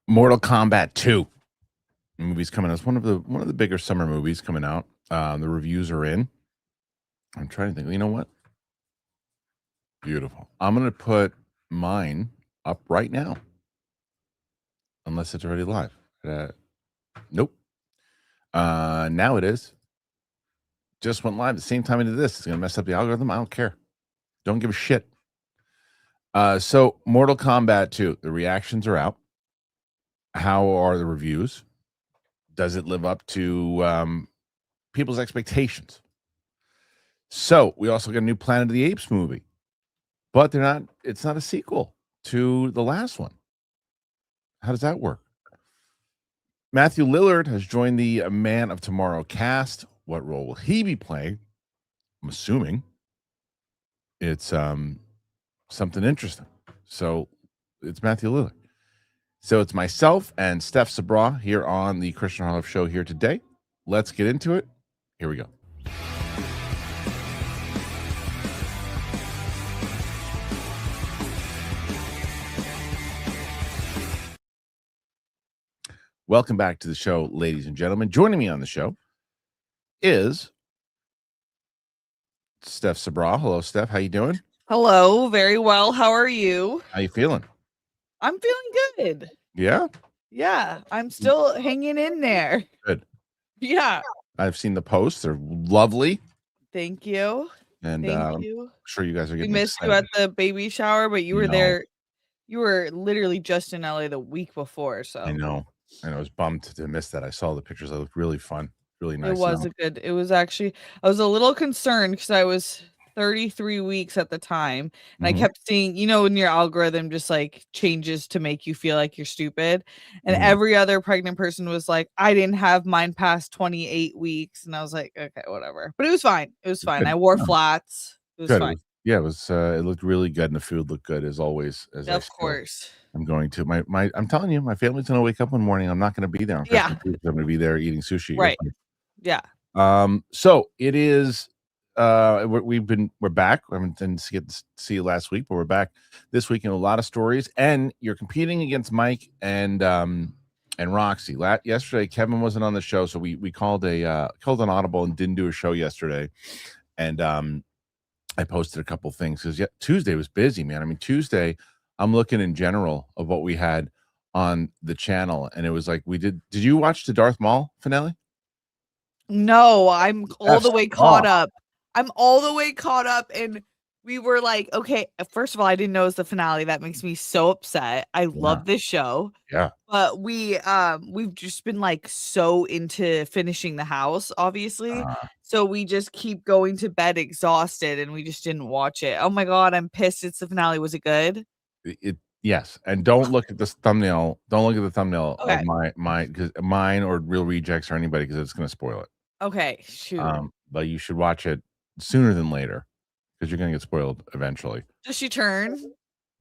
Mortal Kombat 2 movie's coming out. It's one of the bigger summer movies coming out. The reviews are in. I'm trying to think. You know what? Beautiful. I'm gonna put mine up right now, unless it's already live. Nope. Now it is. Just went live at the same time I did this. It's gonna mess up the algorithm. I don't care. Don't give a shit. So Mortal Kombat 2, the reactions are out. How are the reviews? Does it live up to people's expectations? So we also got a new Planet of the Apes movie, but it's not a sequel to the last one. How does that work? Matthew Lillard has joined the Man of Tomorrow cast. What role will he be playing? I'm assuming it's something interesting. So it's Matthew Lillard. So it's myself and Steph Sabra here on the Kristian Harloff show here today. Let's get into it. Here we go. Welcome back to the show, ladies and gentlemen. Joining me on the show is Steph Sabra. Hello, Steph. How you doing? Hello, very well. How are you? How you feeling? I'm feeling good. Yeah? Yeah, I'm still hanging in there. Good. Yeah. I've seen the posts. They're lovely. Thank you. And Thank you. I'm sure you guys are We getting missed excited. you at the baby shower, but you were No. there. You were literally just in LA the week before, so I know. And I was bummed to miss that. I saw the pictures. They looked really fun. Really nice. it was actually, I was a little concerned because I was 33 weeks at the time, and I kept seeing, when your algorithm just like changes to make you feel like you're stupid, and every other pregnant person was like, I didn't have mine past 28 weeks, and I was like, okay, whatever. But it was fine. It was fine. Good. I wore flats. It was Good. fine. It was it looked really good, and the food looked good as always. Of course. I'm going to I'm telling you, my family's gonna wake up one morning. I'm not gonna be there on Christmas Eve. I'm gonna be there eating sushi. Right. Yeah. So it is we're back. I didn't get to see you last week, but we're back this week in a lot of stories, and you're competing against Mike and Roxy. Yesterday Kevin wasn't on the show, so we called an audible and didn't do a show yesterday. And I posted a couple things because Tuesday was busy, man. I mean, Tuesday, I'm looking in general of what we had on the channel, and it was like did you watch the Darth Maul finale? No, I'm all the way caught up. I'm all the way caught up, and we were like, okay, first of all, I didn't know it was the finale. That makes me so upset. I love this show. Yeah. But we've just been like so into finishing the house, obviously. So we just keep going to bed exhausted, and we just didn't watch it. Oh my god, I'm pissed it's the finale. Was it good? Yes, and don't look at this thumbnail. Don't look at the thumbnail Okay. of because mine or Real Rejects or anybody, because it's going to spoil it. Okay, shoot. But you should watch it sooner than later because you're going to get spoiled eventually. Does she turn?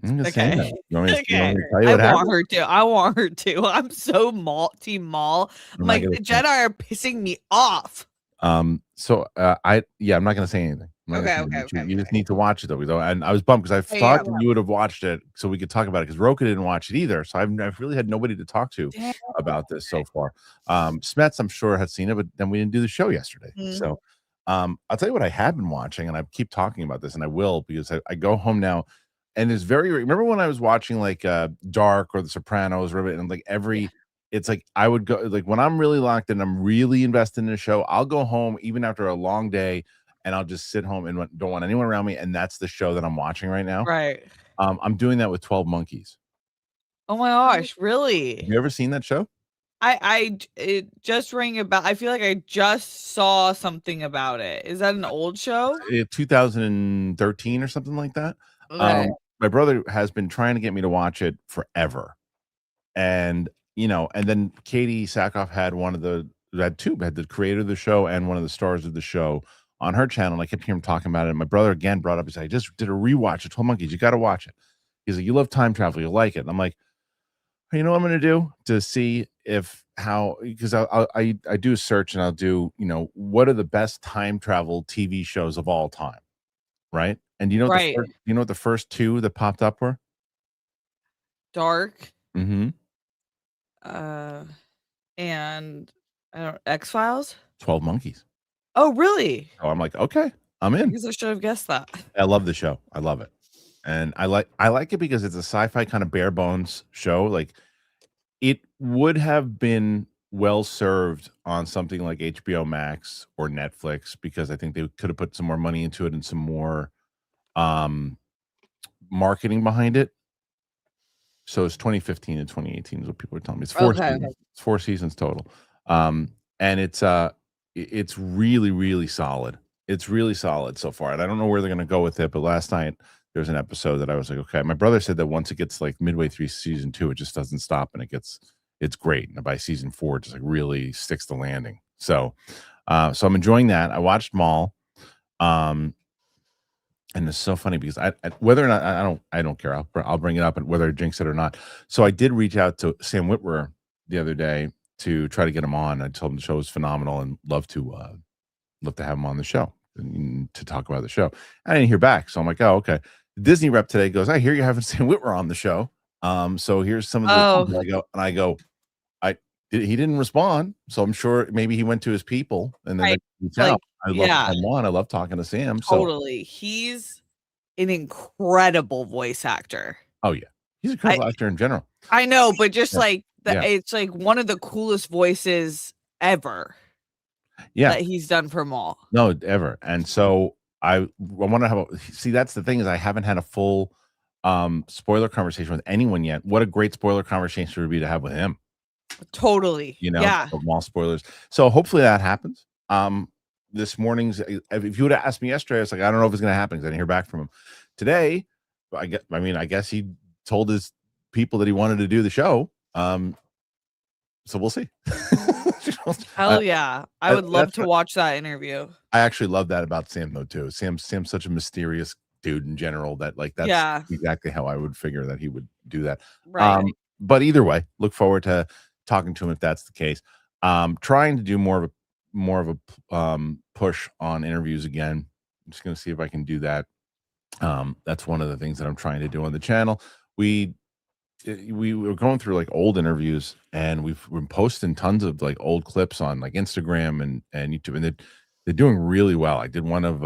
I'm just Okay. saying that. You want me to tell you I what happened? want her to. I want her to. I'm so Team Maul. I'm like, the Jedi are pissing me off. I'm not going to say anything. Okay. You just need to watch it though. And I was bummed because I thought you would have watched it so we could talk about it, because Roku didn't watch it either. So I've really had nobody to talk to about this so far. Smets, I'm sure, had seen it, but then we didn't do the show yesterday. So I'll tell you what I have been watching, and I keep talking about this, and I will, because I go home now, and it's remember when I was watching like Dark or The Sopranos, and like it's like I would go, like when I'm really locked in, I'm really invested in a show, I'll go home even after a long day, and I'll just sit home and don't want anyone around me, and that's the show that I'm watching right now. Right. I'm doing that with 12 Monkeys. Oh my gosh, really? Have you ever seen that show? It just rang about. I feel like I just saw something about it. Is that an old show? 2013 or something like that. Okay. My brother has been trying to get me to watch it forever. And and then Katie Sackhoff had the creator of the show and one of the stars of the show on her channel. And I kept hearing him talking about it. And my brother again brought up, he said, I just did a rewatch of 12 Monkeys. You got to watch it. He's like, you love time travel, you'll like it. And I'm like, you know what I'm going to do to see because I do a search, and I'll do, what are the best time travel TV shows of all time. Right. And you know what the first two that popped up were? Dark. Mm-hmm. Uh, and I don't X-Files? 12 Monkeys. Oh, really? So I'm like, okay, I'm I in. guess I should have guessed that. I love the show. I love it. And I like it because it's a sci-fi kind of bare bones show. Like it would have been well served on something like HBO Max or Netflix because I think they could have put some more money into it and some more um marketing behind it. So it's 2015 and 2018 is what people are telling me. It's 4 Okay. seasons. It's 4 seasons total. And it's really, really solid. It's really solid so far. And I don't know where they're gonna go with it, but last night there was an episode that I was like, okay. My brother said that once it gets like midway through season 2, it just doesn't stop and it's great. And by season 4, it just like really sticks the landing. So I'm enjoying that. I watched Maul. Um and it's so funny because I whether or not I don't care. I'll bring it up and whether I jinx it or not. So I did reach out to Sam Witwer the other day to try to get him on. I told him the show was phenomenal and love to have him on the show and to talk about the show. I didn't hear back, so I'm like, oh okay. The Disney rep today goes, I hear you're having Sam Witwer on the show. So here's some of the Oh, I go, he didn't respond, so I'm sure maybe he went to his people and then right. they reach Like, out. I'd love to yeah, have him on. I love talking to Sam. So totally. He's an incredible voice actor. oh yeah, he's a I incredible actor in general. I know, but just Yeah, like yeah, it's like one of the coolest voices ever yeah. that he's done for Maul. No, ever. And so I wonder how. See, that's the thing is I haven't had a full spoiler conversation with anyone yet. What a great spoiler conversation would be to have with him. Totally. You know, Yeah. of Maul spoilers. So hopefully that happens. This morning's if you would have asked me yesterday, I was like, I don't know if it's going to happen because I didn't hear back from him today. I guess he told his people that he wanted to do the show. So we'll see. Hell yeah. I would love That's to watch that interview. I actually love that about Sam though too. Sam's such a mysterious dude in general that like that's Yeah. exactly how I would figure that he would do that. Right. But either way, look forward to talking to him if that's the case. Trying to do more of a push on interviews again. I'm just gonna see if I can do that. That's one of the things that I'm trying to do on the channel. We were going through like old interviews and we've been posting tons of like old clips on like Instagram and YouTube and they're doing really well. I did one of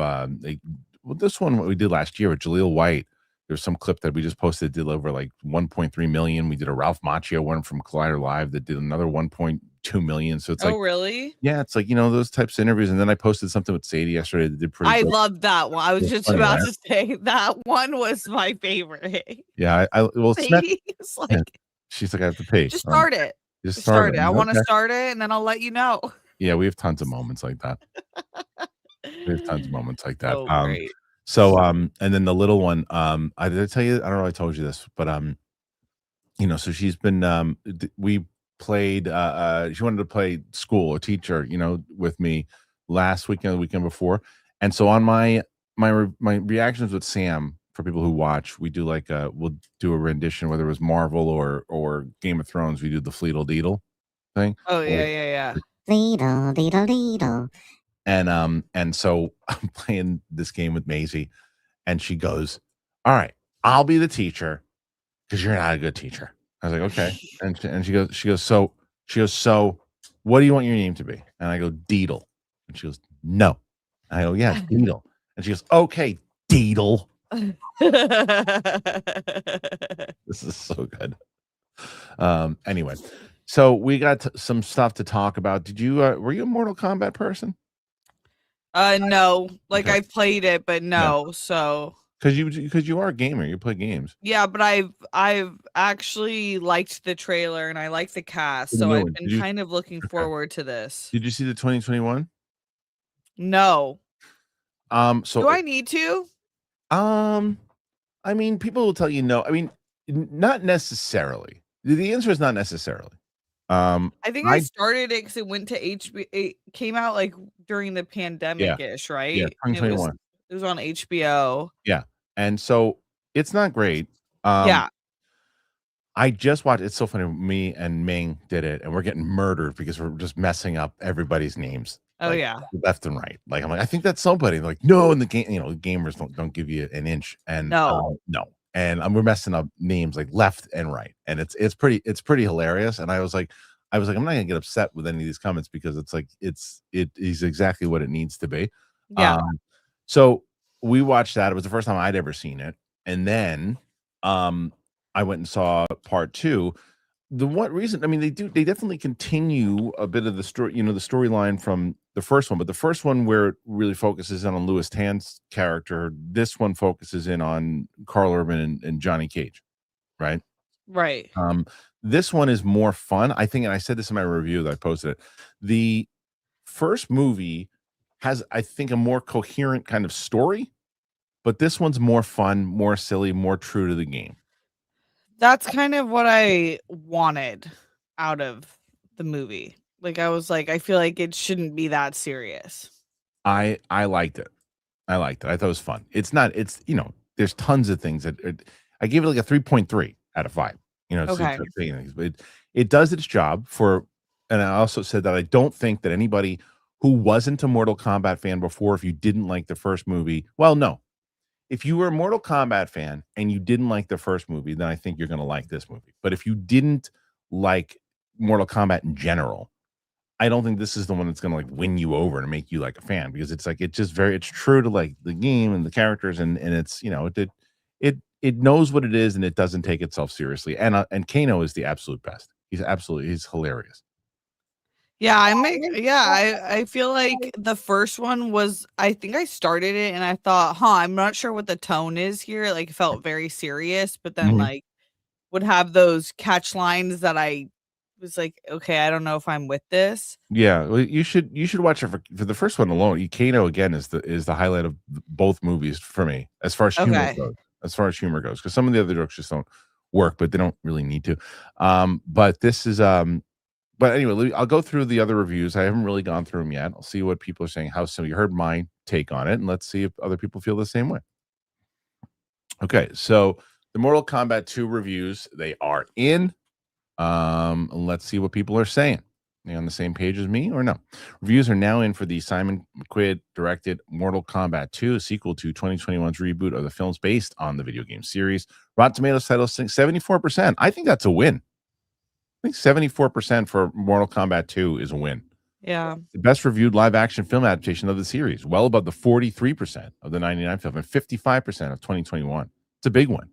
this one what we did last year with Jaleel White. There's some clip that we just posted did over like 1.3 million. We did a Ralph Macchio one from Collider Live that did another 1.2 million. So it's Oh, like really? yeah, it's like those types of interviews. And then I posted something with Sadie yesterday that did pretty I good. love that one. I It was was just funny, about right? to say that one was my favorite. Yeah, well, it's not. Sadie is Yeah, like, she's like I have to pay. just start it. Just Just start start it. it. I'm I like, want to okay. start it and then I'll let you know. Yeah, we have tons of moments like that. We have tons of moments like that. So great. And then the little one, I did I tell you, I don't know if I told you this, but so she's been we played she wanted to play school or teacher, with me last weekend, the weekend before. And so on my reactions with Sam for people who watch, we do like we'll do a rendition, whether it was Marvel or Game of Thrones, we do the Fleetle Deedle thing. Oh, yeah, Like, yeah, yeah. Deedle, deedle, deedle. and so I'm playing this game with Maisie, and she goes, "All right, I'll be the teacher because you're not a good teacher." I was like, "Okay," and so what do you want your name to be? And I go, Deedle, and she goes, no. And I go, yeah, Deedle, and she goes, okay, Deedle. This is so good. Anyway, so we got some stuff to talk about. Did you were you a Mortal Kombat person? No. Like Okay. I played it, but no. So Because you are a gamer, you play games. yeah, but I've actually liked the trailer and I like the cast. The So new I've one. been kind of looking Okay. forward to this. Did you see the 2021? No. So Do I need to? I mean, people will tell you no. I mean, not necessarily. The answer is not necessarily. I think I started it because it went to HBO. It came out like during the pandemic-ish, right? Yeah, And 2021. it was on HBO. Yeah, and so it's not great. Yeah. I just watched. It's so funny. Me and Ming did it, and we're getting murdered because we're just messing up everybody's names. Oh, like, yeah. left and right. Like I'm like, I think that's somebody. They're like, no, and the game, gamers don't give you an inch. And No. no, and we're messing up names like left and right, and it's pretty hilarious. And I was like, I'm not gonna get upset with any of these comments because it's like it is exactly what it needs to be. Yeah. So we watched that. It was the first time I'd ever seen it, and then I went and saw part two. The one reason, I mean, they definitely continue a bit of the story, the storyline from the first one, but the first one where it really focuses in on Louis Tan's character, this one focuses in on Carl Urban and Johnny Cage, right? Right. This one is more fun, I think, and I said this in my review that I posted it. The first movie has, I think, a more coherent kind of story, but this one's more fun, more silly, more true to the game. That's kind of what I wanted out of the movie. Like, I was like, I feel like it shouldn't be that serious. I liked it. I liked it. I thought it was fun. It's there's tons of things that I gave it like a 3.3 out of 5. Okay. But it does its job for, and I also said that I don't think that anybody who wasn't a Mortal Kombat fan before, if you didn't like the first movie, well, no. If you were a Mortal Kombat fan and you didn't like the first movie, then I think you're going to like this movie. But if you didn't like Mortal Kombat in general, I don't think this is the one that's going to like win you over and make you like a fan, because it's like it's true to like the game and the characters, and it's it knows what it is, and it doesn't take itself seriously. And Kano is the absolute best. He's hilarious. Yeah, I feel like the first one was, I think I started it and I thought, I'm not sure what the tone is here. Like, it felt very serious, but then Mhm. like would have those catch lines that I was like, okay, I don't know if I'm with this. Yeah, well, you should watch it for the first one alone. Kano again is the highlight of both movies for me, as far as humor Okay. goes. Because some of the other jokes just don't work, but they don't really need to. But this is But anyway, I'll go through the other reviews. I haven't really gone through them yet. I'll see what people are saying. So you heard my take on it, and let's see if other people feel the same way. Okay, so the Mortal Kombat 2 reviews, they are in. Let's see what people are saying. Are they on the same page as me or no? Reviews are now in for the Simon McQuaid directed Mortal Kombat 2, a sequel to 2021's reboot of the films based on the video game series. Rotten Tomatoes title 74%. I think that's a win. I think 74% for Mortal Kombat 2 is a win. Yeah. The best reviewed live action film adaptation of the series, well above the 43% of the 99 film and 55% of 2021. It's a big one.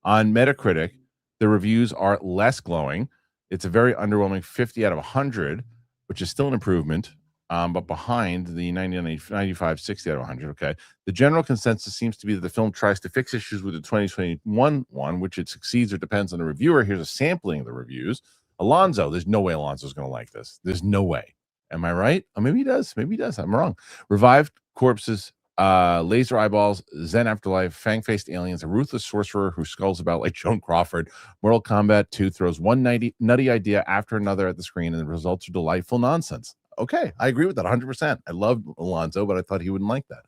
On Metacritic, the reviews are less glowing. It's a very underwhelming 50 out of 100, which is still an improvement, but behind the 95, 60 out of 100. Okay. The general consensus seems to be that the film tries to fix issues with the 2021 one, which it succeeds or depends on the reviewer. Here's a sampling of the reviews. Alonzo, there's no way Alonzo's going to like this. There's no way. Am I right? Oh, maybe he does. Maybe he does. I'm wrong. Revived corpses, laser eyeballs, Zen afterlife, fang-faced aliens, a ruthless sorcerer who skulls about like Joan Crawford. Mortal Kombat 2 throws one nutty idea after another at the screen, and the results are delightful nonsense. Okay, I agree with that 100%. I love Alonzo, but I thought he wouldn't like that.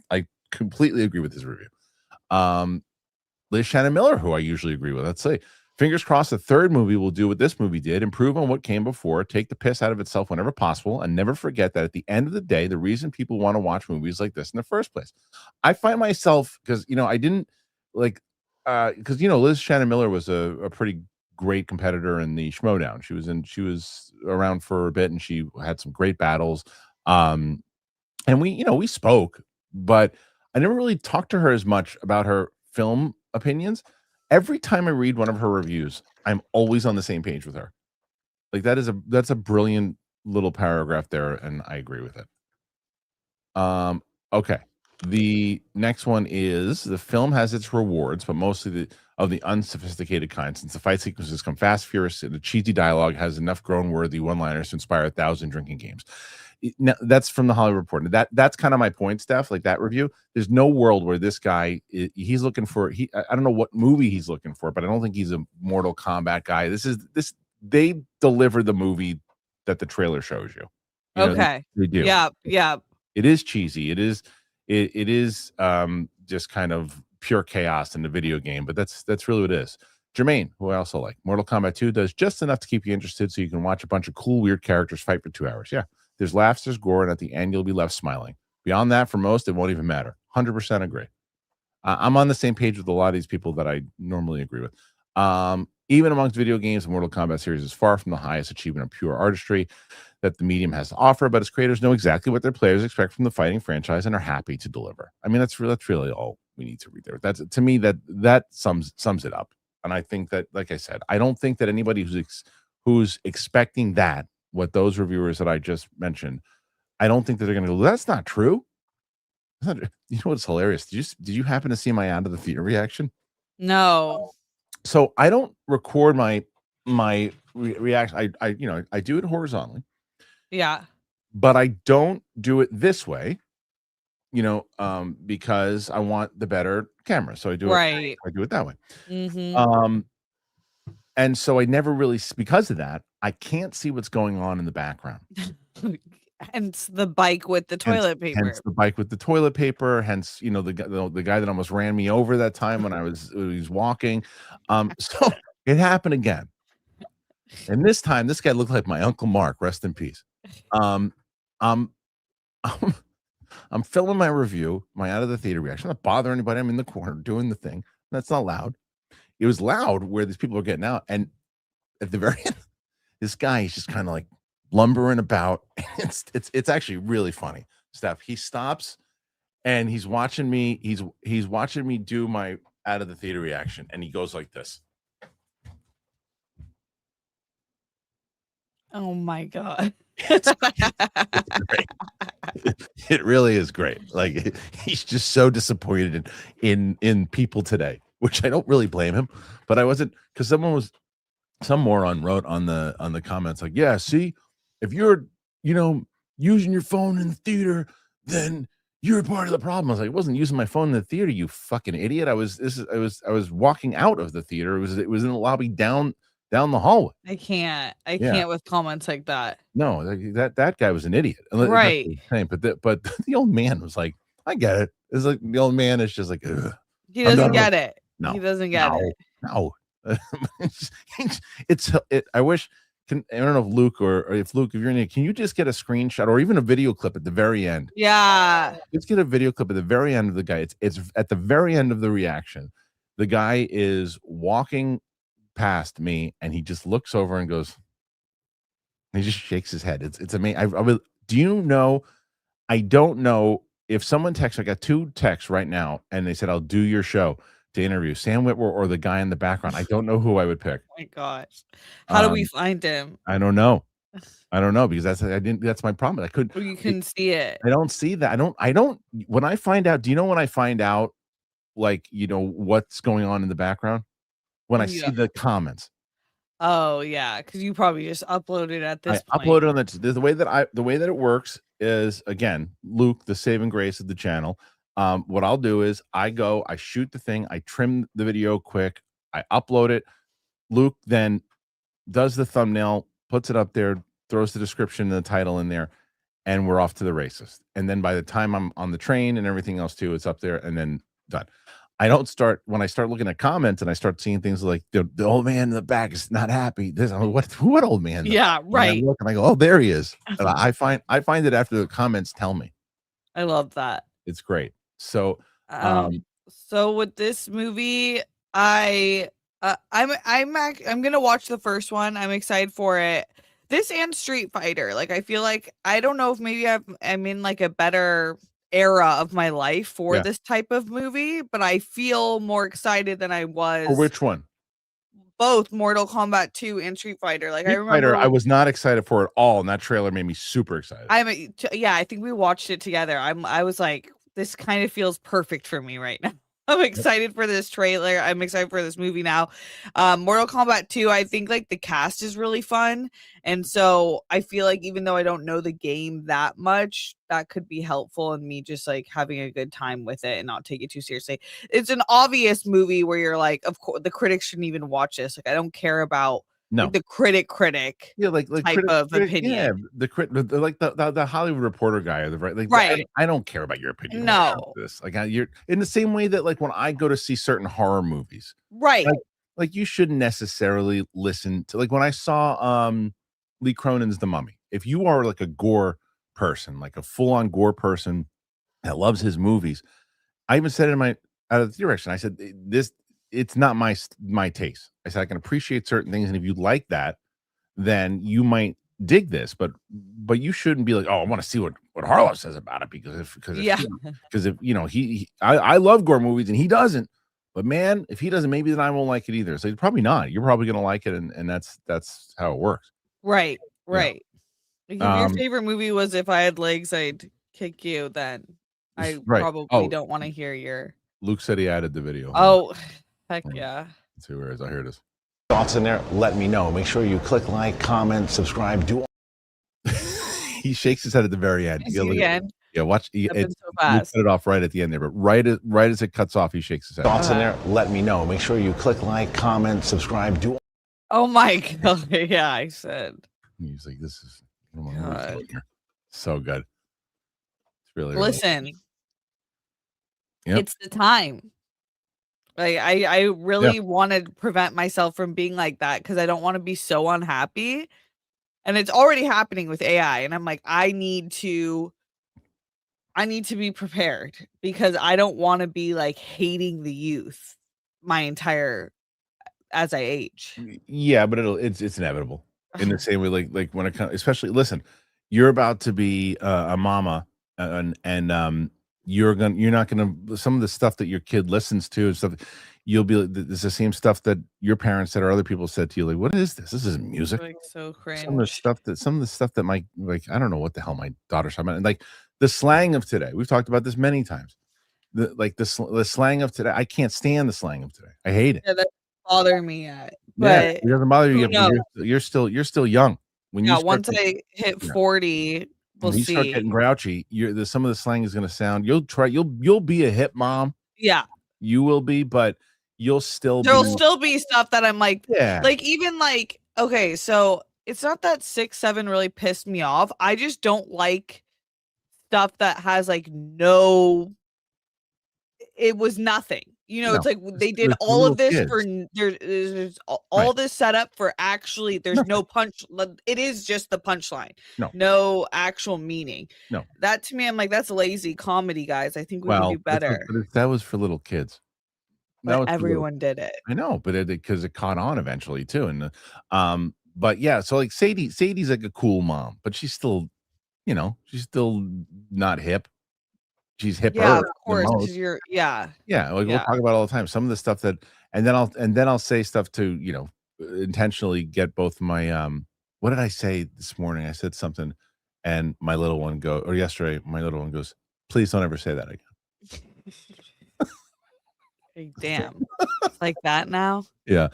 I completely agree with his review. Liz Shannon Miller, who I usually agree with. Let's say, fingers crossed the third movie will do what this movie did, improve on what came before, take the piss out of itself whenever possible, and never forget that at the end of the day, the reason people want to watch movies like this in the first place. I find myself, because, I didn't like, because, Liz Shannon Miller was a pretty great competitor in the Schmodown. She was around for a bit, and she had some great battles. And we spoke, but I never really talked to her as much about her film opinions. Every time I read one of her reviews, I'm always on the same page with her. Like that's a brilliant little paragraph there, and I agree with it. Okay. The next one is the film has its rewards, but mostly of the unsophisticated kind. Since the fight sequences come fast, furious, and the cheesy dialogue has enough grown-worthy one-liners to inspire 1,000 drinking games. Now, that's from the Hollywood Reporter. That's kind of my point, Steph. Like that review, there's no world where this guy he's looking for. I don't know what movie he's looking for, but I don't think he's a Mortal Kombat guy. They deliver the movie that the trailer shows you. Okay. They do. Yeah. It is cheesy. It is just kind of pure chaos in the video game, but that's really what it is. Jermaine, who I also like, Mortal Kombat 2 does just enough to keep you interested so you can watch a bunch of cool, weird characters fight for 2 hours. Yeah. There's laughs, there's gore, and at the end, you'll be left smiling. Beyond that, for most, it won't even matter. 100% agree. I'm on the same page with a lot of these people that I normally agree with. Even amongst video games, the Mortal Kombat series is far from the highest achievement of pure artistry that the medium has to offer, but its creators know exactly what their players expect from the fighting franchise and are happy to deliver. I mean, that's really all we need to read there. That's, to me, that sums it up. And I think that, like I said, I don't think that anybody who's expecting that, what those reviewers that I just mentioned, I don't think that they're going to go, that's not true. You know what's hilarious? Did you happen to see my out of the theater reaction? No. So I don't record my reaction. I do it horizontally. Yeah. But I don't do it this way, because I want the better camera. So I do Right. I do it that way. Mm-hmm. And so I never really, because of that, I can't see what's going on in the background. Hence the bike with the toilet paper. Hence the bike with the toilet paper. Hence, the guy that almost ran me over that time when he was walking. So it happened again. And this time, this guy looked like my Uncle Mark. Rest in peace. I'm I'm filming my review, my out of the theater reaction. I'm not bothering anybody. I'm in the corner doing the thing. That's not loud. It was loud where these people are getting out. And at the very end, this guy is just kind of like lumbering about. It's actually really funny stuff. He stops and he's watching me. He's watching me do my out of the theater reaction, and he goes like this. Oh my God. It's great. It really is great. Like, he's just so disappointed in people today, which I don't really blame him. But I wasn't, because some moron wrote on the comments like, yeah, see, if you're using your phone in the theater, then you're part of the problem. I was like, I wasn't using my phone in the theater, you fucking idiot. I was walking out of the theater. It was in the lobby down the hallway. I can't with comments like that. No, that guy was an idiot. Right. But the old man was like, I get it. It's like the old man is just like, ugh. He doesn't get it. No, he doesn't get it. No. I wish, I don't know if Luke or if you're in it, can you just get a screenshot or even a video clip at the very end? Yeah. Let's get a video clip at the very end of the guy. It's at the very end of the reaction. The guy is walking past me and he just looks over and goes, he just shakes his head. It's amazing. Do you know? I don't know if someone texts. I got 2 texts right now, and they said, "I'll do your show to interview Sam Witwer or the guy in the background." I don't know who I would pick. Oh my gosh, how do we find him? I don't know. Because that's my problem. I couldn't. You couldn't see it. I don't see that. I don't. When I find out, do you know when I find out, like, what's going on in the background? When I see the comments. Oh yeah, because you probably just uploaded at this point. Uploaded on the way that it works is, again, Luke, the saving grace of the channel. What I'll do is I shoot the thing, I trim the video quick, I upload it. Luke then does the thumbnail, puts it up there, throws the description and the title in there, and we're off to the races. And then by the time I'm on the train and everything else too, it's up there and then done. When I start looking at comments and I start seeing things like the old man in the back is not happy. I'm like, what old man? Yeah, right. And I go, oh, there he is. And I find it after the comments tell me. I love that. It's great. So, so with this movie, I'm gonna watch the first one. I'm excited for it. This and Street Fighter. Like, I feel like, I don't know if maybe I'm in like a better era of my life for this type of movie, but I feel more excited than I was. For which one? Both Mortal Kombat 2 and Street Fighter. Like, Street I remember Fighter, I was not excited for it all, and that trailer made me super excited. I think we watched it together. I was like, this kind of feels perfect for me right now. I'm excited for this trailer. I'm excited for this movie now. Mortal Kombat 2, I think like the cast is really fun. And so I feel like even though I don't know the game that much, that could be helpful in me just like having a good time with it and not take it too seriously. It's an obvious movie where you're like, of course, the critics shouldn't even watch this. Like, I don't care about the critic type of opinion. Yeah, the Hollywood Reporter guy, right? I don't care about your opinion. No, this you're in the same way that like when I go to see certain horror movies, right? Like you shouldn't necessarily listen to, like when I saw Lee Cronin's The Mummy. If you are like a gore person, like a full on gore person that loves his movies, I even said it in out of the direction. I said, this, it's not my taste. I said, I can appreciate certain things. And if you like that, then you might dig this, but you shouldn't be like, oh, I want to see what Harloff says about it Yeah. because if you know I love gore movies and he doesn't, but man, if he doesn't, maybe then I won't like it either. So probably not. You're probably gonna like it, and that's how it works. Right. Yeah. Right. Like if your favorite movie was If I Had Legs, I'd Kick You, then I Right. probably don't want to hear your. Luke said he added the video. Oh, heck yeah. Let's see where it is. I hear this. Thoughts in there, let me know. Make sure you click like, comment, subscribe, do He shakes his head at the very end. I see it again. Yeah, watch. Happened so Luke fast. cut it off right at the end there, but right as it cuts off, he shakes his head. thoughts in there, let me know. Make sure you click like, comment, subscribe, do Oh my god. Yeah, I said. He's like, this is God. so good. It's really Listen. Yep. It's the time. Like I really want to prevent myself from being like that because I don't want to be so unhappy. And it's already happening with AI. And I'm like, I need to be prepared because I don't want to be like hating the youth my entire as I age. Yeah, but it's inevitable in the same way. Like when it comes, especially listen, you're about to be a mama, and you're not gonna some of the stuff that your kid listens to and stuff. You'll be like, it's the same stuff that your parents said or other people said to you. Like, what is this? This isn't music. Like so cringe. Some of the stuff that my I don't know what the hell my daughter's talking about. And like the slang of today. We've talked about this many times. The slang of today. I can't stand the slang of today. I hate it. Yeah, that doesn't bother me yet. Yeah, But it doesn't bother you who yet, but you're still young. When you yeah, start once getting, I hit 40, we'll when you start see. getting grouchy, some of the slang is going to sound. You'll be a hip mom. Yeah. You will be, but you'll still There'll be. still be stuff that I'm like, Yeah. like even like, okay, so it's not that 6, 7 really pissed me off. I just don't like stuff that has like it was nothing. You know, No, it's like they did it's for all of little this for kids. there's all Right. this setup for actually there's Nothing. no punch. It is just the punchline. No. No actual meaning. No. That to me, I'm like, that's lazy comedy, guys. I think we can do better. That was for little kids. That But was for little- everyone did it. I know, but because it caught on eventually too, and but yeah, so like Sadie's like a cool mom, but she's still, she's still not hip. She's hipper. Yeah, of than course, most. because you're yeah. Yeah, like we'll Yeah. talk about all the time. Some of the stuff that, and then I'll say stuff to intentionally get both my What did I say this morning? I said something, and my little one yesterday, my little one goes, "Please don't ever say that again." Hey, damn. It's like that now? Yeah,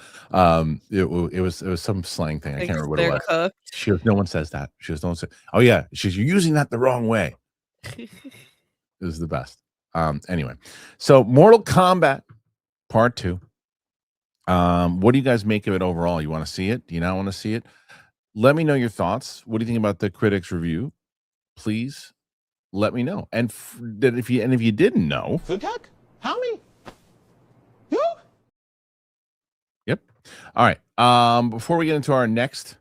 it was some slang thing. I Like can't remember what it they're was. cooked? She goes, "No one says that." She goes, "Don't say." Oh yeah, she's "You're using that the wrong way." It was the best. Anyway, so Mortal Kombat Part 2. What do you guys make of it overall? You want to see it? Do you not want to see it? Let me know your thoughts. What do you think about the critics' review? Please let me know. And if you didn't know, Futak? How me? You? yep. All right. Before we get into our next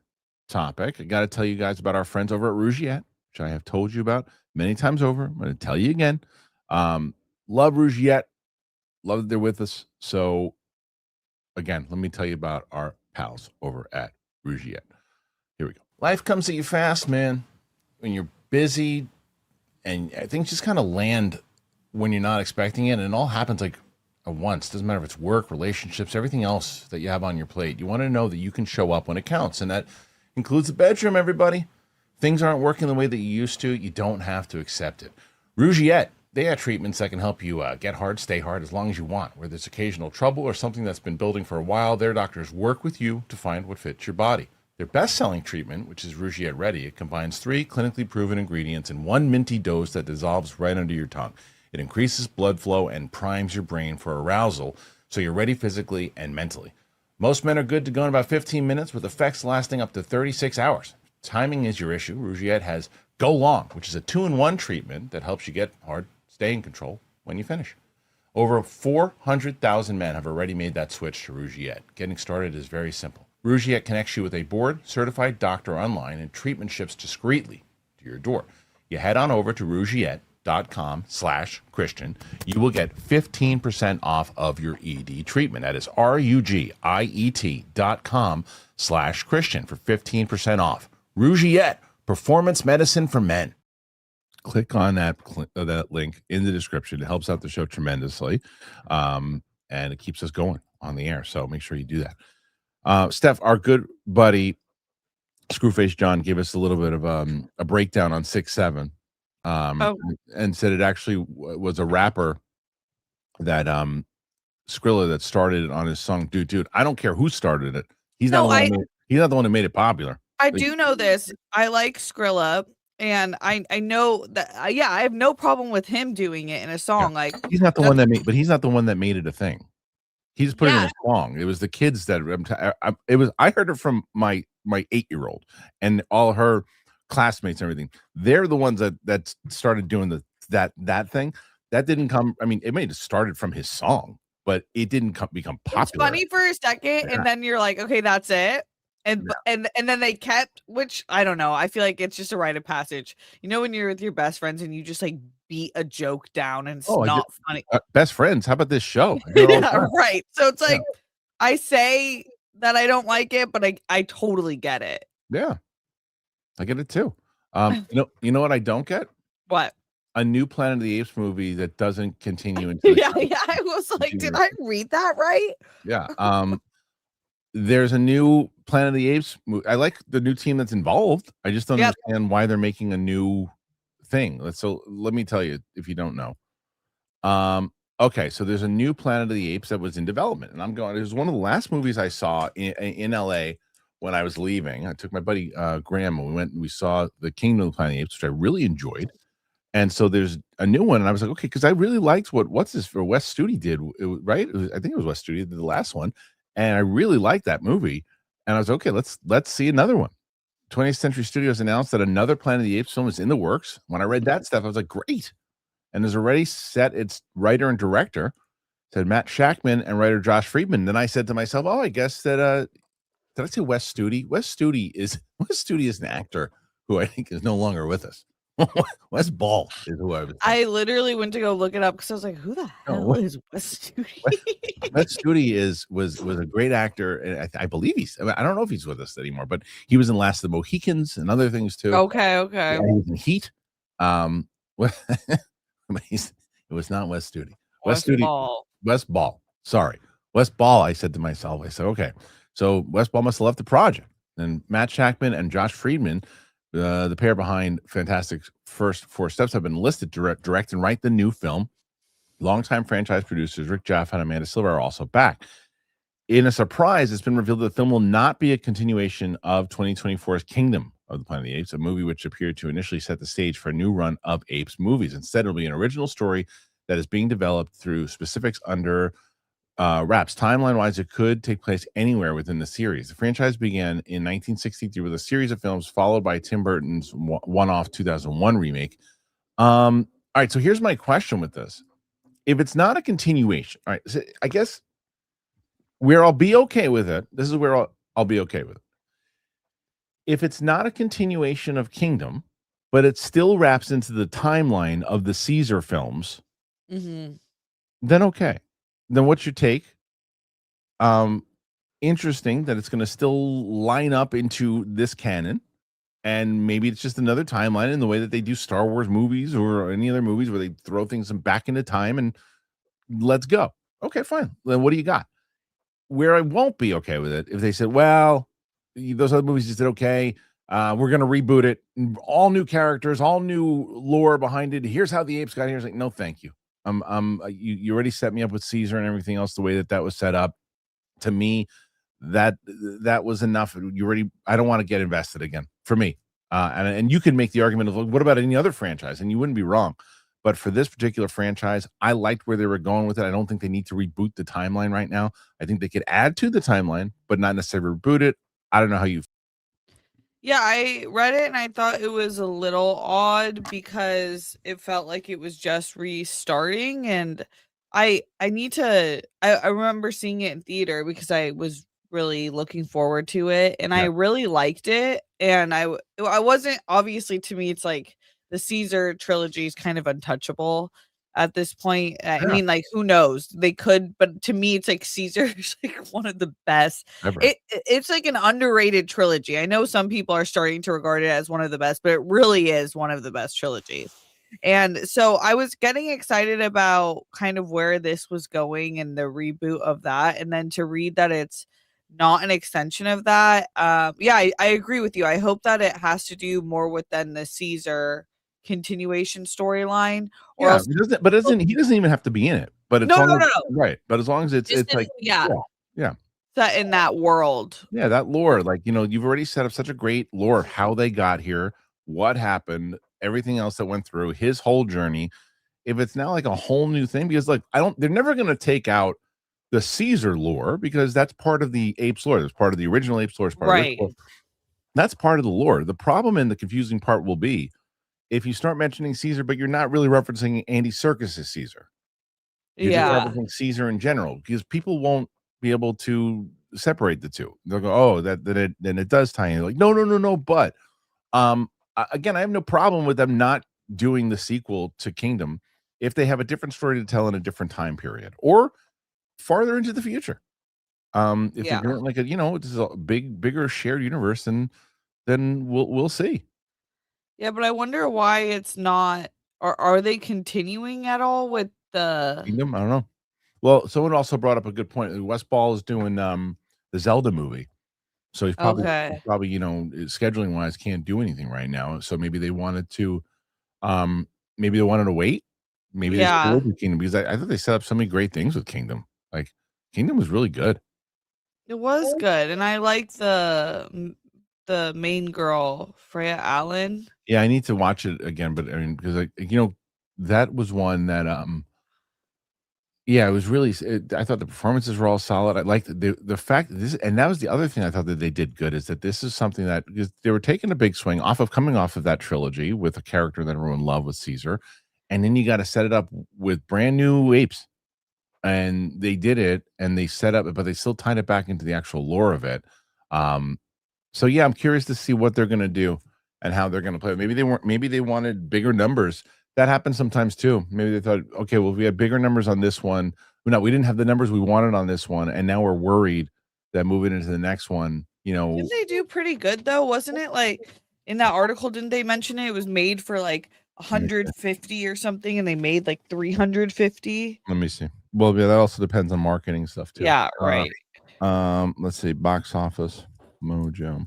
topic, I got to tell you guys about our friends over at Rugiet, which I have told you about many times over. I'm going to tell you again. Love Rugiet. Love that they're with us. So again, let me tell you about our pals over at Rugiet. Here we go. Life comes at you fast, man. When you're busy, and things just kind of land when you're not expecting it, and it all happens like at once. Doesn't matter if it's work, relationships, everything else that you have on your plate. You want to know that you can show up when it counts, and that includes the bedroom, everybody. Things aren't working the way that you used to. You don't have to accept it. Rugiet, they have treatments that can help you get hard, stay hard as long as you want. Where there's occasional trouble or something that's been building for a while, their doctors work with you to find what fits your body. Their best-selling treatment, which is Rugiet Ready, it combines 3 clinically proven ingredients in 1 minty dose that dissolves right under your tongue. It increases blood flow and primes your brain for arousal, so you're ready physically and mentally. Most men are good to go in about 15 minutes, with effects lasting up to 36 hours. Timing is your issue. Rugiet has Go Long, which is a 2-in-1 treatment that helps you get hard, stay in control when you finish. Over 400,000 men have already made that switch to Rugiet. Getting started is very simple. Rugiet connects you with a board-certified doctor online, and treatment ships discreetly to your door. You head on over to Rugiet, rugiet.com/Christian, you will get 15% off of your ED treatment. That is rugiet.com/Christian for 15% off. Rugiet, performance medicine for men. Click on that link in the description. It helps out the show tremendously, and it keeps us going on the air. So make sure you do that. Steph, our good buddy Screwface John gave us a little bit of a breakdown on 6-7, and said it actually was a rapper that Skrilla that started it on his song Dude. I don't care who started it. He's not the one that made it popular. I do know this. I like Skrilla, and I know that. I have no problem with him doing it in a song. Yeah. Like he's not the one that made, but he's not the one that made it a thing. He just put it in a song. It was the kids that I heard it from my 8-year-old and all her classmates and everything. They're the ones that started doing that thing. That didn't come. I mean, it may have started from his song, but it didn't become popular. It's funny for a second, and then you're like, okay, that's it. And then they kept, which I don't know. I feel like it's just a rite of passage. You know, when you're with your best friends and you just like beat a joke down and it's not funny. Best friends. How about this show? Yeah, right. So it's like I say that I don't like it, but I totally get it. Yeah, I get it too. You know what I don't get? What? A new Planet of the Apes movie that doesn't continue into yeah. I was like, did I read that right? Yeah. There's a new Planet of the Apes movie. I like the new team that's involved. I just don't understand why they're making a new thing. So let me tell you if you don't know. Okay, so there's a new Planet of the Apes that was in development, and I'm going. It was one of the last movies I saw in LA when I was leaving. I took my buddy Graham, and we went and we saw the Kingdom of the Planet of the Apes, which I really enjoyed. And so there's a new one, and I was like, okay, because I really liked what's this for Wes Studi did, right? I think it was Wes Studi did the last one, and I really liked that movie. And I was okay. Let's see another one. 20th Century Studios announced that another Planet of the Apes film is in the works. When I read that stuff, I was like, great. And has already set its writer and director, said Matt Shackman and writer Josh Friedman. Then I said to myself, oh, I guess that did I say Wes Studi? Wes Studi is an actor who I think is no longer with us. Wes Ball is who I was. I literally went to go look it up because I was like, "Who the hell is Wes Studi?" Wes Studi was a great actor, and I believe I don't know if he's with us anymore, but he was in Last of the Mohicans and other things too. Okay. Yeah, he was in Heat. It was not Wes Studi. Wes Ball. Sorry, Wes Ball. I said to myself, okay, so Wes Ball must have left the project. And Matt Shackman and Josh Friedman, the pair behind Fantastic First Four Steps, have been listed to direct and write the new film. Longtime franchise producers Rick Jaffa and Amanda Silver are also back. In a surprise, it's been revealed that the film will not be a continuation of 2024's Kingdom of the Planet of the Apes, a movie which appeared to initially set the stage for a new run of Apes movies. Instead, it'll be an original story that is being developed through specifics under wraps. Timeline-wise, it could take place anywhere within the series. The franchise began in 1963 with a series of films, followed by Tim Burton's one-off 2001 remake. All right, so here's my question with this. If it's not a continuation, all right, so I guess where I'll be okay with it, this is where I'll be okay with it. If it's not a continuation of Kingdom, but it still wraps into the timeline of the Caesar films, then okay. Then what's your take? Interesting that it's going to still line up into this canon, and maybe it's just another timeline in the way that they do Star Wars movies or any other movies where they throw things back into time and let's go. Okay, fine. Then what do you got? Where I won't be okay with it if they said, well, those other movies just did okay. We're going to reboot it. All new characters, all new lore behind it. Here's how the apes got here. It's like, no, thank you. You already set me up with Caesar and everything else the way that was set up. To me, that was enough. I don't want to get invested again for me. And you can make the argument of, what about any other franchise? And you wouldn't be wrong. But for this particular franchise, I liked where they were going with it. I don't think they need to reboot the timeline right now. I think they could add to the timeline, but not necessarily reboot it. I don't know how you. Yeah, I read it and I thought it was a little odd because it felt like it was just restarting. And I remember seeing it in theater because I was really looking forward to it and I really liked it. And I wasn't, obviously to me, it's like the Caesar trilogy is kind of untouchable at this point. I Yeah. mean, like, who knows? They could, but to me, it's like Caesar is like one of the best. Ever. It's like an underrated trilogy. I know some people are starting to regard it as one of the best, but it really is one of the best trilogies. And so I was getting excited about kind of where this was going and the reboot of that. And then to read that it's not an extension of that. Yeah, I agree with you. I hope that it has to do more with then the Caesar continuation storyline, or Yeah, else he doesn't even have to be in it. But it's no, right. But as long as it's just like yeah. set in that world. Yeah, that lore, like, you've already set up such a great lore of how they got here, what happened, everything else that went through his whole journey. If it's now like a whole new thing, because like they're never going to take out the Caesar lore because that's part of the apes lore. That's part of the original apes lore. Right. That's part of the lore. The problem and the confusing part will be if you start mentioning Caesar, but you're not really referencing Andy Serkis's Caesar. You're just referencing Caesar in general, because people won't be able to separate the two. They'll go, oh, then it does tie in. Like, no. But again, I have no problem with them not doing the sequel to Kingdom if they have a different story to tell in a different time period or farther into the future. If they're doing like this is a bigger shared universe, then we'll see. Yeah, but I wonder why it's not. Are they continuing at all with the Kingdom? I don't know. Well, someone also brought up a good point. Wes Ball is doing the Zelda movie, so he's probably scheduling wise can't do anything right now. So maybe they wanted to wait. Maybe they still do Kingdom, because I thought they set up so many great things with Kingdom. Like Kingdom was really good. It was good, and I like the main girl, Freya Allen. Yeah, I need to watch it again, but I mean, because that was one that yeah, it was really. I thought the performances were all solid. I liked the fact that this, and that was the other thing I thought that they did good, is that this is something that, because they were taking a big swing coming off of that trilogy with a character that everyone loved with Caesar, and then you got to set it up with brand new apes, and they did it, and they set up, but they still tied it back into the actual lore of it. So yeah, I'm curious to see what they're gonna do and how they're gonna play it. Maybe they wanted bigger numbers. That happens sometimes too. Maybe they thought, okay, well, if we had bigger numbers on this one, we didn't have the numbers we wanted on this one, and now we're worried that moving into the next one, Didn't they do pretty good though? Wasn't it like in that article? Didn't they mention it was made for like 150 or something, and they made like 350? Let me see. Well, yeah, that also depends on marketing stuff too. Yeah, right. Let's see, box office mojo.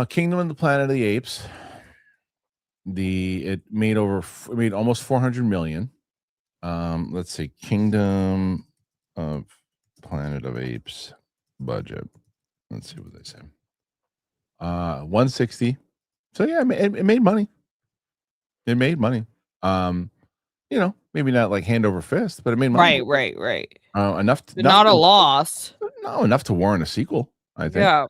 Kingdom of the Planet of the Apes. It made almost 400 million. Let's see, Kingdom of Planet of Apes budget. Let's see what they say. 160. So yeah, it made money. It made money. Maybe not like hand over fist, but it made money. Right. Enough. Not a loss. No, enough to warrant a sequel, I think. Yeah.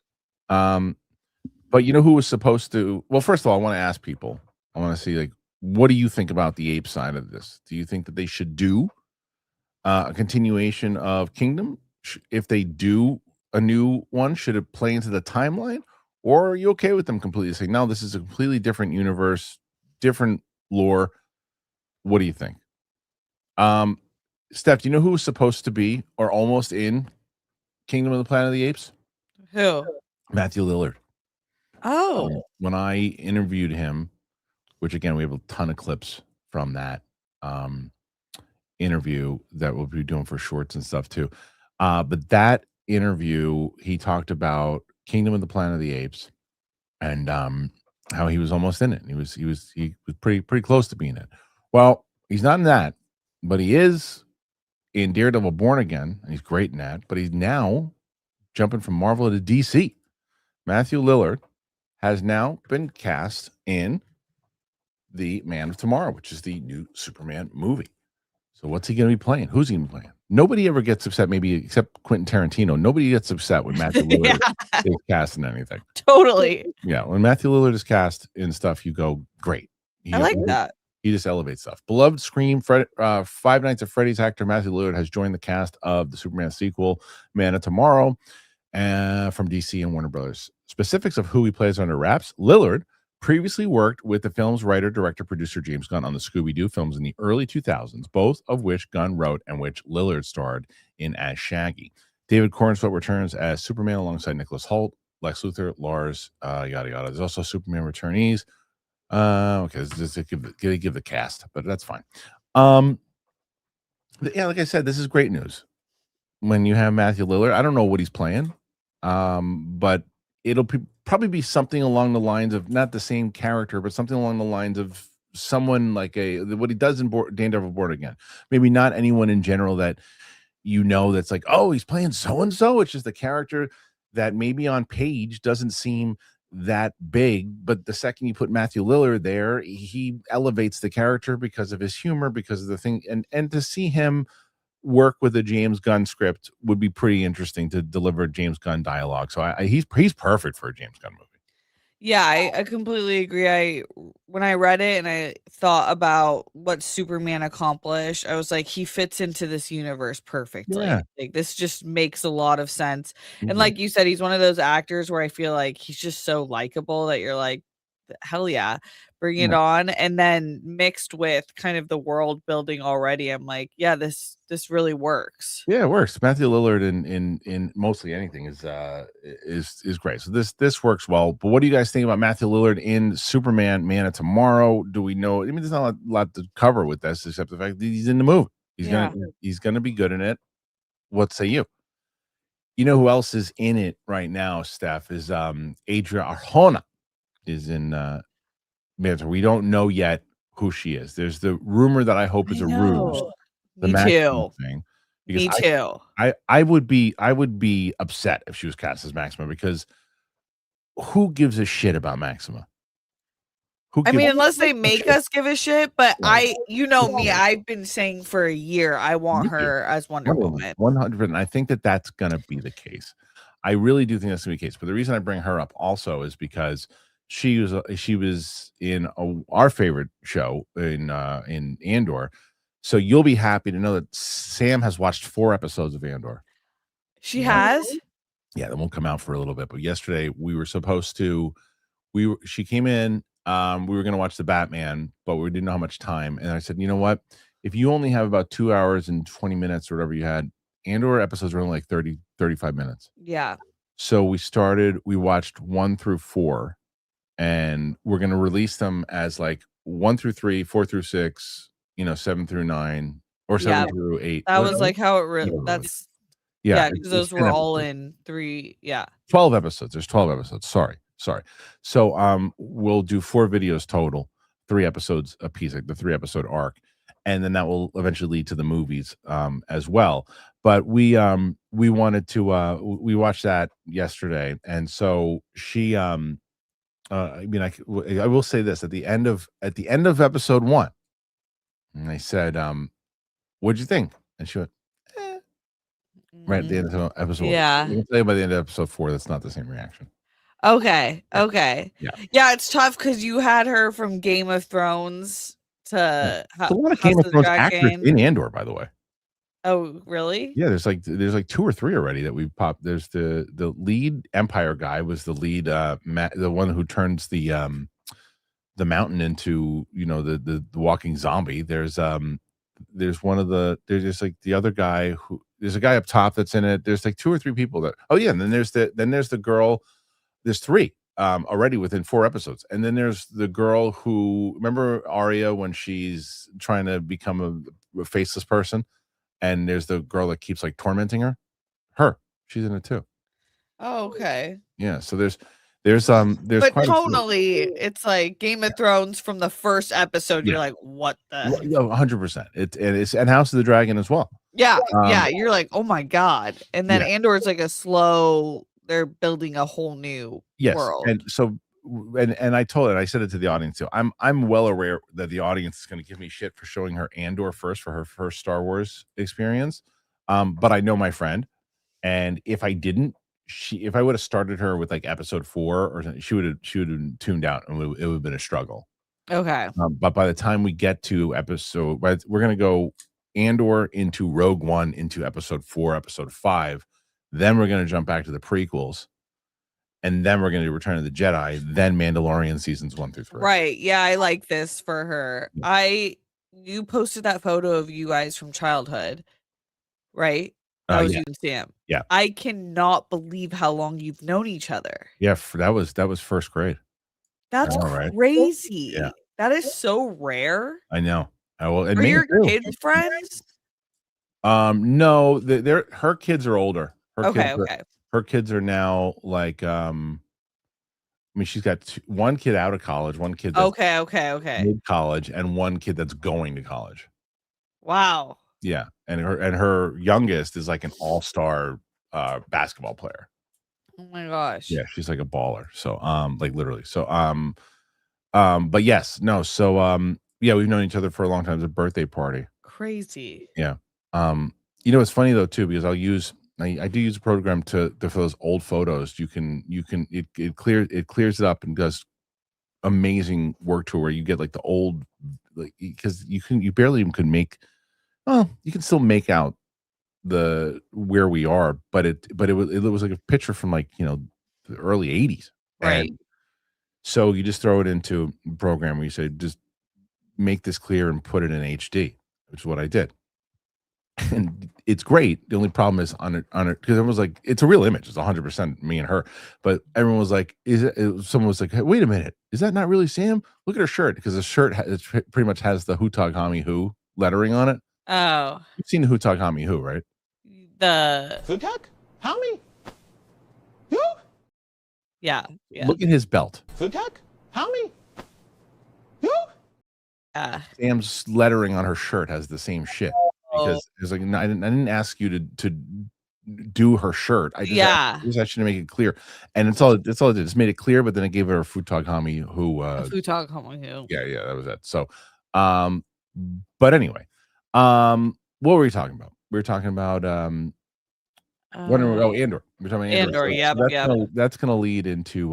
But who was supposed to? Well, first of all, I want to ask people. I want to see, like, what do you think about the ape side of this? Do you think that they should do a continuation of Kingdom? If they do a new one, should it play into the timeline, or are you okay with them completely saying, no, this is a completely different universe, different lore? What do you think? Steph, do you know who was supposed to be or almost in Kingdom of the Planet of the Apes? Who? Matthew Lillard. Oh. When I interviewed him, which again, we have a ton of clips from that interview that we'll be doing for shorts and stuff too. But that interview, he talked about Kingdom of the Planet of the Apes and how he was almost in it. He was pretty close to being it. Well, he's not in that, but he is in Daredevil Born Again, and he's great in that. But he's now jumping from Marvel to DC. Matthew Lillard has now been cast in the Man of Tomorrow, which is the new Superman movie. So what's he going to be playing? Who's he going to be playing? Nobody ever gets upset, maybe except Quentin Tarantino. Nobody gets upset when Matthew Lillard is cast in anything. Totally. Yeah, when Matthew Lillard is cast in stuff, you go, great. I like that. He just elevates stuff. Beloved Scream, Five Nights at Freddy's actor Matthew Lillard has joined the cast of the Superman sequel, Man of Tomorrow, from DC and Warner Brothers. Specifics of who he plays under wraps. Lillard previously worked with the film's writer, director, producer James Gunn on the Scooby-Doo films in the early 2000s, both of which Gunn wrote and which Lillard starred in as Shaggy. David Cornswell returns as Superman alongside Nicholas Hoult, Lex Luthor, Lars, yada yada. There's also Superman returnees. Okay, this is give the cast, but that's fine. Yeah, like I said, this is great news. When you have Matthew Lillard, I don't know what he's playing, but it'll probably be something along the lines of not the same character, but something along the lines of someone like what he does in Daredevil Born Again. Maybe not anyone in general that that's like, oh, he's playing so and so. It's just a character that maybe on page doesn't seem that big, but the second you put Matthew Lillard there, he elevates the character because of his humor, because of the thing, and to see him work with a James Gunn script would be pretty interesting to deliver James Gunn dialogue. So he's perfect for a James Gunn movie. Yeah, I completely agree. When I read it and I thought about what Superman accomplished, I was like, he fits into this universe perfectly. Yeah. Like this just makes a lot of sense. Mhm. And like you said, he's one of those actors where I feel like he's just so likable that you're like, hell yeah, bring it on. And then mixed with kind of the world building already, I'm like, yeah, this really works. Yeah, it works. Matthew Lillard in mostly anything is great. So this works well. But what do you guys think about Matthew Lillard in Superman Man of Tomorrow? Do we know? I mean, there's not a lot to cover with this except the fact that he's in the movie. He's gonna be good in it. What say you? You know who else is in it right now, Steph, is Adria Arjona is in Man. We don't know yet who she is. There's the rumor that I hope is a ruse. The Me Maximum too. thing. Me too. I would be upset if she was cast as Maxima, because who gives a shit about Maxima? I mean, unless they make shit? us give a shit, but Right. me, I've been saying for a year, I want her as Wonder Woman. 100%. I think that's gonna be the case. I really do think that's gonna be the case. But the reason I bring her up also is because she was in our favorite show in Andor. So you'll be happy to know that Sam has watched 4 episodes of Andor. She has? Yeah, that won't come out for a little bit. But yesterday we were supposed to. She came in. We were going to watch the Batman, but we didn't know how much time. And I said, you know what? If you only have about 2 hours and 20 minutes or whatever you had, Andor episodes are only like 30, 35 minutes. Yeah. So we watched 1 through 4, and we're going to release them as like 1 through 3, 4 through 6, 7 through 9, or 7 through 8. That was like how it that's because those were all in 3. Yeah. 12 episodes. There's 12 episodes. Sorry. So we'll do 4 videos total, 3 episodes a piece, like the 3-episode arc, and then that will eventually lead to the movies as well. But we wanted to we watched that yesterday, and so she I mean, I will say this at the end of episode 1, and I said, what'd you think? And she went, right at the end of episode 1. Yeah. I can tell you by the end of episode 4, that's not the same reaction. Okay. Yeah. It's tough because you had her from Game of Thrones to a lot of Game of Thrones actors in Andor, by the way. Oh, really? Yeah, there's like 2 or 3 already that we've popped. There's the lead Empire guy was the lead the one who turns the mountain into the walking zombie. There's one of there's just like the other guy there's a guy up top that's in it. There's like 2 or 3 people that and then there's the girl. There's 3 already within 4 episodes. And then there's the girl who, remember Arya when she's trying to become a faceless person? And there's the girl that keeps like tormenting her. She's in it too. Oh, okay. Yeah. So there's but quite tonally, it's like Game of Thrones from the first episode. You're like, what the? 100%. And House of the Dragon as well. Yeah. You're like, oh my god. And then Andor is like a slow. They're building a whole new world. And so, and I said it to the audience too. I'm well aware that the audience is going to give me shit for showing her Andor first for her first Star Wars experience. But I know my friend, and if I didn't, if I would have started her with like episode 4 or something, she would have tuned out, and it would have been a struggle. Okay. But by the time we get to we're going to go Andor into Rogue One into episode 4, episode 5. Then we're going to jump back to the prequels. and then we're going to do Return of the Jedi, then Mandalorian seasons 1 through 3. Right. Yeah, I like this for her. You posted that photo of you guys from childhood, right? That was Yeah. you and Sam. Yeah. I cannot believe how long you've known each other. Yeah, that was first grade. That's right? crazy. Yeah. That is so rare. I know. And Are me your too. kids friends? No, her kids are older. Okay. Her kids are now like I mean, she's got one kid out of college, one kid that's Okay. mid-college, and one kid that's going to college. Wow. Yeah, and her youngest is like an all-star basketball player. Oh my gosh. Yeah, she's like a baller. So like literally. So but yes, no. So yeah, we've known each other for a long time. It's a birthday party. Crazy. Yeah. It's funny though too, because I do use a program for those old photos. It clears it up and does amazing work to where you get like the old, like, because you barely even could make, well, you can still make out where we are, but it was like a picture from like, the early 80s. Right. And so you just throw it into a program where you say, just make this clear and put it in HD, which is what I did. And it's great. The only problem is on it because it was like, it's a real image. It's 100% me and her. But everyone was like, someone was like, hey, wait a minute, is that not really Sam? Look at her shirt, because the shirt pretty much has the Hutog Hami Hu lettering on it. Oh. You've seen the Hutog Hami Hu, right? The Futak? How many? Who? yeah. Look at his belt. Futak? How many? Who? Yeah. Sam's lettering on her shirt has the same shit. Because it's like, I didn't ask you to do her shirt. I just asked you to make it clear, and it's all it did. It's made it clear, but then it gave her a Futog Hami Hu. Futog Hami Hu. Yeah, that was it. So, but anyway, what were we talking about? We were talking about Andor. We're talking about Andor. Andor. That's gonna lead into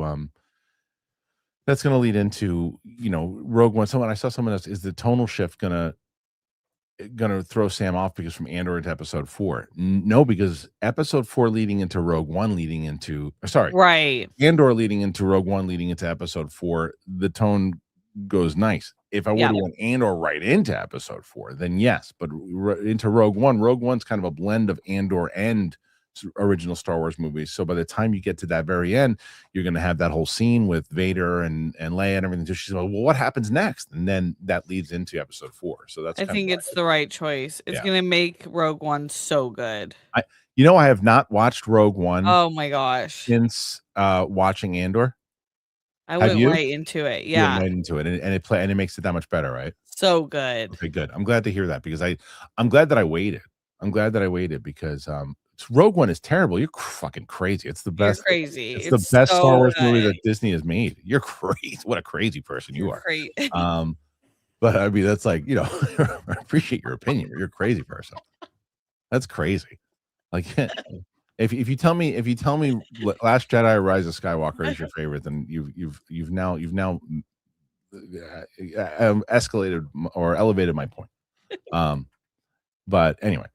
Rogue One. I saw someone else. Is the tonal shift gonna throw Sam off because from Andor into episode 4? No, because episode 4 leading into Rogue One Right. Andor leading into Rogue One leading into episode 4, the tone goes nice. If I would have went Andor right into episode 4, then yes, but into Rogue One's kind of a blend of Andor and original Star Wars movies. So by the time you get to that very end, you're going to have that whole scene with Vader and Leia and everything. So she's like, well, what happens next? And then that leads into episode 4. So that's, I think it's the right choice. It's going to make Rogue One so good. I have not watched Rogue One. Oh my gosh. Since watching Andor. I went right into it. Yeah. Right into it. And it makes it that much better, right? So good. Okay, good. I'm glad to hear that, because I'm glad that I waited. Because Rogue One is terrible. You're fucking crazy. It's the best. You're crazy. It's the best Star Wars movie that Disney has made. You're crazy. What a crazy person you are. Great. But I mean, that's like, I appreciate your opinion. You're a crazy person. That's crazy. Like, if you tell me Last Jedi or Rise of Skywalker is your favorite, then you've now escalated or elevated my point. But anyway,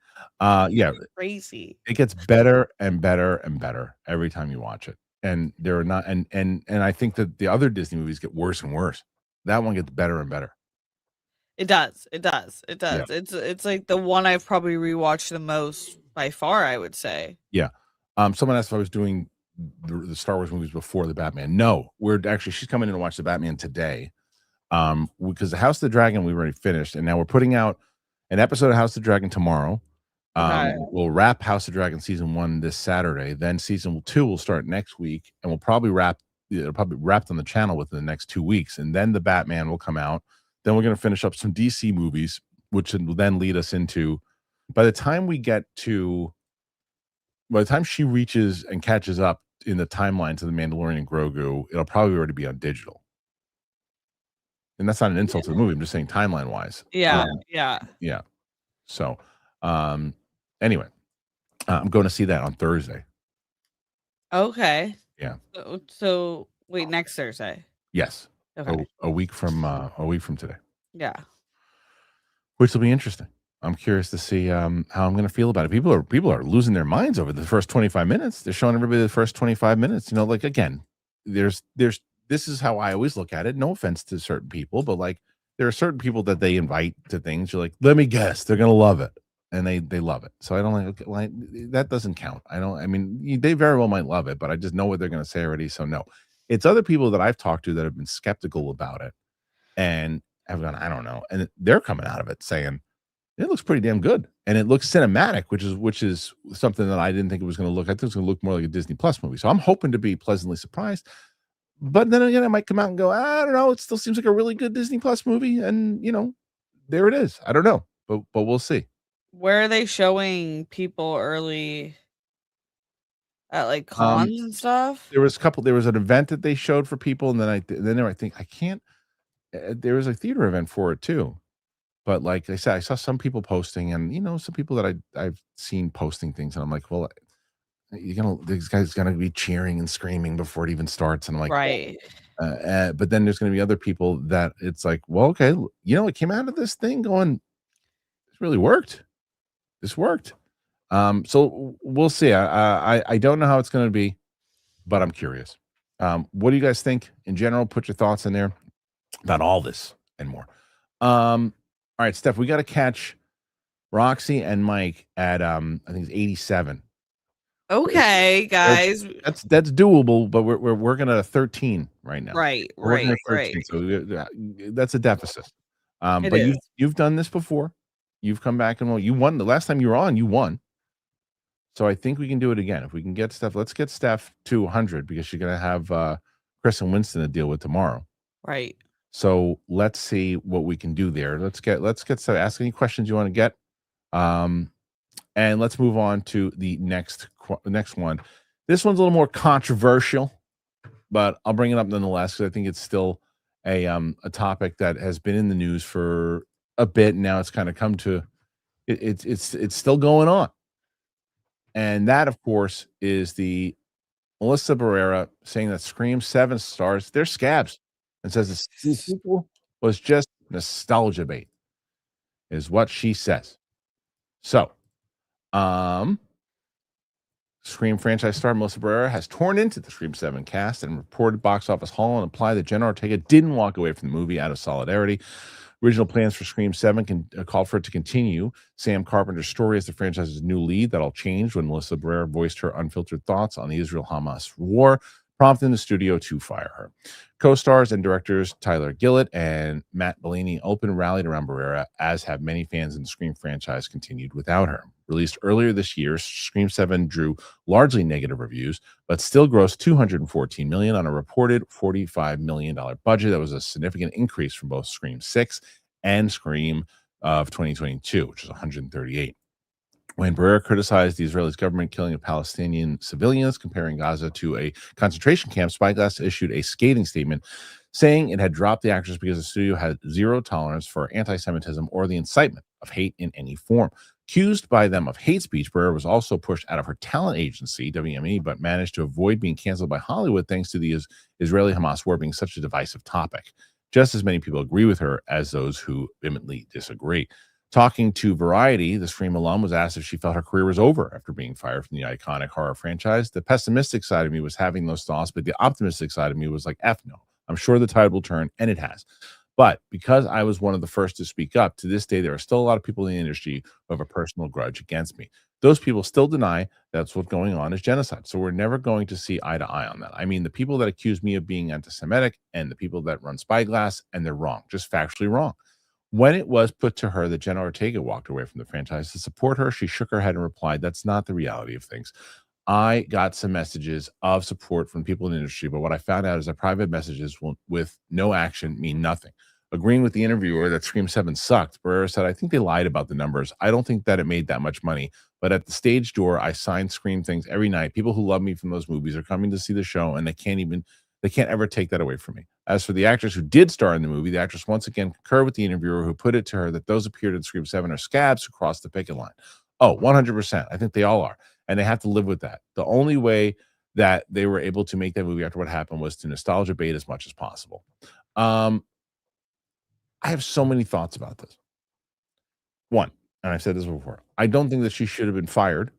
crazy. It gets better and better and better every time you watch it. And there are not, and I think that the other Disney movies get worse and worse. That one gets better and better. It does. Yeah. It's like the one I've probably rewatched the most by far, I would say. Yeah. Someone asked if I was doing the Star Wars movies before the Batman. No, she's coming in to watch the Batman today. Because the House of the Dragon we've already finished, and now we're putting out an episode of House of the Dragon tomorrow. We'll wrap House of the Dragon season 1 this Saturday. Then season 2 will start next week, and we'll probably it'll probably wrapped on the channel within the next 2 weeks. And then the Batman will come out. Then we're going to finish up some DC movies, which will then lead us into, by the time she reaches and catches up in the timeline to the Mandalorian and Grogu, it'll probably already be on digital. And that's not an insult to the movie. I'm just saying timeline wise. Yeah. So, anyway, I'm going to see that on Thursday. Okay. Yeah. So wait, next Thursday. Yes. Okay. A week from today. Yeah. Which will be interesting. I'm curious to see how I'm going to feel about it. People are losing their minds over the first 25 minutes. They're showing everybody the first 25 minutes. You know, like again, there's this is how I always look at it. No offense to certain people, but like there are certain people that they invite to things. You're like, let me guess, they're going to love it, and they love it. So I don't like okay, like that doesn't count. I don't. I mean, they very well might love it, but I just know what they're going to say already. So no, it's other people that I've talked to that have been skeptical about it and have gone, I don't know, and they're coming out of it saying it looks pretty damn good, and it looks cinematic, which is something that I didn't think it was gonna look. I think it's gonna look more like a Disney Plus movie, so I'm hoping to be pleasantly surprised, but then again, I might come out and go, "I don't know, it still seems like a really good Disney Plus movie," and, there it is. I don't know, but we'll see. Where are they showing people early at like Um, cons and stuff? there was an event that they showed for people, and I think I can't there was a theater event for it too, but like I said, I saw some people posting and, some people that I've seen posting things, and I'm like, "Well, these guys gonna be cheering and screaming before it even starts," and I'm like, Right. but then there's gonna be other people that it's like, well, okay, it came out of this thing going, this really worked. This worked. So we'll see. I don't know how it's gonna be, but I'm curious. What do you guys think in general? Put your thoughts in there about all this and more. All right, Steph, we got to catch Roxy and Mike at I think it's 87. Okay, That's guys. that's doable, but we're working at a 13 right now. Right, We're working right, at 13, right. so that's a deficit. It But is. you've done this before. You've come back and you won the last time you were on. You won, so I think we can do it again if we can get Steph. Let's get Steph to 100 because she's gonna have Chris and Winston to deal with tomorrow. Right. So let's see what we can do there. Let's Steph. Ask any questions you want to get. Um, and let's move on to the next one. This one's a little more controversial, but I'll bring it up nonetheless because I think it's still a topic that has been in the news for a bit. And now it's kind of come to it's still going on, and that of course is the Melissa Barrera saying that Scream 7 stars they're scabs and says the sequel was just nostalgia bait, is what she says. So, Scream franchise star Melissa Barrera has torn into the Scream 7 cast and reported box office haul and implied that Jenna Ortega didn't walk away from the movie out of solidarity. Original plans for Scream 7 called for it to continue Sam Carpenter's story as the franchise's new lead. That all changed when Melissa Barrera voiced her unfiltered thoughts on the Israel-Hamas war, prompting the studio to fire her. Co-stars and directors Tyler Gillett and Matt Bellini open rallied around Barrera, as have many fans in the Scream franchise continued without her. Released earlier this year, Scream 7 drew largely negative reviews, but still grossed $214 million on a reported $45 million budget. That was a significant increase from both Scream 6 and Scream of 2022, which was 138. When Barrera criticized the Israeli government killing of Palestinian civilians, comparing Gaza to a concentration camp, Spyglass issued a scathing statement saying it had dropped the actress because the studio had zero tolerance for anti-Semitism or the incitement of hate in any form. Accused by them of hate speech, Barrera was also pushed out of her talent agency, WME, but managed to avoid being canceled by Hollywood thanks to the Israeli-Hamas war being such a divisive topic. Just as many people agree with her as those who vehemently disagree. Talking to Variety, the Scream alum was asked if she felt her career was over after being fired from the iconic horror franchise. The pessimistic side of me was having those thoughts, but the optimistic side of me was like, F no. I'm sure the tide will turn, and it has. But because I was one of the first to speak up, to this day, there are still a lot of people in the industry who have a personal grudge against me. Those people still deny that's what's going on is genocide. So we're never going to see eye to eye on that. I mean, the people that accuse me of being anti-Semitic and the people that run Spyglass, and they're wrong, just factually wrong. When it was put to her that Jenna Ortega walked away from the franchise to support her, she shook her head and replied, that's not the reality of things. I got some messages of support from people in the industry, but what I found out is that private messages with no action mean nothing. Agreeing with the interviewer that Scream 7 sucked, Barrera said, I think they lied about the numbers. I don't think that it made that much money. But at the stage door, I sign Scream things every night. People who love me from those movies are coming to see the show, and they can't ever take that away from me. As for the actress who did star in the movie, the actress once again concurred with the interviewer who put it to her that those appeared in Scream 7 are scabs who crossed the picket line. Oh, 100%. I think they all are. And they have to live with that. The only way that they were able to make that movie after what happened was to nostalgia bait as much as possible. I have so many thoughts about this. One, and I've said this before, I don't think that she should have been fired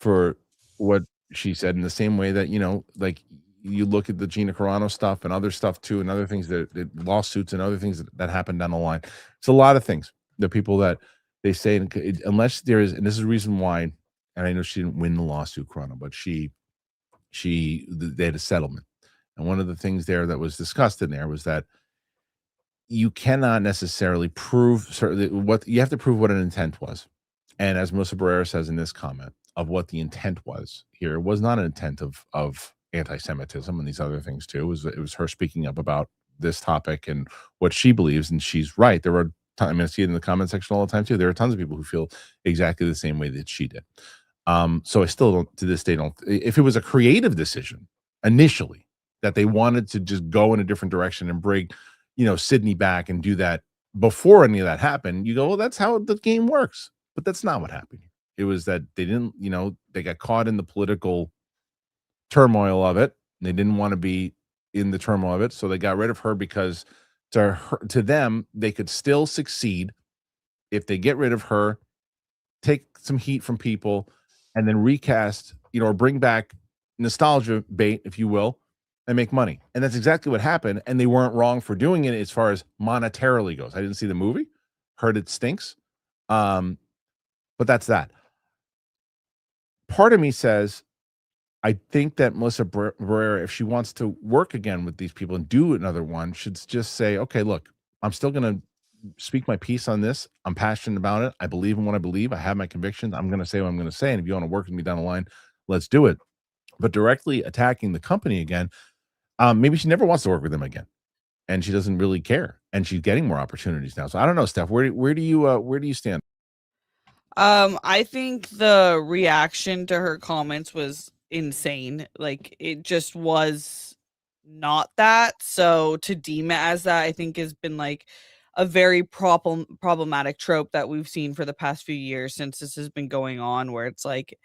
for what she said, in the same way that, like, you look at the Gina Carano stuff and other stuff too, and other things that lawsuits and other things that happen down the line. It's a lot of things. The people that they say, unless there is, and this is the reason why, and I know she didn't win the lawsuit, Carano, but they had a settlement. And one of the things there that was discussed in there was that you cannot necessarily prove what you have to prove what an intent was. And as Melissa Barrera says in this comment of what the intent was here, it was not an intent of anti-Semitism and these other things too. It was her speaking up about this topic and what she believes, and she's right. There were I see it in the comment section all the time too. There are tons of people who feel exactly the same way that she did. So I still don't, to this day, don't. If it was a creative decision initially that they wanted to just go in a different direction and bring, Sydney back and do that before any of that happened, you go, well, that's how the game works. But that's not what happened. It was that they didn't, they got caught in the political turmoil of it. They didn't want to be in the turmoil of it, so they got rid of her because to them, they could still succeed if they get rid of her, take some heat from people, and then recast, or bring back nostalgia bait, if you will, and make money. And that's exactly what happened. And they weren't wrong for doing it as far as monetarily goes. I didn't see the movie, heard it stinks. But that's that. Part of me says, I think that Melissa Barrera, if she wants to work again with these people and do another one, should just say, okay, look, I'm still going to speak my piece on this. I'm passionate about it. I believe in what I believe. I have my convictions. I'm going to say what I'm going to say. And if you want to work with me down the line, let's do it. But directly attacking the company again, maybe she never wants to work with them again, and she doesn't really care. And she's getting more opportunities now. So I don't know, Steph. Where do you stand? I think the reaction to her comments was insane. Like, it just was not that. So to deem it as that, I think has been like a very problematic trope that we've seen for the past few years since this has been going on, where it's like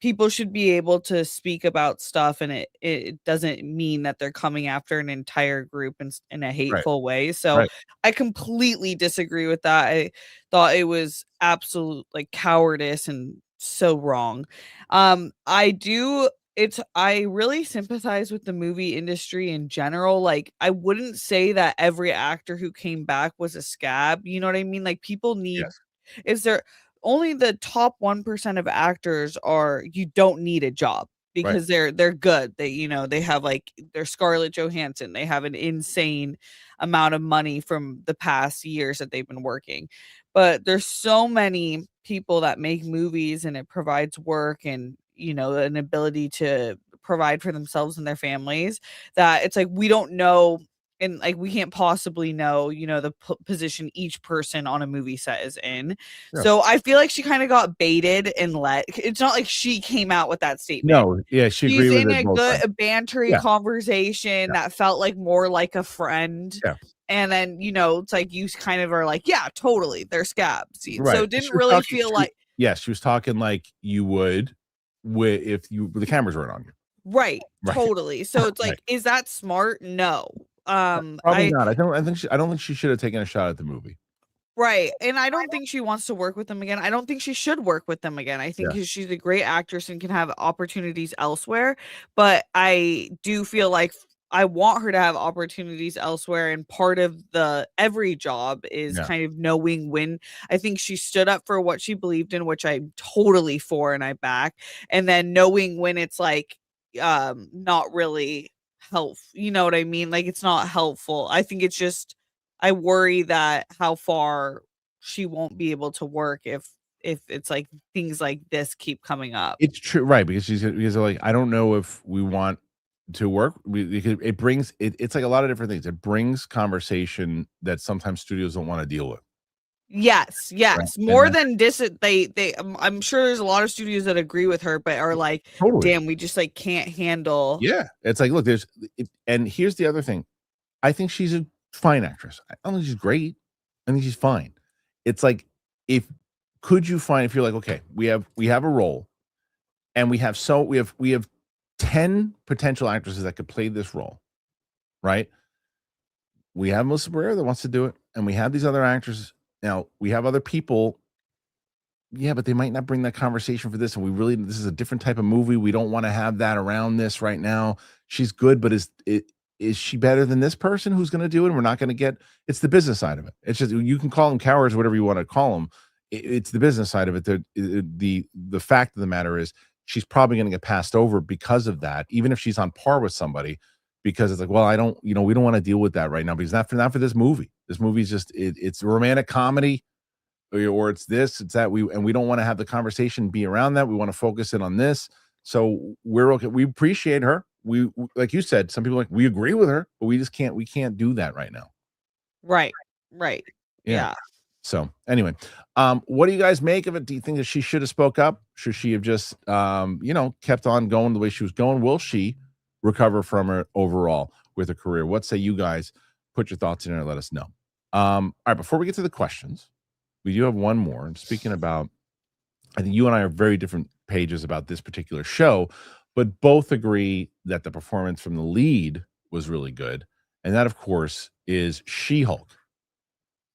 people should be able to speak about stuff, and it doesn't mean that they're coming after an entire group in a Right. hateful way. So Right. I completely disagree with that. I thought it was absolute like cowardice and so wrong. I really sympathize with the movie industry in general. Like, I wouldn't say that every actor who came back was a scab. You know what I mean? Like, people need, Yes. is there only the top 1% of actors are, you don't need a job Right. because they're good. They have like they're Scarlett Johansson. They have an insane amount of money from the past years that they've been working. But there's so many people that make movies, and it provides work and, an ability to provide for themselves and their families, that it's like we don't know, and like we can't possibly know, the position each person on a movie set is in. Yeah. So I feel like she kind of got baited and it's not like she came out with that statement. No, yeah, she She's agreed in with it a both good times. bantery Yeah. conversation that felt like more like a friend. Yeah. And then, it's like you kind of are like, yeah, totally, they're scabs. Right. So it didn't really feel like, she was talking like you would if the cameras weren't on you. right, Right. totally. So it's like, Right. is that smart? No. Probably not. I don't think she should have taken a shot at the movie. Right, and I don't think she wants to work with them again. I don't think she should work with them again. I think Yeah. she's a great actress and can have opportunities elsewhere, but I do feel like I want her to have opportunities elsewhere, and part of every job is Yeah. kind of knowing when. I think she stood up for what she believed in, which I'm totally for and I back, and then knowing when it's like, not really helpful. You know what I mean? Like, it's not helpful. I think it's just, I worry that how far she won't be able to work if it's like things like this keep coming up. It's true, right? Because like, I don't know if we want to work. Because it brings it's like a lot of different things. It brings conversation that sometimes studios don't want to deal with. Yes, Right. yes. More than I'm sure there's a lot of studios that agree with her, but are like, Totally. damn, we just like can't handle. Yeah, it's like, look, and here's the other thing. I think she's a fine actress. I don't think she's great. I think she's fine. It's like, if you're like, okay, we have a role, and we have 10 potential actresses that could play this role, right? We have Melissa Barrera that wants to do it, and we have these other actresses. Now we have other people yeah, but they might not bring that conversation for this. And this is a different type of movie. We don't want to have that around this right now. She's good, but is she better than this person who's going to do it? And we're not going to get, it's the business side of it. It's just, you can call them cowards, whatever you want to call them. It's the business side of it. The fact of the matter is she's probably going to get passed over because of that, even if she's on par with somebody, because it's like, well, I don't, we don't want to deal with that right now because not for this movie. This movie's just, it's a romantic comedy, or it's this, it's that. We don't want to have the conversation be around that. We want to focus in on this. So we're okay. We appreciate her. We like you said, some people we agree with her, but we can't do that right now. Right. Yeah. So anyway, what do you guys make of it? Do you think that she should have spoke up? Should she have just kept on going the way she was going? Will she recover from her overall with her career? What say you guys? Put your thoughts in there and let us know. All right, before we get to the questions, we do have one more. And speaking about, I think you and I are very different pages about this particular show, but both agree that the performance from the lead was really good. And that, of course, is She-Hulk.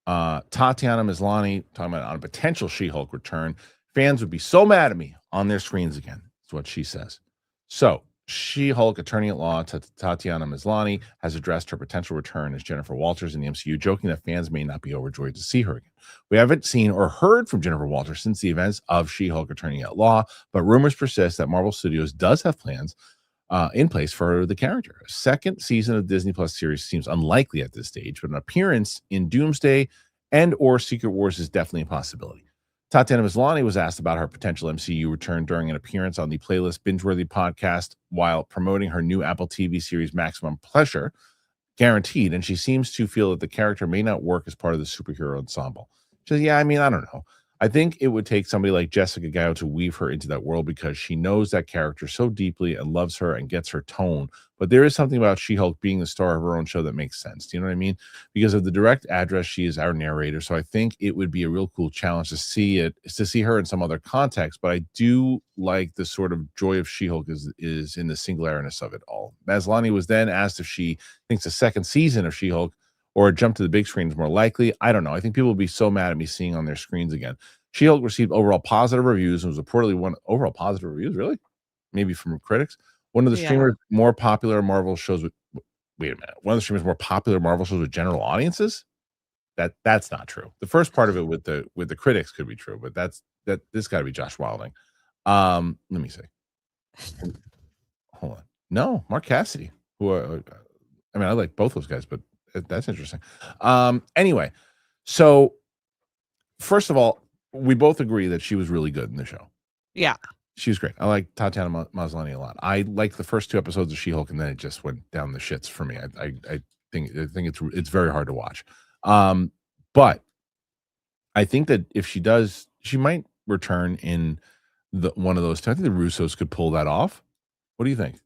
Tatiana Maslany talking about on a potential She-Hulk return. Fans would be so mad at me on their screens again. That's what she says. So She-Hulk attorney at law Tatiana Maslany has addressed her potential return as Jennifer Walters in the MCU, joking that fans may not be overjoyed to see her again. We haven't seen or heard from Jennifer Walters since the events of She-Hulk attorney at law, but rumors persist that Marvel Studios does have plans in place for the character. A second season of Disney Plus series seems unlikely at this stage, but an appearance in Doomsday and or Secret Wars is definitely a possibility. Tatiana Maslany was asked about her potential MCU return during an appearance on the Playlist Binge-Worthy podcast while promoting her new Apple TV series Maximum Pleasure, Guaranteed, and she seems to feel that the character may not work as part of the superhero ensemble. She says, I don't know. I think it would take somebody like Jessica Gallo to weave her into that world because she knows that character so deeply and loves her and gets her tone. But there is something about She-Hulk being the star of her own show that makes sense. Do you know what I mean? Because of the direct address, she is our narrator. So I think it would be a real cool challenge to see her in some other context. But I do like the sort of joy of She-Hulk is in the singulariness of it all. Maslany was then asked if she thinks a second season of She-Hulk or a jump to the big screen is more likely. I don't know. I think people will be so mad at me seeing on their screens again. She-Hulk received overall positive reviews and was reportedly one overall positive reviews, really? Maybe from critics. One of the streamers more popular Marvel shows with wait a minute. One of the streamers more popular Marvel shows with general audiences? That's not true. The first part of it with the critics could be true, but this gotta be Josh Wilding. Let me see. Hold on. No, Mark Cassidy, who I like both those guys, but that's interesting. Anyway, so first of all, we both agree that she was really good in the show. Yeah. She was great. I like Tatiana Maslany a lot. I liked the first 2 episodes of She-Hulk, and then it just went down the shits for me. I think it's very hard to watch. But I think that if she does, she might return in one of those 2. I think the Russos could pull that off. What do you think?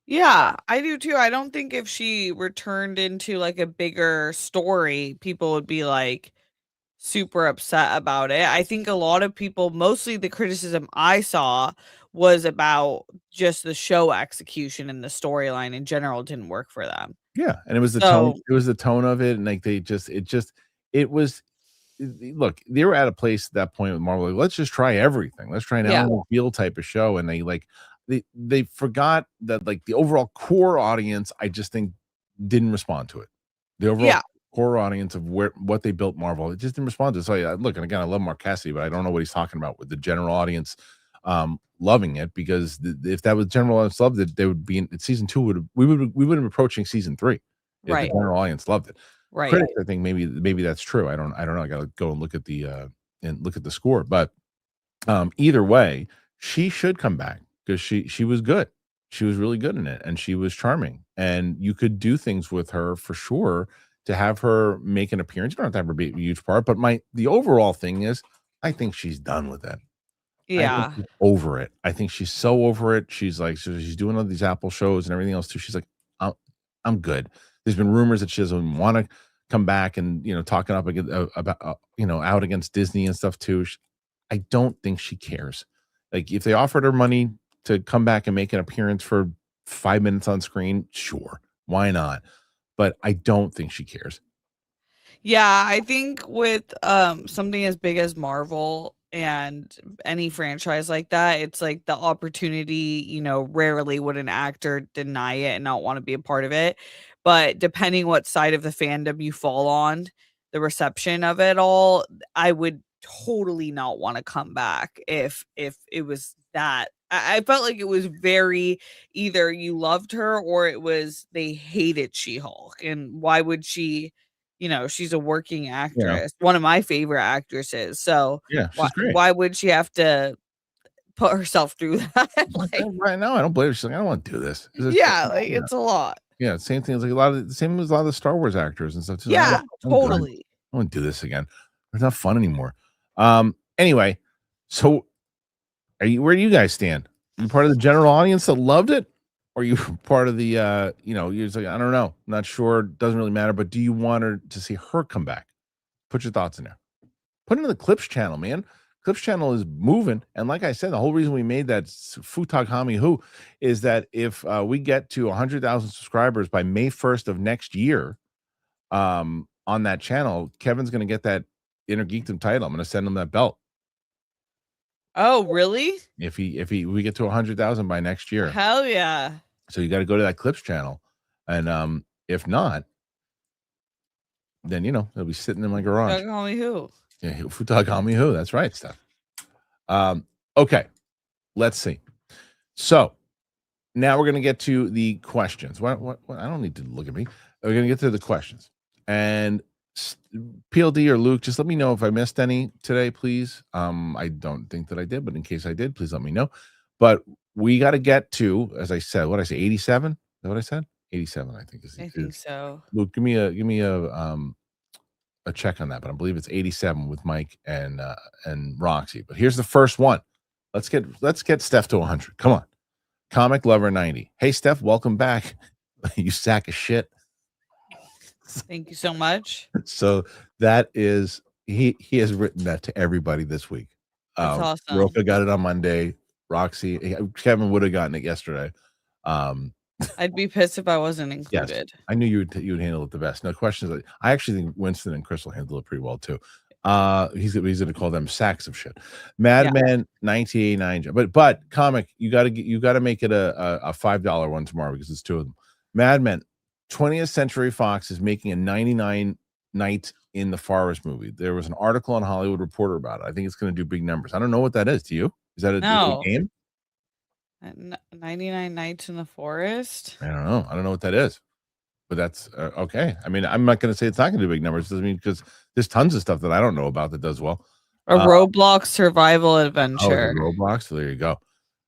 Yeah, I do too. I don't think if she returned into like a bigger story, people would be like super upset about it. I think a lot of people, mostly the criticism I saw was about just the show execution and the storyline in general didn't work for them. Yeah, and it was the tone. It was the tone of it, and like it was. Look, they were at a place at that point with Marvel. Like, let's just try everything. Let's try an Alan Field type of show, and they forgot that like the overall core audience. I just think didn't respond to it. The overall core audience of what they built Marvel, it just didn't respond to it. So look, and again, I love Mark Cassidy, but I don't know what he's talking about with the general audience loving it, because if that was general audience loved it, they would be in season 2 we would have been approaching season 3 if the general audience loved it. Right. Critics, I think maybe that's true. I don't know. I gotta go and look at the score. But either way, she should come back because she was good. She was really good in it, and she was charming. And you could do things with her for sure to have her make an appearance. You don't have to have her be a huge part, but the overall thing is, I think she's done with it. Yeah. Over it. I think she's so over it. She's like, so she's doing all these Apple shows and everything else too. She's like, I'm good. There's been rumors that she doesn't want to come back and, talking up against, about, out against Disney and stuff too. I don't think she cares. Like, if they offered her money to come back and make an appearance for 5 minutes on screen, sure. Why not? But I don't think she cares. Yeah, I think with something as big as Marvel, and any franchise like that, it's like the opportunity, rarely would an actor deny it and not want to be a part of it. But depending what side of the fandom you fall on, the reception of it all, I would totally not want to come back if it was that. I felt like it was very either you loved her or it was they hated She-Hulk. And why would she, she's a working actress, one of my favorite actresses. So Yeah, why she's great. why would she have to put herself through that? Right now, I don't blame her. She's like, I don't want to do this. It's a lot. Yeah, same thing as like same as a lot of the Star Wars actors and stuff too. Yeah, I'm good. totally. I don't want to do this again. It's not fun anymore. Anyway, so where do you guys stand? Are you part of the general audience that loved it? Or are you part of the you're just like, I don't know, not sure, doesn't really matter, but do you want her to see her come back? Put your thoughts in there. Put it in the Clips channel, man. Clips channel is moving. And like I said, the whole reason we made that Futag Hami Hu is that if we get to 100,000 subscribers by May 1st of next year, on that channel, Kevin's going to get that Inner Geekdom title. I'm going to send him that belt. Oh, really? If we get to 100,000 by next year. Hell yeah. So you got to go to that Clips channel. And if not, then they'll be sitting in my garage. Call me who? Yeah, Futag Hami Hu. That's right, Steph. Okay. Let's see. So now we're going to get to the questions. What? I don't need to look at me. We're going to get to the questions. And PLD or Luke, just let me know if I missed any today, please. I don't think that I did, but in case I did, please let me know. But we got to get to, as I said, what did I say, 87? Is that what I said? 87, I think. I think so. Luke, give me a check on that, but I believe it's 87 with Mike and Roxy. But here's the first one. Let's get Steph to 100. Come on. Comic Lover 90. Hey Steph, welcome back. You sack of shit. Thank you so much. So that is he has written that to everybody this week. That's awesome. Roka got it on Monday. Roxy, Kevin would have gotten it yesterday. I'd be pissed if I wasn't included. Yes, I knew you would handle it the best. No questions. I actually think Winston and Crystal handle it pretty well too. He's going to call them sacks of shit. Madman 1989. But comic, you got to make it a $5 one tomorrow because it's two of them. Madman 20th Century Fox is making a 99 Night in the Forest movie. There was an article on Hollywood Reporter about it. I think it's going to do big numbers. I don't know what that is. Do you? Is that a game? 99 Nights in the Forest. I don't know. I don't know what that is. But that's okay. I mean, I'm not going to say it's not going to do big numbers. Doesn't mean because there's tons of stuff that I don't know about that does well. A Roblox survival adventure. Roblox. So there you go.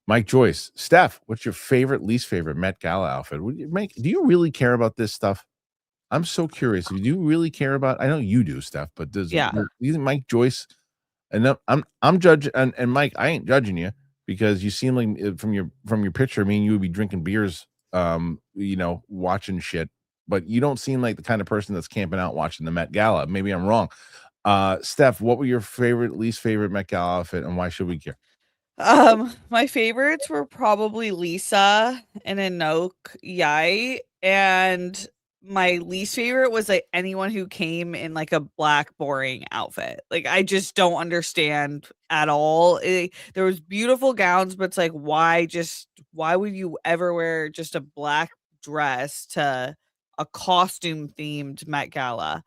Mike Joyce, Steph, what's your favorite, least favorite Met Gala outfit? Do you really care about this stuff? I'm so curious. Do you really care about? I know you do, Steph, but do you think Mike Joyce? And I'm judging, and Mike, I ain't judging you because you seem like from your picture, I mean, you would be drinking beers, watching shit. But you don't seem like the kind of person that's camping out watching the Met Gala. Maybe I'm wrong. Steph, what were your favorite, least favorite Met Gala outfit, and why should we care? My favorites were probably Lisa and Anoke Yai, and my least favorite was like anyone who came in like a black boring outfit. Like I just don't understand at all. There was beautiful gowns, but it's like why would you ever wear just a black dress to a costume themed Met Gala?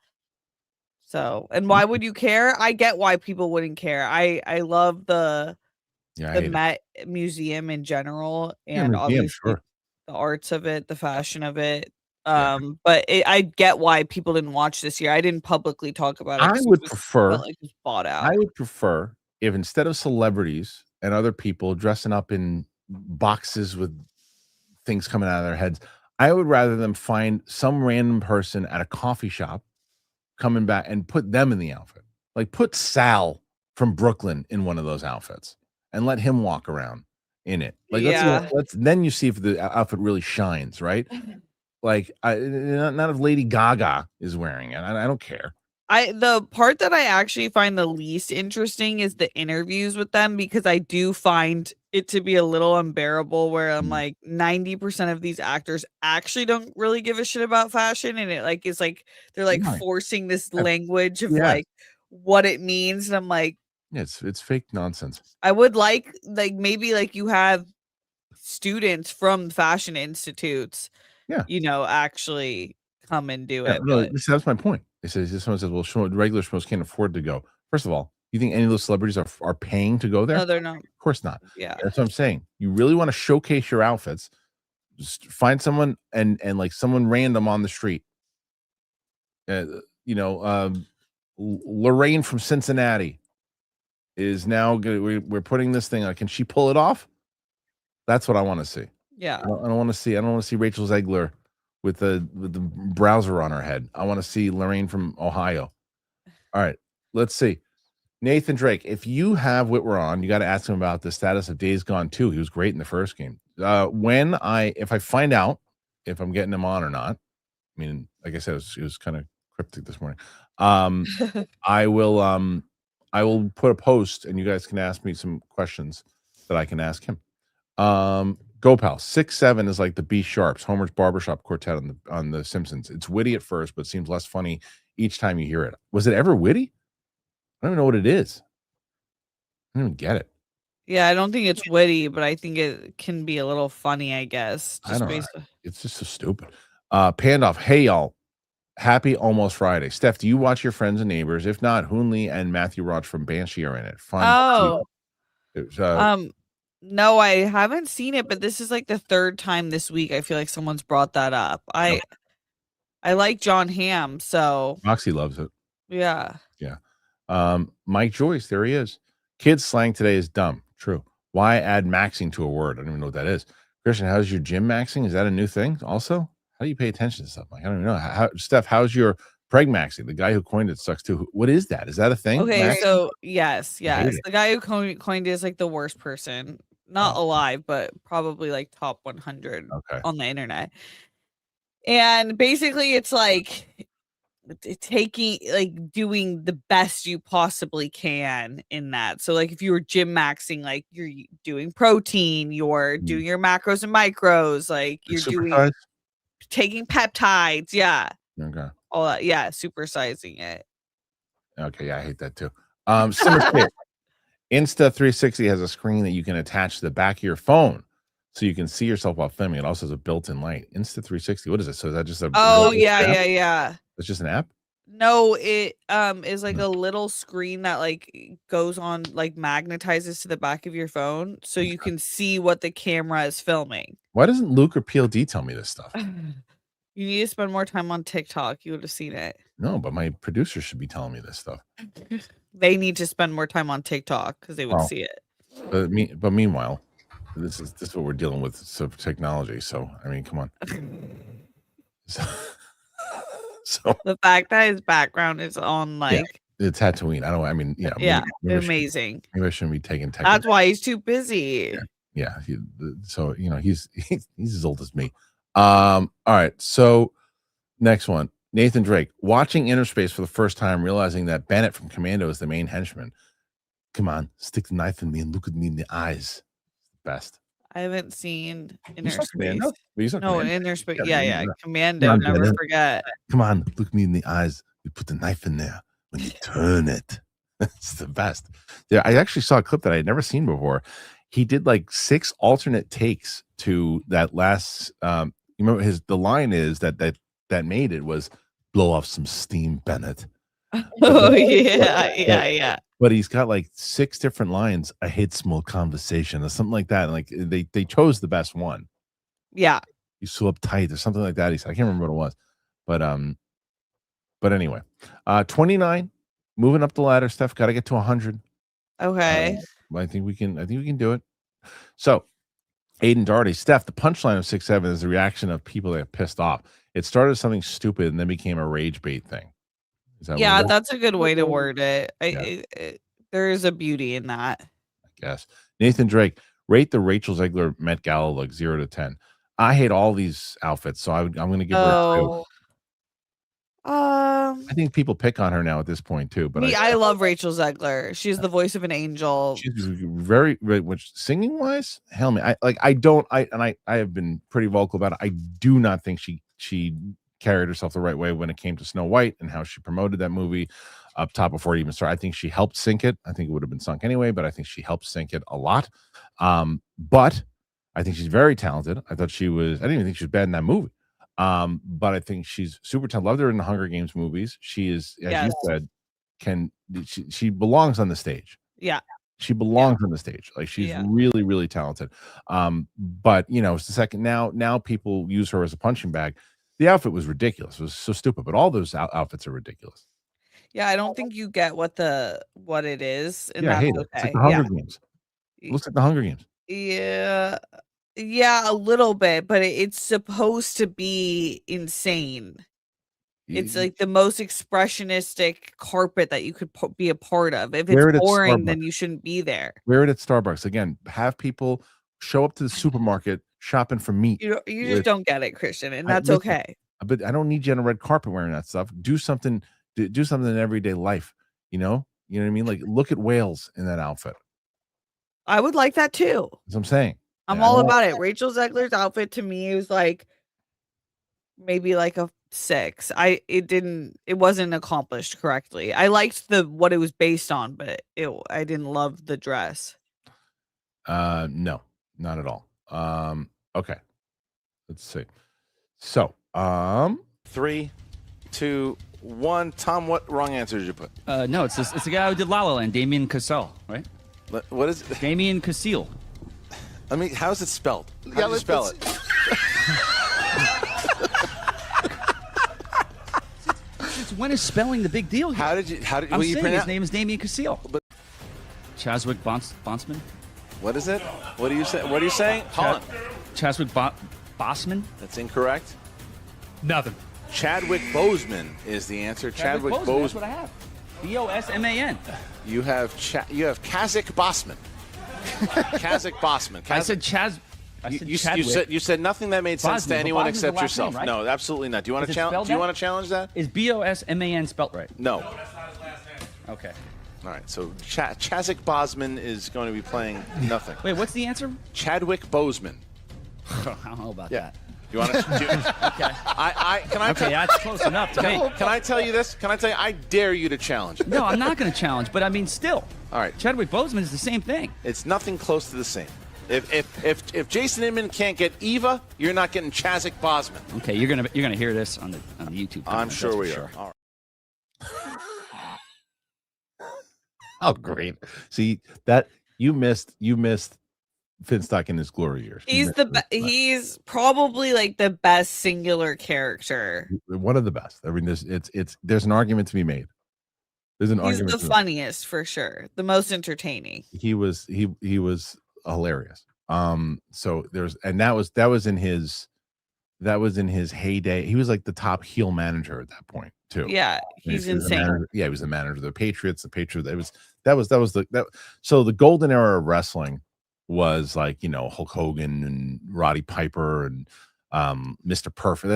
So, and why would you care? I get why people wouldn't care. I love the Met Museum in general, and obviously the arts of it, the fashion of it. But I get why people didn't watch this year. I didn't publicly talk about it. I would prefer like it was bought out. I would prefer if instead of celebrities and other people dressing up in boxes with things coming out of their heads, I would rather them find some random person at a coffee shop coming back and put them in the outfit. Like put Sal from Brooklyn in one of those outfits and let him walk around in it. Like let's then you see if the outfit really shines, right? Like not if Lady Gaga is wearing it. I don't care. The part that I actually find the least interesting is the interviews with them, because I do find it to be a little unbearable where I'm like 90% of these actors actually don't really give a shit about fashion, and it like is like they're like forcing this language of like what it means, and I'm like, Yeah, it's fake nonsense. I would like maybe like you have students from fashion institutes, Yeah. actually come and do Yeah, it. no, But that's my point. It says someone says, "Well, regular schmoes can't afford to go." First of all, you think any of those celebrities are paying to go there? no, they're not. Of course not. Yeah. That's what I'm saying. You really want to showcase your outfits. Just find someone and like someone random on the street. Uh, you know, Lorraine from Cincinnati is now we're putting this thing on. Can she pull it off? That's what I want to see. Yeah. I don't want to see Rachel Zegler with the browser on her head. I want to see Lorraine from Ohio. All right, let's see. Nathan Drake, if you have Whitwer on, you got to ask him about the status of Days Gone 2. He was great in the first game. If I find out if I'm getting him on or not, I mean, like I said, it was kind of cryptic this morning. I will put a post and you guys can ask me some questions that I can ask him. Go Pal 6'7" is like the B Sharps, Homer's barbershop quartet on the Simpsons. It's witty at first, but seems less funny each time you hear it. Was it ever witty? I don't even know what it is. I don't even get it. Yeah, I don't think it's witty, but I think it can be a little funny, I guess. I don't know. It's just so stupid. Pandoff, hey y'all. Happy almost Friday. Steph, do you watch your Friends and Neighbors? If not, Hoonley and Matthew Roach from Banshee are in it. Fun. Oh. It was, No, I haven't seen it, but this is like the third time this week I feel like someone's brought that up. I like John Hamm, so Moxie loves it. yeah. Yeah. Mike Joyce, there he is. Kids slang today is dumb. True. Why add maxing to a word? I don't even know what that is. Christian, how's your gym maxing? Is that a new thing also? How do you pay attention to stuff? Like, I don't even know. Steph, how's your preg maxing? The guy who coined it sucks too. What is that? Is that a thing? Okay, Maxing? so yes. it. The guy who coined it is like the worst person. Not alive, but probably like top 100 on the internet. And basically it's like doing the best you possibly can in that. So like if you were gym maxing, like you're doing protein, you're doing your macros and micros, like you're doing taking peptides. Yeah. Okay. All that. Yeah. Supersizing it. Okay. Yeah, I hate that too. Insta 360 has a screen that you can attach to the back of your phone so you can see yourself while filming. It also has a built-in light. Insta 360. What is it? So is that just a yeah. It's just an app? No, it is like a little screen that like goes on, like magnetizes to the back of your phone so you can see what the camera is filming. Why doesn't Luke or PLD tell me this stuff? You need to spend more time on TikTok. You would have seen it. No, but my producer should be telling me this stuff. They need to spend more time on TikTok because they would see it. But meanwhile, this is what we're dealing with. So technology. So I mean, come on. So the fact that his background is on like the Tatooine. Maybe amazing. Maybe I shouldn't be taking tech. That's why he's too busy. Yeah. So he's as old as me. All right. So next one, Nathan Drake watching Inner Space for the first time, realizing that Bennett from Commando is the main henchman. Come on, stick the knife in me and look at me in the eyes. Best. I haven't seen Inner Space. No, Inner Space. Yeah. Commando. Never forget. Come on, look me in the eyes. You put the knife in there when you turn it. It's the best. Yeah, I actually saw a clip that I had never seen before. He did like 6 alternate takes to that last. You remember the line is that made it was blow off some steam, Bennett. Oh yeah. But he's got like 6 different lines. I hate small conversation or something like that. And like they chose the best one. Yeah. He's so uptight or something like that. He said, I can't remember what it was. But anyway. 29, moving up the ladder. Steph, gotta get to 100. Okay. I think we can do it. So Aiden Darty, Steph, the punchline of 6'7" is the reaction of people that are pissed off. It started as something stupid and then became a rage bait thing. That's a good way to word it. There is a beauty in that. I guess. Nathan Drake, rate the Rachel Zegler Met Gala look 0 to 10. I hate all these outfits, so I'm going to give her a 2. I think people pick on her now at this point too. But I love Rachel Zegler. She's the voice of an angel. She's very, which singing wise, hell me. I have been pretty vocal about it. I do not think she carried herself the right way when it came to Snow White and how she promoted that movie up top before it even started. I think she helped sink it. I think it would have been sunk anyway, but I think she helped sink it a lot. But I think she's very talented. I didn't even think she was bad in that movie. But I think she's super talented. Loved her in the Hunger Games movies. She is, as you said, she belongs on the stage. Yeah. She belongs on the stage. Like she's really, really talented. But it's the second now people use her as a punching bag. The outfit was ridiculous. It was so stupid, but all those outfits are ridiculous. Yeah, I don't think you get what it is, and I that's hate it. okay. It's like the Hunger Games. It looks like the Hunger Games. Yeah, a little bit, but it's supposed to be insane. It's like the most expressionistic carpet that you could be a part of. If it's boring, then you shouldn't be there. Wear it at Starbucks. Again, have people show up to the supermarket shopping for meat. You just don't get it, Kristian, and that's okay. But I don't need you on a red carpet wearing that stuff. Do something in everyday life. You know what I mean? Like, look at whales in that outfit. I would like that too. That's what I'm saying. I'm all about it. Rachel Zegler's outfit to me was like maybe like a 6. It wasn't accomplished correctly. I liked what it was based on, but I didn't love the dress. No, not at all. Okay. Let's see. So, 3, 2, 1. Tom, what wrong answer did you put? No, it's the guy who did La La Land, Damien Chazelle, right? What is it? Damien Chazelle. How's it spelled? How do you spell it? When is spelling the big deal here? I'm saying his name is Damien Chazelle. Chadwick Boseman. What is it? What are you saying? Hold on. Chadwick Boseman? That's incorrect. Nothing. Chadwick Boseman is the answer. Chadwick Boseman. That's what I have. Bosman. You have Kazakh Bosman. Kazakh Bosman. I said Chaz. You said nothing that made sense to anyone except yourself. Name, right? No, absolutely not. Do you want to challenge? Do you want to challenge that? Is Bosman spelled right? No. Okay. All right. So Chazakh Bosman is going to be playing nothing. Wait, what's the answer? Chadwick Boseman. I don't know about that. You want to? Okay. Okay, that's close enough to me. Can I tell you this? I dare you to challenge. No, I'm not going to challenge, but I mean, still. All right. Chadwick Boseman is the same thing. It's nothing close to the same. If Jason Inman can't get Eva, you're not getting Chazakh Bosman. Okay, you're gonna hear this on the YouTube. I'm sure we are. All right. Oh, great! See that you missed Finstock in his glory years. He's probably like the best singular character. One of the best. I mean, there's an argument to be made. He's the funniest for sure. The most entertaining. He was hilarious. So that was in his heyday. He was like the top heel manager at that point too. Yeah, he's insane. He was the manager of the Patriots. So the golden era of wrestling was like, Hulk Hogan and Roddy Piper and Mr. Perfect.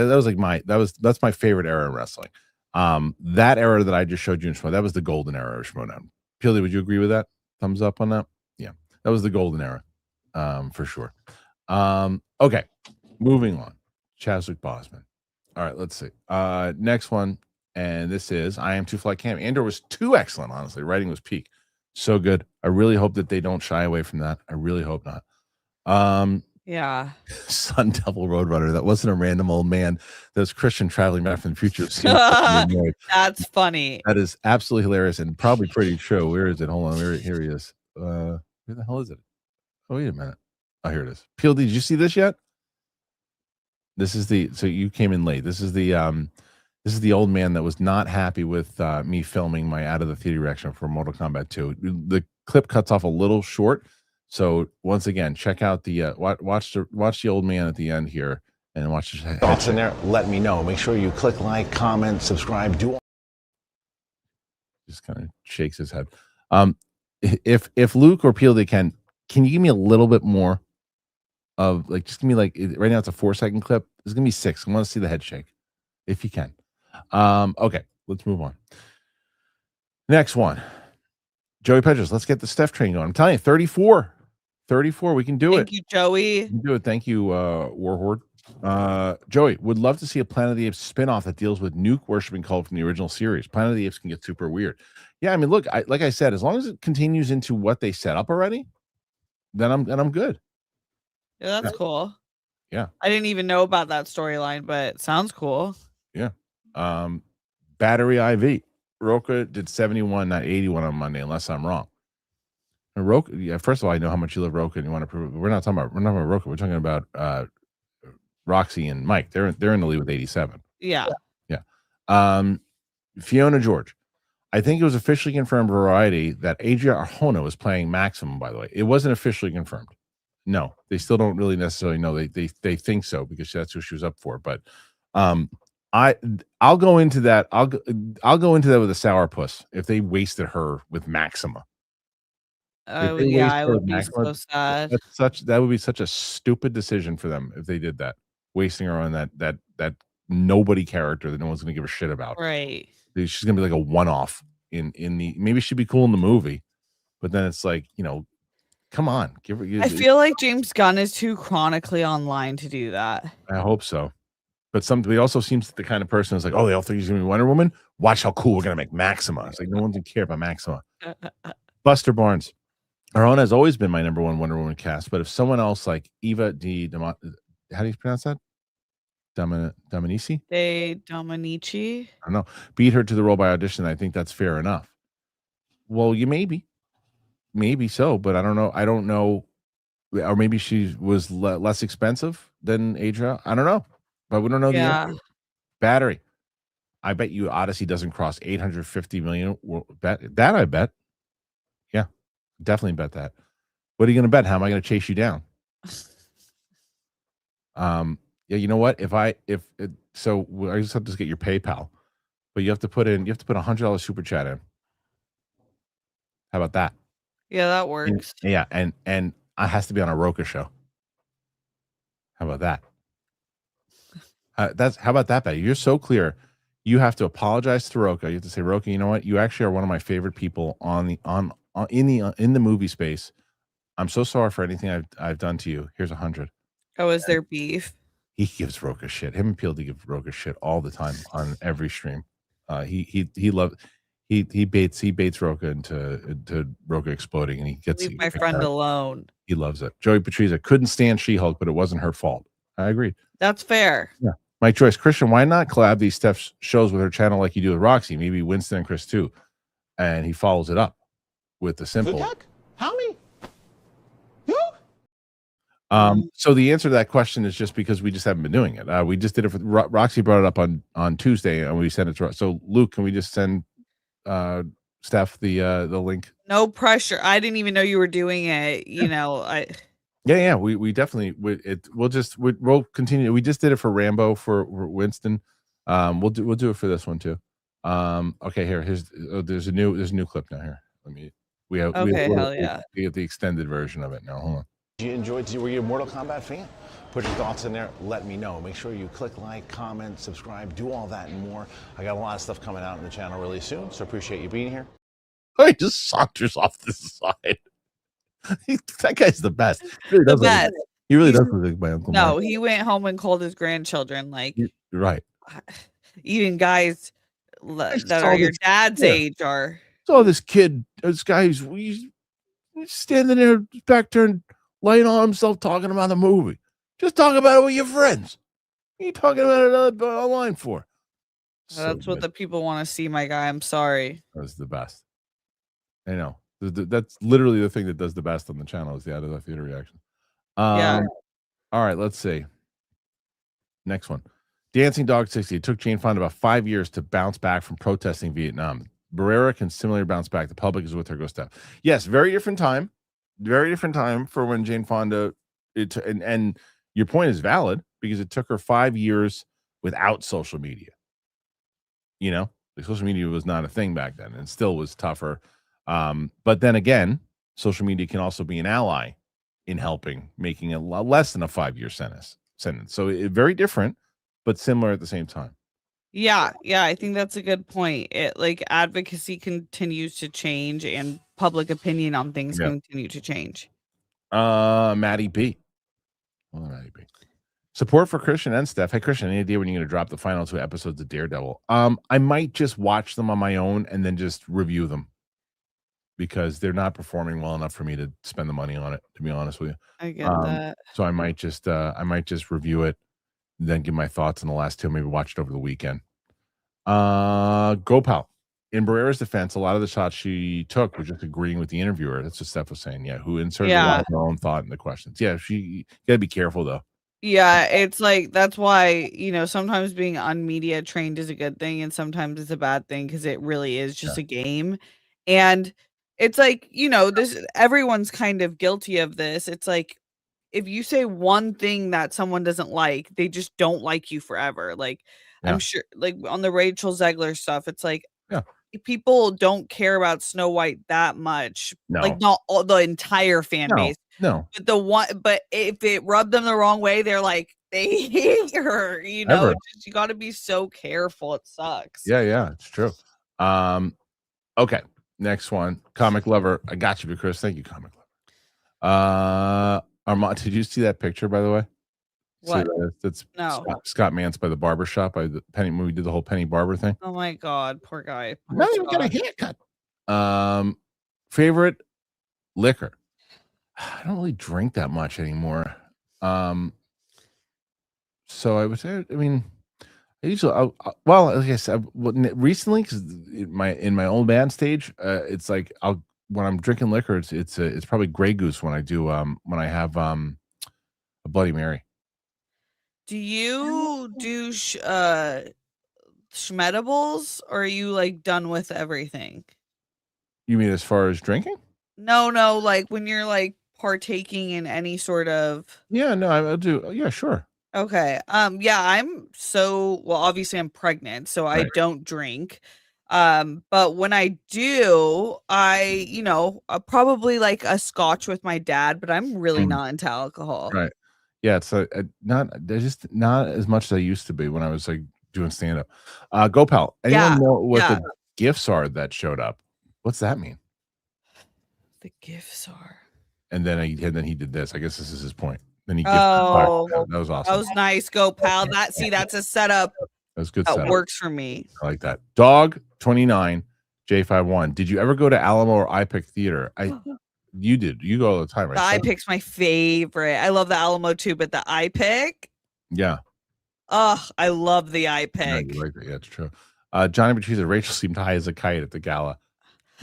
That's my favorite era of wrestling. That era that I just showed you in Schmo, that was the golden era of Schmodown. Peely, would you agree with that? Thumbs up on that? Yeah. That was the golden era. For sure. Okay. Moving on. Chadwick Boseman. All right, let's see. Next one, and this is I Am Two Flight Camp. Andor was too excellent, honestly. Writing was peak. So good. I really hope that they don't shy away from that. I really hope not. Yeah. Sun Devil Roadrunner. That wasn't a random old man. That was Kristian traveling back from the future. That's funny. That is absolutely hilarious and probably pretty true. Where is it? Hold on. Here he is. Where the hell is it? Oh, wait a minute. Oh, here it is. Peel, did you see this yet? This is so you came in late. This is the old man that was not happy with me filming my out of the theater reaction for Mortal Kombat 2. The clip cuts off a little short. So once again, check out the watch the old man at the end here and watch the Thoughts in there? Let me know. Make sure you click like, comment, subscribe, do all. Just kind of shakes his head. If Luke or Peel, they can you give me a little bit more of just give me right now it's a 4-second clip. There's gonna be 6. I want to see the head shake if you can. Okay, let's move on. Next one, Joey Pedros. Let's get the Steph train going. I'm telling you, 34, we can do it. Thank you, Joey. We can do it. Thank you, Warhorde. Joey would love to see a Planet of the Apes spinoff that deals with nuke worshiping cult from the original series. Planet of the Apes can get super weird. Yeah, I mean, look, like I said, as long as it continues into what they set up already, then I'm good. Yeah, that's cool. Yeah. I didn't even know about that storyline, but it sounds cool. Yeah. Battery IV. Roka did 71, not 81 on Monday, unless I'm wrong. And Roka, yeah, first of all, I know how much you love Roka and you want to prove it. We're not talking about Roka. We're talking about Roxy and Mike. They're in the lead with 87. Yeah. Yeah. Fiona George. I think it was officially confirmed Variety that Adria Arjona was playing Maximum, by the way. It wasn't officially confirmed. No, they still don't really necessarily know. They think so because that's who she was up for. But I'll go into that. I'll go into that with a sourpuss if they wasted her with Maxima. Oh yeah, I would be so sad. That would be such a stupid decision for them if they did that, wasting her on that nobody character that no one's gonna give a shit about. Right. She's gonna be like a one-off in the maybe she'd be cool in the movie, but then it's like, come on, give her. I feel like James Gunn is too chronically online to do that. I hope so. But he also seems the kind of person who's like, oh, they all think he's gonna be Wonder Woman. Watch how cool we're gonna make Maxima. It's like no one's gonna care about Maxima. Buster Barnes. Arjona has always been my number one Wonder Woman cast, but if someone else like Eva how do you pronounce that? Dominici? Dominici? I don't know. Beat her to the role by audition, I think that's fair enough. Well, maybe so, but I don't know. Or maybe she was less expensive than Adria. I don't know, but we don't know the answer. Battery. I bet you Odyssey doesn't cross 850 million. I bet. Yeah, definitely bet that. What are you going to bet? How am I going to chase you down? Yeah, you know what? I just have to get your PayPal, but you have to put $100 super chat in. How about that? Yeah, that works. And it has to be on a Roka show. How about that? How about that, Betty? You're so clear. You have to apologize to Roka. You have to say, Roka, you know what? You actually are one of my favorite people in the movie space. I'm so sorry for anything I've done to you. Here's 100. Oh, is there beef? He gives Roka shit. Him and PLD give Roka shit all the time on every stream. He baits Roka into Roka exploding, and he gets Leave my friend alone. He loves it. Joey Patrizia couldn't stand She-Hulk, but it wasn't her fault. I agree. That's fair. Yeah. Mike Joyce, Christian, why not collab these Steph's shows with her channel like you do with Roxy? Maybe Winston and Chris too. And he follows it up with the simple. How many? So the answer to that question is just because we just haven't been doing it. We just did it for Roxy brought it up on Tuesday, and we sent it to. So Luke, can we just send Steph the link? No pressure. I didn't even know you were doing it. Yeah. We definitely we'll continue. We just did it for Rambo for Winston. We'll do it for this one too. Okay, there's a new clip now here. We have the extended version of it now. Hold on. Were you a Mortal Kombat fan? Put your thoughts in there. Let me know. Make sure you click like, comment, subscribe, do all that and more. I got a lot of stuff coming out on the channel really soon, so appreciate you being here. He just saunters off the side. That guy's the best. He really does. He really does look like my Uncle No, Mark. he went home and called his grandchildren. You're right. Even guys that are your dad's age are. So this guy who's standing there, back turned, laying on himself, talking about the movie. Just talk about it with your friends. What are you talking about it online for? That's what the people want to see, my guy. I'm sorry. That's the best. I know. That's literally the thing that does the best on the channel is the out of the theater reaction. Yeah. All right, let's see. Next one. Dancing Dog 60. It took Jane Fonda about 5 years to bounce back from protesting Vietnam. Barrera can similarly bounce back. The public is with her. Go Steph. Yes, very different time. Very different time for when Jane Fonda. And your point is valid because it took her 5 years without social media. The social media was not a thing back then and still was tougher. But then again, social media can also be an ally in helping making it less than a 5-year sentence. So very different, but similar at the same time. Yeah, I think that's a good point. Advocacy continues to change and public opinion on things continue to change. Maddie B. Well, Maddie B. Support for Christian and Steph. Hey, Christian, any idea when you're going to drop the final 2 episodes of Daredevil? I might just watch them on my own and then just review them because they're not performing well enough for me to spend the money on it, to be honest with you. I get that. So I might just review it, then give my thoughts on the last 2, maybe watch it over the weekend. Gopal. In Barrera's defense, a lot of the shots she took were just agreeing with the interviewer. That's what Steph was saying. Yeah, who inserted a lot of her own thought in the questions. Yeah, you gotta be careful though. Yeah, it's like that's why, sometimes being on media trained is a good thing and sometimes it's a bad thing because it really is just a game. And it's like, this everyone's kind of guilty of this. It's like if you say one thing that someone doesn't like, they just don't like you forever. Like I'm sure like on the Rachel Zegler stuff, it's like people don't care about Snow White that much. Like not all the entire fan base. No. But if it rubbed them the wrong way, they're like they hate her, you got to be so careful. It sucks. Yeah, it's true. Okay. Next one. Comic Lover. I got you, Chris. Thank you, Comic Lover. Armand, did you see that picture by the way? What? That's no. Scott Mance by the barber shop by the Penny movie, did the whole Penny Barber thing. Oh my god, poor guy. Not even got a haircut. Favorite liquor. I don't really drink that much anymore. So I would say, I mean, I usually, like I said, recently, because in my old band stage, it's like when I'm drinking liquor, it's probably Grey Goose when I have a Bloody Mary. Do you do schmedibles, or are you like done with everything? You mean as far as drinking? No, like when you're like partaking in any sort of. Yeah, no, I'll do. Yeah, sure. Okay. Yeah, obviously I'm pregnant, so I don't drink. But when I do, I probably like a scotch with my dad, but I'm really not into alcohol. Right. Yeah, it's they're just not as much as I used to be when I was like doing stand up. Gopal, anyone know what the gifts are that showed up? What's that mean? The gifts are. And then he did this. I guess this is his point. Then he that was awesome. That was nice, Gopal. That's a setup. That's good. That works for me. I like that. Dog 29 J51. Did you ever go to Alamo or iPic Theater? You did. You go all the time, right? The iPic's my favorite. I love the Alamo too, but the iPic. Yeah. Oh, I love the iPic. Yeah, like that. Yeah, it's true. Johnny Batista, Rachel seemed high as a kite at the gala.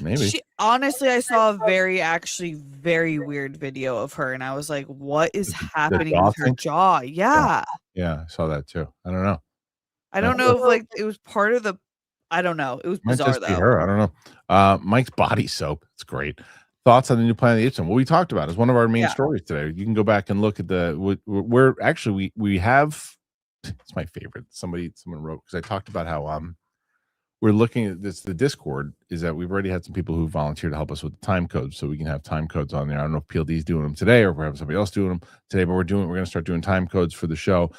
Maybe. Honestly, I saw a very weird video of her, and I was like, "What is happening with her jaw?" Yeah, I saw that too. I don't know. I don't know if like it was part of the. I don't know. It was bizarre though. Her. I don't know. Mike's body soap. It's great. Thoughts on the new Planet of the Apes? What we talked about is one of our main stories today. You can go back and look at we're actually we have. It's my favorite. Someone wrote because I talked about how we're looking at this. The Discord is that we've already had some people who volunteered to help us with the time codes, so we can have time codes on there. I don't know if PLD is doing them today or if we're having somebody else doing them today, but we're going to start doing time codes for the show.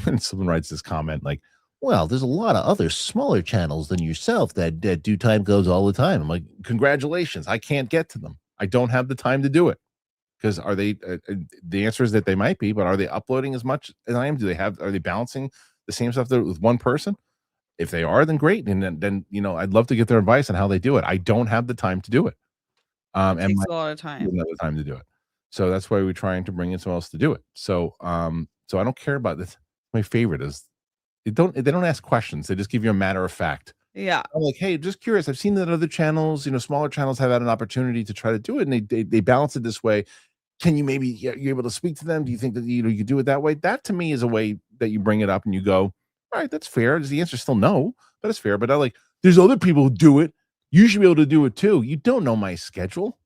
And someone writes this comment like, "Well, there's a lot of other smaller channels than yourself that do time codes all the time." I'm like, "Congratulations! I can't get to them. I don't have the time to do it." Because are they? The answer is that they might be, but are they uploading as much as I am? Are they balancing the same stuff with one person? If they are, then great. And then I'd love to get their advice on how they do it. I don't have the time to do it. It takes a lot of time. Another time to do it. So that's why we're trying to bring in someone else to do it. So so I don't care about this. My favorite is they don't ask questions. They just give you a matter of fact. Yeah. I'm like, hey, just curious. I've seen that other channels, smaller channels have had an opportunity to try to do it, and they balance it this way. Can you maybe you're able to speak to them? Do you think that you do it that way? That to me is a way that you bring it up and you go, all right, that's fair. The answer is still no, but it's fair. But I like, there's other people who do it. You should be able to do it too. You don't know my schedule,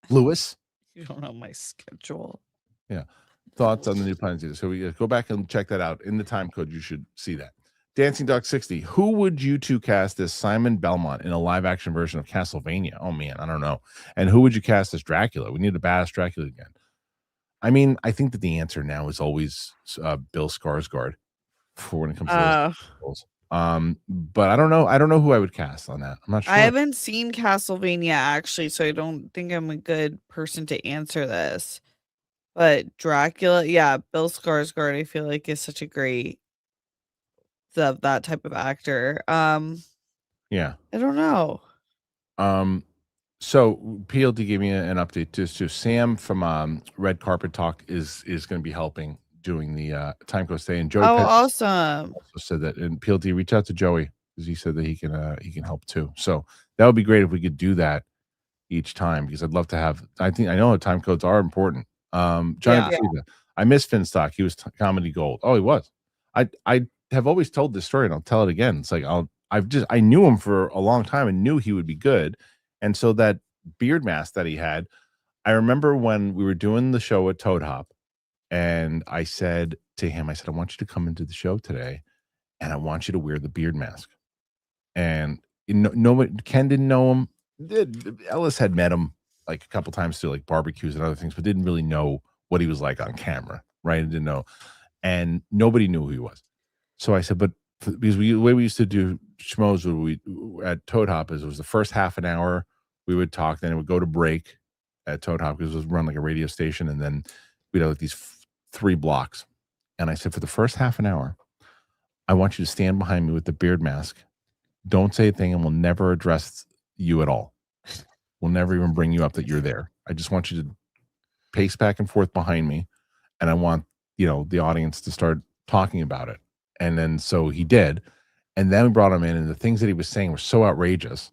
Lewis. You don't know my schedule. Yeah. Thoughts on the new Planet? So we go back and check that out in the time code. You should see that. Dancing Duck 60. Who would you two cast as Simon Belmont in a live action version of Castlevania? Oh man, I don't know. And who would you cast as Dracula? We need a badass Dracula again. I mean, I think that the answer now is always Bill Skarsgård for when it comes to those. But I don't know who I would cast on that. I'm not sure. I haven't seen Castlevania actually, so I don't think I'm a good person to answer this. But Dracula, yeah, Bill Skarsgård, I feel like is such a great that type of actor. Yeah. I don't know. So PLD gave me an update to Sam from Red Carpet Talk is going to be helping doing the time code stay, and Joey Oh, Pett awesome. also said that, and PLD reach out to Joey because he said that he can help too. So that would be great if we could do that each time, because I'd love to have. I know time codes are important. Johnny Yeah. Batista, I miss Finstock. He was comedy gold. Oh, he was. I have always told this story, and I'll tell it again. It's like I knew him for a long time and knew he would be good, and so that beard mask that he had, I remember when we were doing the show at Toad Hop, and I said to him, I said, I want you to come into the show today, and I want you to wear the beard mask. And nobody, Ken didn't know him. Ellis had met him like a couple times through like barbecues and other things, but didn't really know what he was like on camera, right? Didn't know, and nobody knew who he was. So I said, but because the way we used to do schmoes at Toad Hop is it was the first half an hour we would talk, then it would go to break at Toad Hop because it was run like a radio station, and then we'd have like these 3 blocks. And I said, for the first half an hour, I want you to stand behind me with the beard mask. Don't say a thing, and we'll never address you at all. We'll never even bring you up that you're there. I just want you to pace back and forth behind me, and I want the audience to start talking about it. And then so he did, and then we brought him in, and the things that he was saying were so outrageous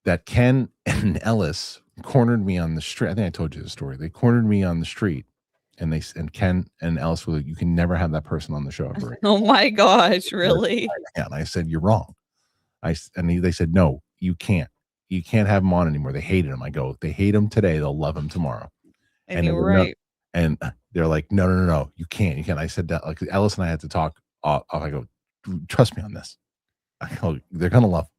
that Ken and Ellis cornered me on the street. I think I told you the story. They cornered me on the street, and Ken and Ellis were like, "You can never have that person on the show ever again." Oh my gosh, really? And I said, "You're wrong." They said, "No, you can't. You can't have him on anymore." They hated him. I go, "They hate him today. They'll love him tomorrow." And you were right. And they're like, no, you can't. You can't. I said that, like, Ellis and I had to talk. I go, trust me on this. I go, they're gonna love him.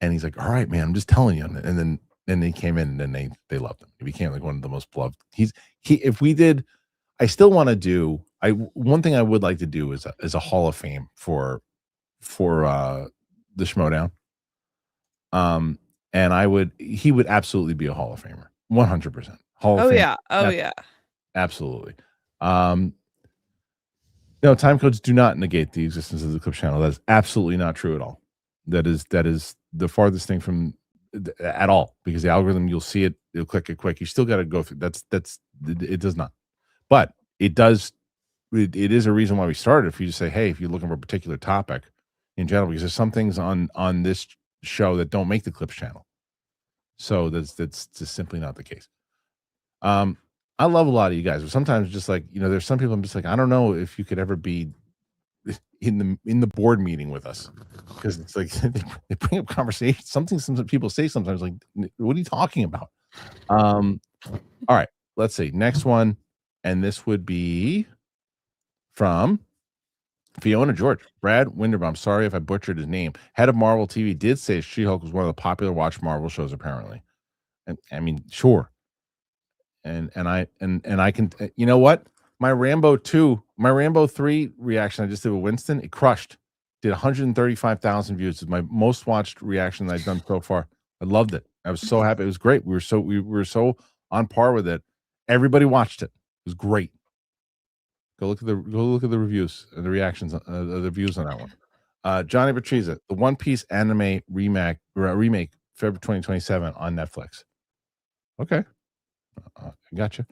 And he's like, all right, man, I'm just telling you. And then they came in, and then they loved him. He became like one of the most beloved. If we did, I still want to do. One thing I would like to do is a Hall of Fame for the Schmodown. And he would absolutely be a Hall of Famer, 100%. Hall of Fame. Yeah. Oh yeah. Absolutely. No, time codes do not negate the existence of the Clip channel. That is absolutely not true at all. That is the farthest thing from at all, because the algorithm, you'll see it, you'll click it quick. You still got to go through. It does not. But it does. It is a reason why we started. If you just say, hey, if you're looking for a particular topic in general, because there's some things on this show that don't make the Clips channel. So that's just simply not the case. I love a lot of you guys, but sometimes just like, there's some people I'm just like, I don't know if you could ever be in the board meeting with us, because it's like they bring up conversations. Some people say sometimes, like, what are you talking about? All right, let's see. Next one, and this would be from Fiona George. Brad Winderbaum. Sorry if I butchered his name. Head of Marvel TV did say She-Hulk was one of the popular watch Marvel shows, apparently. And I mean, sure. And I can, you know what? My Rambo 3 reaction I just did with Winston, it crushed. Did 135,000 views. It's my most watched reaction that I've done so far. I loved it. I was so happy. It was great. We were so on par with it. Everybody watched it. It was great. Go look at the reviews and the reactions, the views on that one. Johnny Patriza, the One Piece anime remake February 2027 on Netflix. Okay. I gotcha.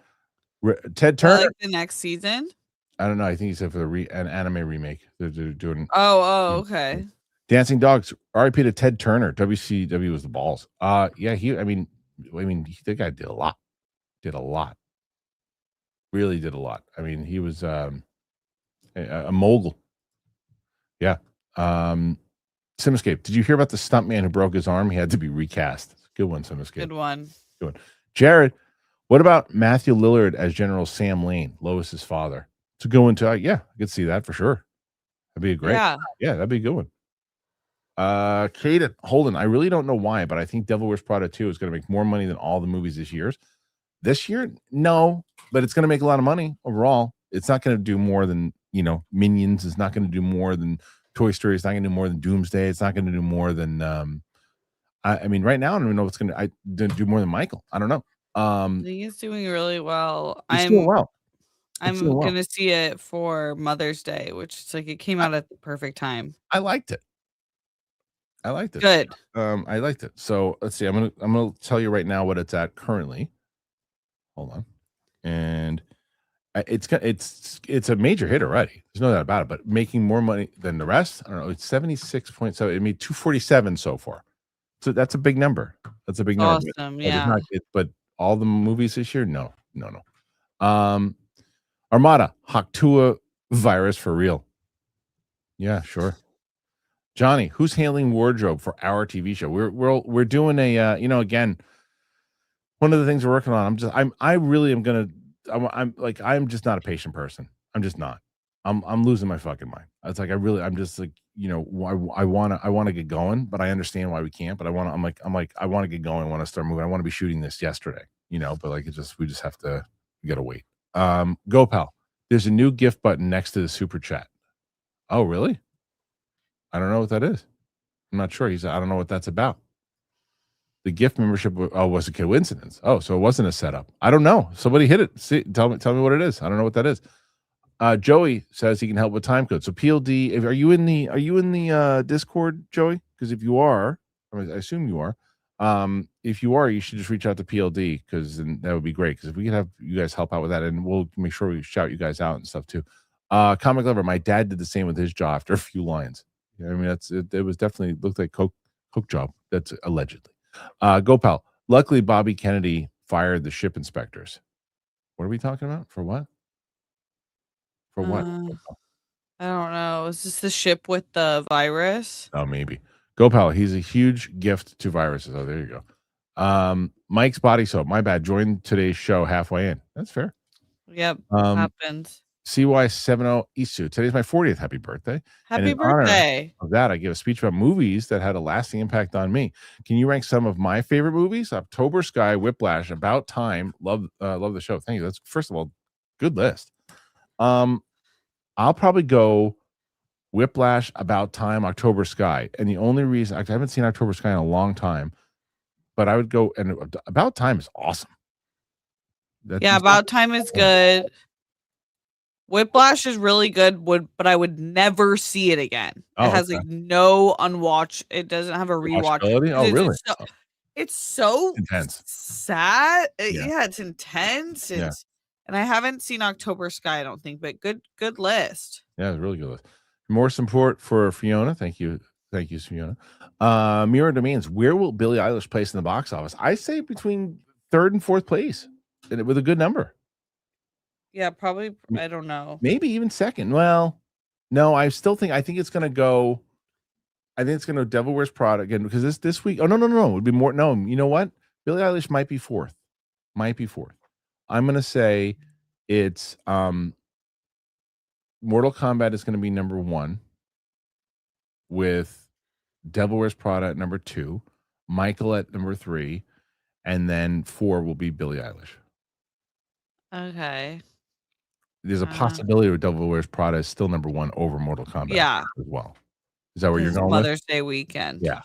Ted Turner. Like the next season? I don't know. I think he said for an anime remake. They're doing. Oh, okay. Dancing Dogs. R.I.P. to Ted Turner. WCW was the balls. Yeah. The guy did a lot. Really did a lot. I mean, he was a mogul. Yeah. Simescape. Did you hear about the stuntman who broke his arm? He had to be recast. Good one, Simescape. Good one. Jared, what about Matthew Lillard as General Sam Lane, Lois's father? To go into, yeah, I could see that for sure. That'd be a great, yeah, that'd be a good one. Caden Holden, I really don't know why, but I think Devil Wears Prada 2 is going to make more money than all the movies this year. No, but it's going to make a lot of money overall. It's not going to do more than, Minions. It's not going to do more than Toy Story. It's not going to do more than Doomsday. It's not going to do more than, I mean, right now, I don't even know if it's going to do more than Michael. I don't know. He's doing really well. It's doing well. It's doing I'm well. gonna see it for Mother's Day, which is like it came out at the perfect time. I liked it. I liked it. Good. I liked it. So let's see. I'm gonna tell you right now what it's at currently. Hold on, and it's a major hit already. There's no doubt about it. But making more money than the rest. I don't know. It's 76.7. It made 247 so far. So that's a big number. That's a big number. Awesome. But Yeah. but all the movies this year, no. Armada Haktua virus for real. Yeah, sure. Johnny, who's handling wardrobe for our TV show? We're doing a again, one of the things we're working on. I'm just not a patient person. I'm just not. I'm losing my fucking mind. It's like I'm just like, I want to get going, but I understand why we can't. But I want to get going. I want to start moving. I want to be shooting this yesterday, but like we just have to, we gotta wait. Go pal. There's a new gift button next to the super chat. Oh, really? I don't know what that is. I'm not sure. I don't know what that's about. The gift membership was a coincidence. Oh, so it wasn't a setup. I don't know. Somebody hit it. See, tell me what it is. I don't know what that is. Joey says he can help with time code. So PLD, are you in the Discord, Joey? Because if you are, I assume you are. If you are, you should just reach out to PLD, because that would be great. Because if we can have you guys help out with that, and we'll make sure we shout you guys out and stuff too. Comic Lover, my dad did the same with his jaw after a few lines. I mean, it was definitely looked like coke job. That's allegedly. Go pal. Luckily, Bobby Kennedy fired the ship inspectors. What are we talking about? For what? For what? I don't know. Is this the ship with the virus? Oh, maybe. Go pal. He's a huge gift to viruses. Oh, there you go. Mike's body soap. My bad. Joined today's show halfway in. That's fair. Yep. Happens. CY70 Isu. Today's my 40th. Happy birthday. Happy birthday. Of that, I give a speech about movies that had a lasting impact on me. Can you rank some of my favorite movies? October Sky, Whiplash, About Time. Love the show. Thank you. That's, first of all, good list. I'll probably go Whiplash, About Time, October Sky. And the only reason, I haven't seen October Sky in a long time, but I would go, and About Time is awesome. About Time is good. Whiplash is really good, but I would never see it again. It has like no unwatch. It doesn't have a rewatch. Oh, really? It's so intense. Sad. Yeah, it's intense. And I haven't seen October Sky, I don't think, but good list. Yeah, it's a really good list. More support for Fiona. Thank you, Fiona. Mirror Domains. Where will Billie Eilish place in the box office? I say between 3rd and 4th place, and with a good number. Yeah, probably. I don't know. Maybe even 2nd. Well, no, I think it's going to go. I think it's going to Devil Wears Prada again, because this week. Oh, no. It would be more. No, you know what? Billie Eilish might be 4th. I'm going to say it's Mortal Kombat is going to be number 1, with Devil Wears Prada at number 2, Michael at number 3, and then 4 will be Billie Eilish. Okay. There's a possibility where Devil Wears Prada is still number 1 over Mortal Kombat as well. Is that where you're going with? Mother's Day weekend. Yeah.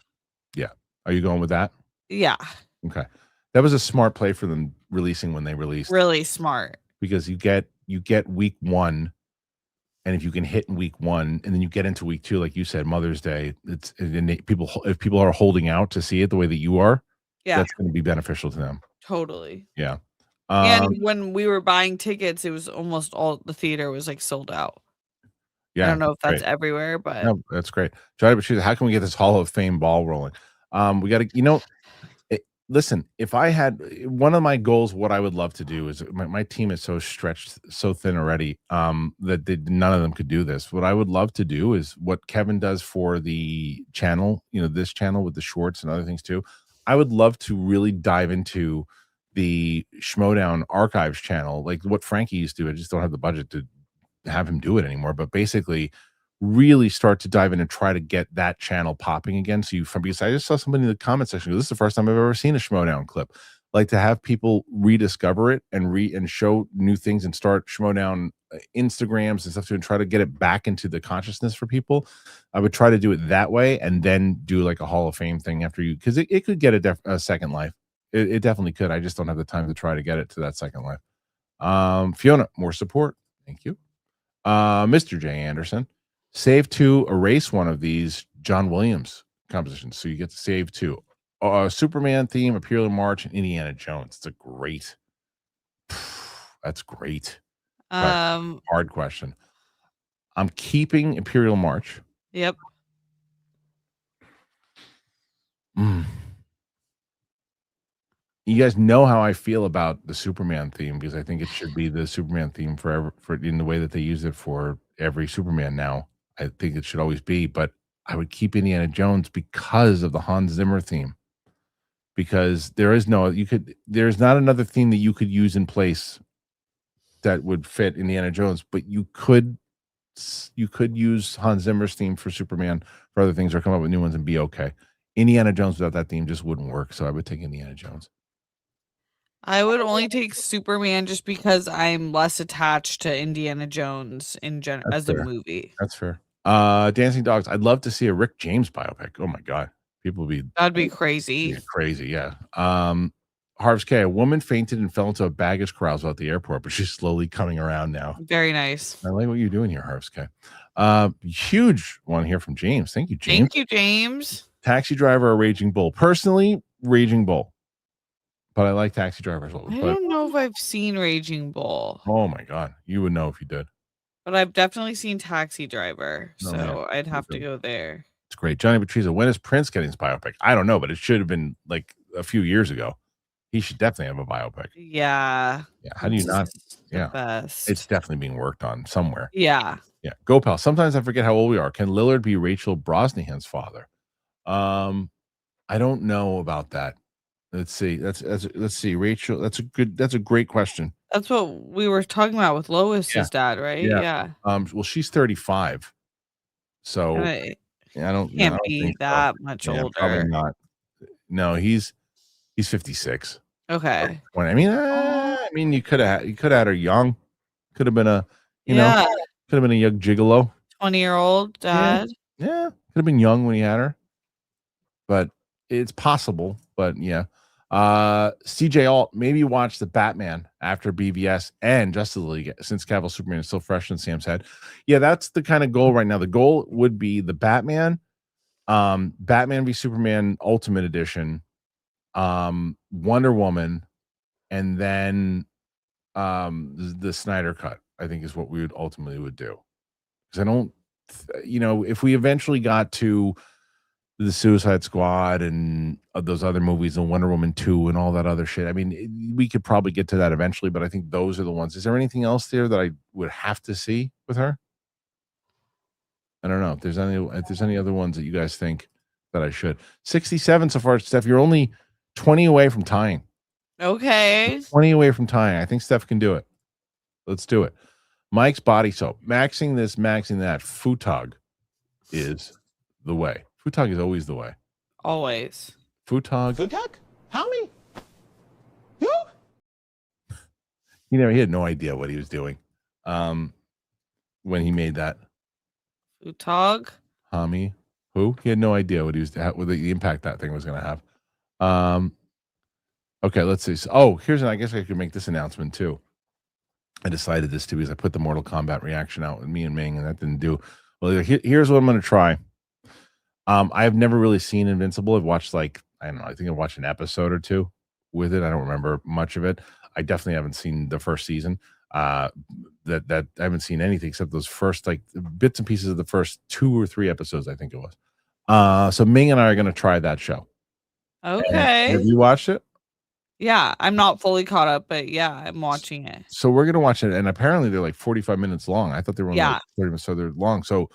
Are you going with that? Yeah. Okay. That was a smart play for them releasing when they released. Really smart. Because you get week 1, and if you can hit in week 1, and then you get into week 2, like you said, Mother's Day, if people are holding out to see it the way that you are, that's going to be beneficial to them. Totally. Yeah. And when we were buying tickets, it was almost all the theater was like sold out. Yeah, I don't know if that's everywhere, but no, that's great. How can we get this Hall of Fame ball rolling? We got to, listen, if I had one of my goals, what I would love to do is my team is so stretched, so thin already, that none of them could do this. What I would love to do is what Kevin does for the channel, this channel with the shorts and other things too. I would love to really dive into the Schmodown Archives channel, like what Frankie used to do. I just don't have the budget to have him do it anymore, but basically really start to dive in and try to get that channel popping again. So because I just saw somebody in the comment section go, this is the first time I've ever seen a Schmodown clip. Like, to have people rediscover it and show new things and start Schmodown Instagrams and stuff, to and try to get it back into the consciousness for people. I would try to do it that way, and then do like a Hall of Fame thing after because it could get a second life. It definitely could. I just don't have the time to try to get it to that second life. Fiona, more support. Thank you. Mr. J. Anderson, save 2, erase one of these John Williams compositions. So you get to save 2. Superman theme, Imperial March, and Indiana Jones. It's a great. That's great. Hard question. I'm keeping Imperial March. Yep. You guys know how I feel about the Superman theme, because I think it should be the Superman theme forever, for in the way that they use it for every Superman now. I think it should always be, but I would keep Indiana Jones because of the Hans Zimmer theme. Because there's not another theme that you could use in place that would fit Indiana Jones, but you could use Hans Zimmer's theme for Superman for other things, or come up with new ones and be okay. Indiana Jones without that theme just wouldn't work, so I would take Indiana Jones. I would only take Superman just because I'm less attached to Indiana Jones in general as fair. a movie. That's fair. Dancing Dogs. I'd love to see a Rick James biopic. Oh my god, people would be That'd be crazy. crazy. Yeah. Harv's K. A woman fainted and fell into a baggage carousel at the airport, but she's slowly coming around now. Very nice. I like what you're doing here, Harv's K. Huge one here from James. Thank you, James. Thank you, James. Taxi Driver or Raging Bull? Personally, Raging Bull. But I like Taxi Driver as well. I don't know if I've seen Raging Bull. Oh my god, you would know if you did. But I've definitely seen Taxi Driver, No, so man. I'd have to go there. It's great. Johnny Patriza, when is Prince getting his biopic? I don't know, but it should have been like a few years ago. He should definitely have a biopic. Yeah. Yeah. How do you not? Yeah. Best. It's definitely being worked on somewhere. Yeah. Yeah. Go pal. Sometimes I forget how old we are. Can Lillard be Rachel Brosnahan's father? I don't know about that. Let's see. Let's see. Rachel. That's a great question. That's what we were talking about with Lois's dad, right? Yeah. Well, she's 35. So I don't can't think be so. that much Yeah, older. probably not. No, he's 56. Okay. I mean, you could have had her young. Could have been a, could have been a young gigolo. 20-year-old dad. Yeah, could have been young when he had her. But it's possible. But yeah. CJ Alt, maybe watch the Batman after BVS and Justice League, since Cavill Superman is still fresh in Sam's head. Yeah, that's the kind of goal right now. The goal would be the Batman, Batman v Superman Ultimate Edition, Wonder Woman, and then the Snyder Cut, I think, is what we would ultimately do. Because I don't, if we eventually got to the Suicide Squad and those other movies and Wonder Woman 2 and all that other shit, I mean, we could probably get to that eventually, but I think those are the ones. Is there anything else there that I would have to see with her? I don't know if there's any other ones that you guys think that I should. 67 so far, Steph. You're only 20 away from tying. Okay. 20 away from tying. I think Steph can do it. Let's do it. Mike's Body Soap. Maxing this, maxing that. Futog is the way. Futog is always the way. Always. Futog. Futog? How me? You? He had no idea what he was doing when he made that. Futog? Hami. Who? He had no idea what the impact that thing was going to have. Okay, let's see. I guess I could make this announcement too. I decided this too because I put the Mortal Kombat reaction out with me and Ming, and that didn't do well. Here's what I'm going to try. I have never really seen Invincible. I've watched I think I've watched an episode or two with it. I don't remember much of it. I definitely haven't seen the first season. That I haven't seen anything except those first bits and pieces of the first 2 or 3 episodes, I think it was. So Ming and I are going to try that show. Okay. Have you watched it? Yeah, I'm not fully caught up, but yeah, I'm watching it. So we're going to watch it, and apparently they're like 45 minutes long. I thought they were only 30 minutes, so they're long. So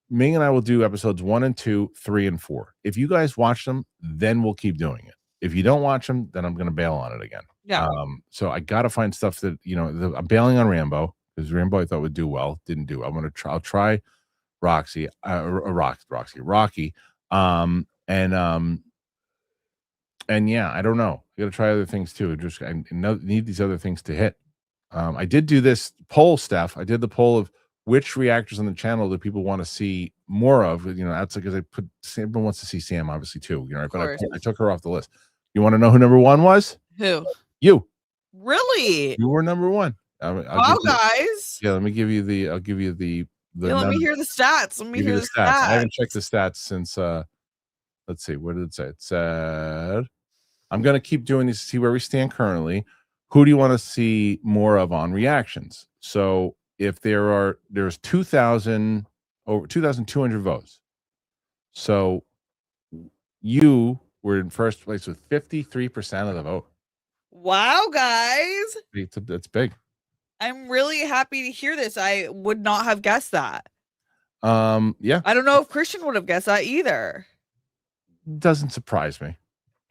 Ming and I will do episodes 1 and 2, 3 and 4. If you guys watch them, then we'll keep doing it. If you don't watch them, then I'm going to bail on it again. Yeah. So I got to find stuff that, I'm bailing on Rambo because Rambo I thought would do well. Didn't do. I'll try Rocky. And yeah, I don't know. I got to try other things too. I need these other things to hit. I did do this poll, Steph. I did the poll of which reactors on the channel do people want to see more of. That's because everyone wants to see Sam, obviously too. But I took her off the list. You want to know who number 1 was? Who? You. Really? You were number 1. I'll Wow, give you, guys. yeah, let me give you the. I'll give you the Yeah, let me hear the stats. Let me give you hear the the stats. stats. I haven't checked the stats since. Let's see. What did it say? It said, I'm going to keep doing these to see where we stand currently. Who do you want to see more of on reactions? So if there's 2,000 over 2,200 votes. So you were in first place with 53% of the vote. Wow, guys. That's big. I'm really happy to hear this. I would not have guessed that. Yeah, I don't know if Christian would have guessed that either. doesn't surprise me.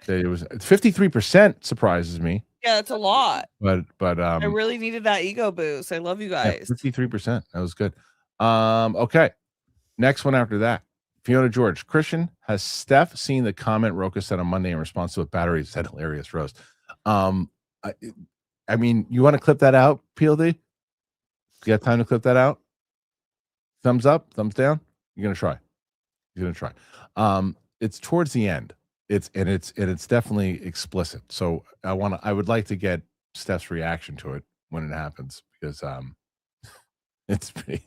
That it was 53% surprises me, Yeah, that's a lot. but I really needed that ego boost. I love you guys. 53%. That was good. Okay. Next one after that. Fiona George. Christian, has Steph seen the comment Roka said on Monday in response to a battery said hilarious roast? I mean, you want to clip that out, PLD? You got time to clip that out? Thumbs up, thumbs down? You're gonna try. You're gonna try. It's towards the end. It's definitely explicit. So I would like to get Steph's reaction to it when it happens because it's pretty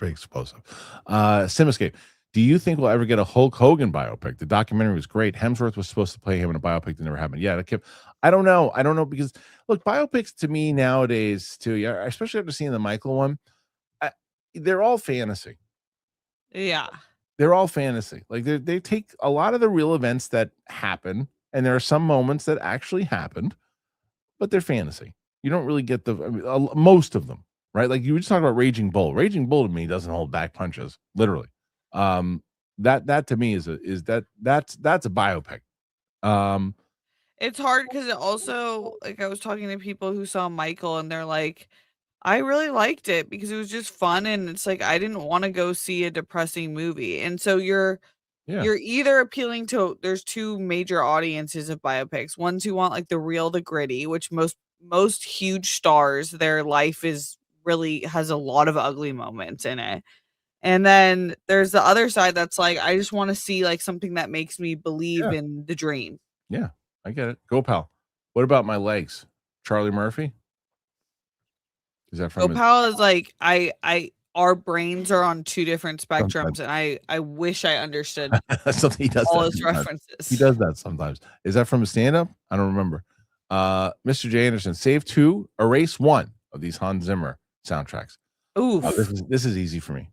explosive. Simescape. Do you think we'll ever get a Hulk Hogan biopic? The documentary was great. Hemsworth was supposed to play him in a biopic that never happened. Yeah, I don't know. I don't know because look, biopics to me nowadays, too, yeah, especially after seeing the Michael one, they're all fantasy. Yeah. They're all fantasy. Like they take a lot of the real events that happen, and there are some moments that actually happened, but they're fantasy. You don't really get most of them, right? Like you were just talking about Raging Bull. Raging Bull to me doesn't hold back punches, literally. That to me that's a biopic. It's hard because it also, like, I was talking to people who saw Michael and they're like, I really liked it because it was just fun. And it's like, I didn't want to go see a depressing movie. And so Yeah. you're either appealing to, there's two major audiences of biopics. Ones who want like the real, the gritty, which most huge stars, their life is really has a lot of ugly moments in it. And then there's the other side that's like, I just want to see like something that makes me believe Yeah. in the dream. Yeah, I get it. Go, pal. What about my legs? Charlie Murphy? Is that from Gopal is like, our brains are on two different spectrums, Sometimes. and I wish I understood something he does all that his sometimes. references. He does that sometimes. Is that from a stand-up? I don't remember. Mr. J. Anderson, save 2, erase 1 of these Hans Zimmer soundtracks. Oof. This is easy for me.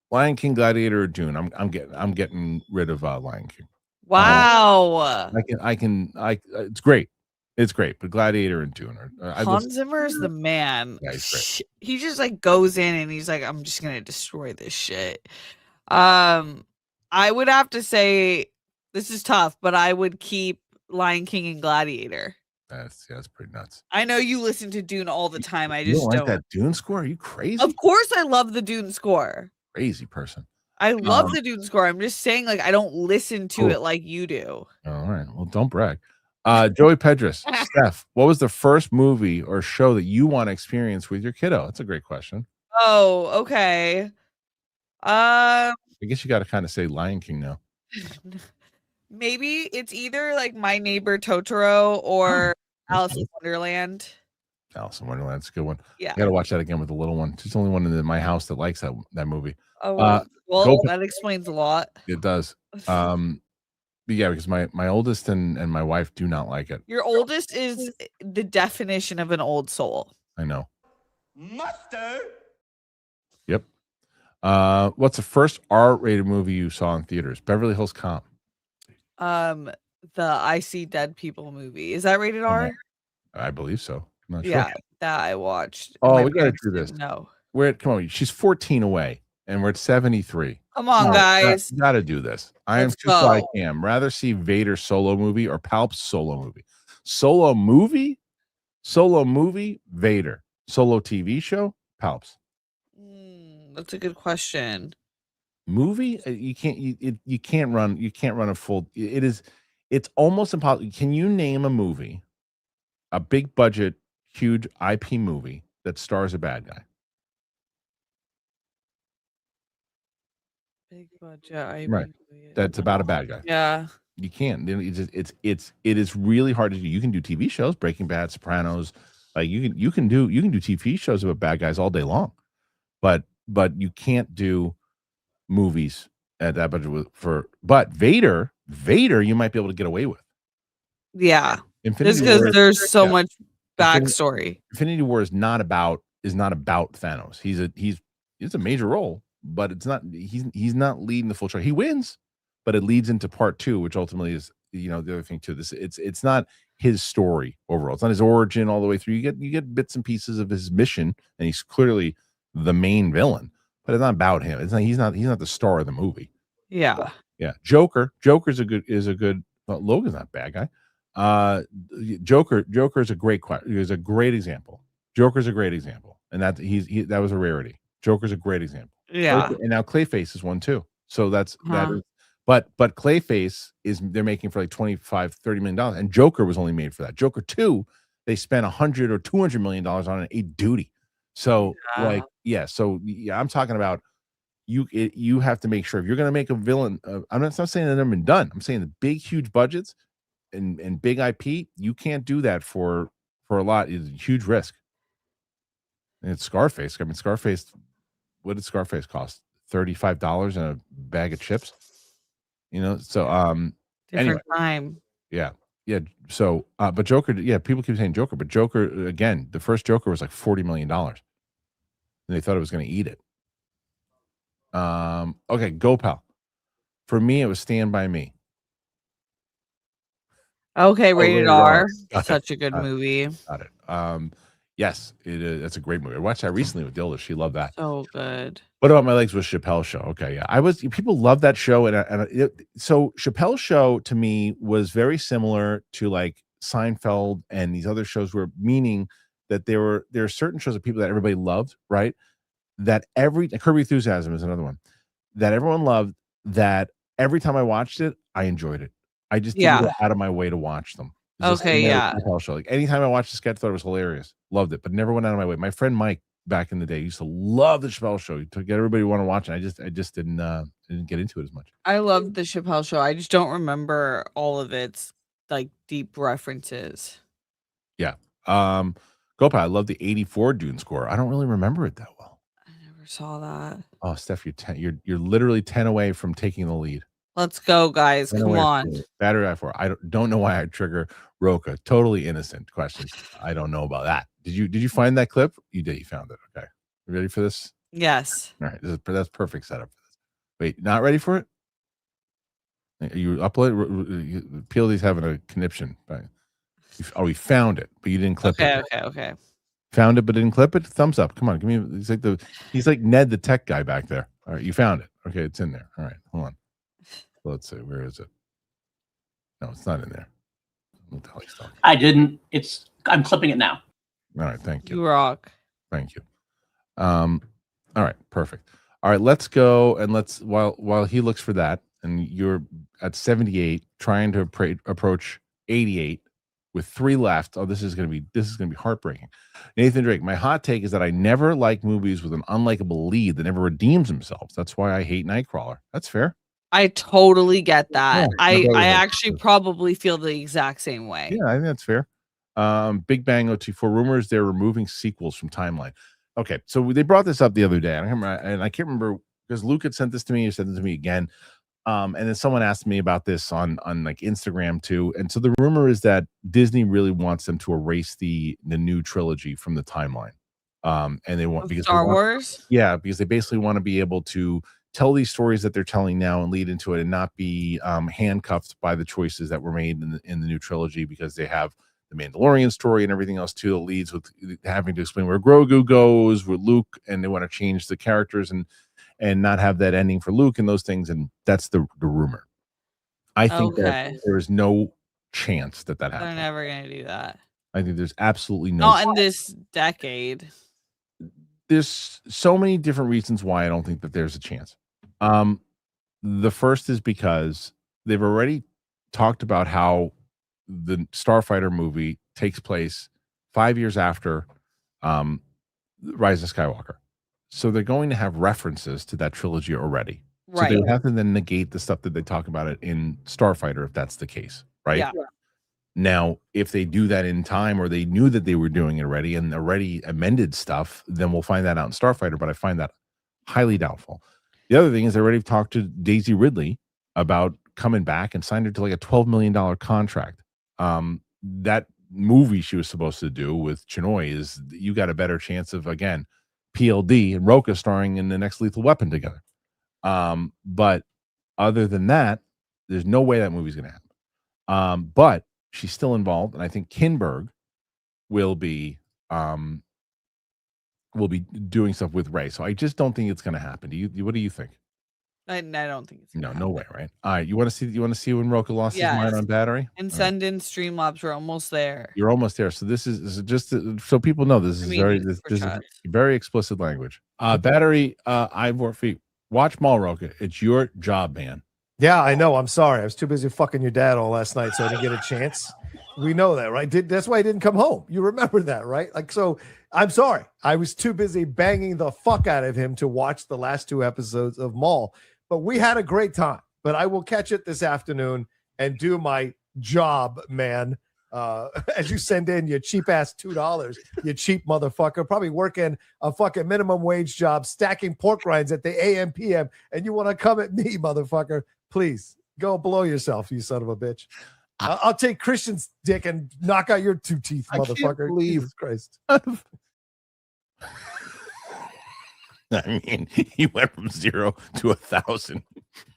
Lion King, Gladiator, or Dune. I'm getting rid of Lion King. Wow. It's great. It's great, but Gladiator and Dune are Hans Zimmer is the man. Yeah, he's great. He just like goes in and he's like, I'm just gonna destroy this shit. I would have to say this is tough, but I would keep Lion King and Gladiator. That's pretty nuts. I know you listen to Dune all the time. I You just don't like don't. that Dune score? Are you crazy? Of course, I love the Dune score. Crazy person. I love the Dune score. I'm just saying, like, I don't listen to it like you do. All right. Well, don't brag. Joey Pedris, Steph, what was the first movie or show that you want to experience with your kiddo? That's a great question. Oh, okay. I guess you got to kind of say Lion King now. Maybe it's either like My Neighbor Totoro or Alice in Wonderland. Alice in Wonderland's a good one. Yeah. I got to watch that again with the little one. She's the only one in my house that likes that movie. Oh, well, Go- that explains a lot. It does. But yeah, because my oldest and my wife do not like it. Your oldest is the definition of an old soul. I know. Mustard. Yep. What's the first R-rated movie you saw in theaters? Beverly Hills Cop. The I See Dead People movie. Is that rated R? I believe so. I'm not sure. Yeah, that I watched. Oh, My we gotta parents do this. didn't know. Come on, she's 14 away, and we're at 73. Come on, guys. Got to do this. I am Let's too fly go. cam. Rather see Vader solo movie or Palp's solo movie. Solo movie, Vader. Solo TV show, Palps. That's a good question. Movie, you can't run a full. It's almost impossible. Can you name a movie, a big budget, huge IP movie that stars a bad guy? Big budget. Right. That's about a bad guy. Yeah. You can't. It is really hard to do. You can do TV shows, Breaking Bad, Sopranos, like you can do TV shows about bad guys all day long, but you can't do movies at that budget but Vader you might be able to get away with. Yeah. Infinity Just because War, there's so yeah. much backstory. Infinity War is not about Thanos. He's a major role, but it's not he's not leading the full show. He wins, but it leads into part 2, which ultimately is the other thing too. It's not his story overall. It's not his origin all the way through. You get bits and pieces of his mission, and he's clearly the main villain, but it's not about him. It's not he's not the star of the movie. Yeah. Yeah. Joker's a good Logan's not a bad guy. Joker is a great example. Joker's a great example, and that that was a rarity. Joker's a great example. Yeah. And now Clayface is one too. So that is, but Clayface they're making for like $25-30 million, and Joker was only made for that. Joker 2, they spent $100 or $200 million on a duty. So I'm talking about you have to make sure if you're going to make a villain. I'm not saying that they've been done. I'm saying the big huge budgets and big IP, you can't do that for a lot. It's a huge risk. And it's Scarface. I mean, Scarface. What did Scarface cost? $35 and a bag of chips. So Different time. Yeah. So, but Joker. Yeah, people keep saying Joker, but Joker again. The first Joker was like $40 million, and they thought it was going to eat it. Okay, go pal. For me, it was Stand By Me. Okay, rated R. Got Such a good movie. Got it. Yes, it is. It's a great movie. I watched that recently with Dilda. She loved that. So good. What About My Legs was Chappelle's Show. Okay, yeah. People love that show, so Chappelle's Show to me was very similar to like Seinfeld and these other shows, were meaning that there are certain shows of people that everybody loved, right? That Curb Enthusiasm is another one that everyone loved. That every time I watched it, I enjoyed it. I just didn't go out of my way to watch them. Okay, yeah. Show. Like anytime I watched the sketch, thought it was hilarious, loved it, but never went out of my way. My friend Mike back in the day used to love the Chappelle Show. To get everybody to want to watch it. I just didn't get into it as much. I loved the Chappelle Show. I just don't remember all of its like deep references. Yeah. Gopa, I love the 84 Dune score. I don't really remember it that well. I never saw that. Oh, Steph, you're literally 10 away from taking the lead. Let's go, guys. Come on. Battery I4. I don't know why I trigger Roka. Totally innocent questions. I don't know about that. Did you find that clip? You did. You found it. Okay. You ready for this? Yes. All right. That's perfect setup for this. Wait, not ready for it? You upload? PLD's having a conniption. Right? Oh, we found it, but you didn't clip it. Okay. Found it, but didn't clip it. Thumbs up. Come on, give me. He's like Ned, the tech guy back there. All right, you found it. Okay, it's in there. All right, hold on. Let's see. Where is it? No, it's not in there. What the hell he's talking? I didn't. I'm clipping it now. All right, thank you. You rock. Thank you. All right, perfect. All right, let's go and while he looks for that, and you're at 78, trying to approach 88 with 3 left. Oh, this is gonna be heartbreaking. Nathan Drake, my hot take is that I never like movies with an unlikable lead that never redeems themselves. That's why I hate Nightcrawler. That's fair. I totally get that. Yeah, I actually probably feel the exact same way. Yeah, I think that's fair. Big Bang OT4 rumors they're removing sequels from timeline. Okay, so they brought this up the other day, and I can't remember because Luke had sent this to me. He sent it to me again, and then someone asked me about this on like Instagram too. And so the rumor is that Disney really wants them to erase the new trilogy from the timeline. And they want because Star Wars. Yeah, because they basically want to be able to tell these stories that they're telling now and lead into it, and not be handcuffed by the choices that were made in the new trilogy, because they have the Mandalorian story and everything else too that leads with having to explain where Grogu goes with Luke, and they want to change the characters and not have that ending for Luke and those things, and that's the rumor. I think that there is no chance that happens. They're never gonna do that. I think there's absolutely not in this decade. There's so many different reasons why I don't think that there's a chance. The first is because they've already talked about how the Starfighter movie takes place 5 years after Rise of Skywalker. So they're going to have references to that trilogy already. So Right. they would have to then negate the stuff that they talk about it in Starfighter, if that's the case, right? Yeah. Now, if they do that in time, or they knew that they were doing it already and already amended stuff, then we'll find that out in Starfighter. But I find that highly doubtful. The other thing is, I already talked to Daisy Ridley about coming back and signed her to like a $12 million contract. That movie she was supposed to do with Chinoy is, you got a better chance of, again, PLD and Roka starring in the next Lethal Weapon together. But other than that, there's no way that movie's going to happen. But she's still involved, and I think Kinberg will be doing stuff with Ray. So I just don't think it's going to happen. What do you think? I don't think it's No way, right? All right, you want to see when Roka lost his mind on Battery? And send in Streamlabs. We're almost there. You're almost there. So this is just so people know, this is this is very explicit language. Battery, Ivor Feet. Watch Maul, Roka. It's your job, man. Yeah, I know. I'm sorry. I was too busy fucking your dad all last night, so I didn't get a chance. We know that, right? That's why I didn't come home. You remember that, right? Like, so I'm sorry. I was too busy banging the fuck out of him to watch the last 2 episodes of Maul. But we had a great time. But I will catch it this afternoon and do my job, man. As you send in your cheap ass $2, you cheap motherfucker, probably working a fucking minimum wage job, stacking pork rinds at the AM PM, and you want to come at me, motherfucker? Please go blow yourself, you son of a bitch. I'll take Christian's dick and knock out your 2 teeth, motherfucker. Jesus Christ. I mean, he went from 0 to 1,000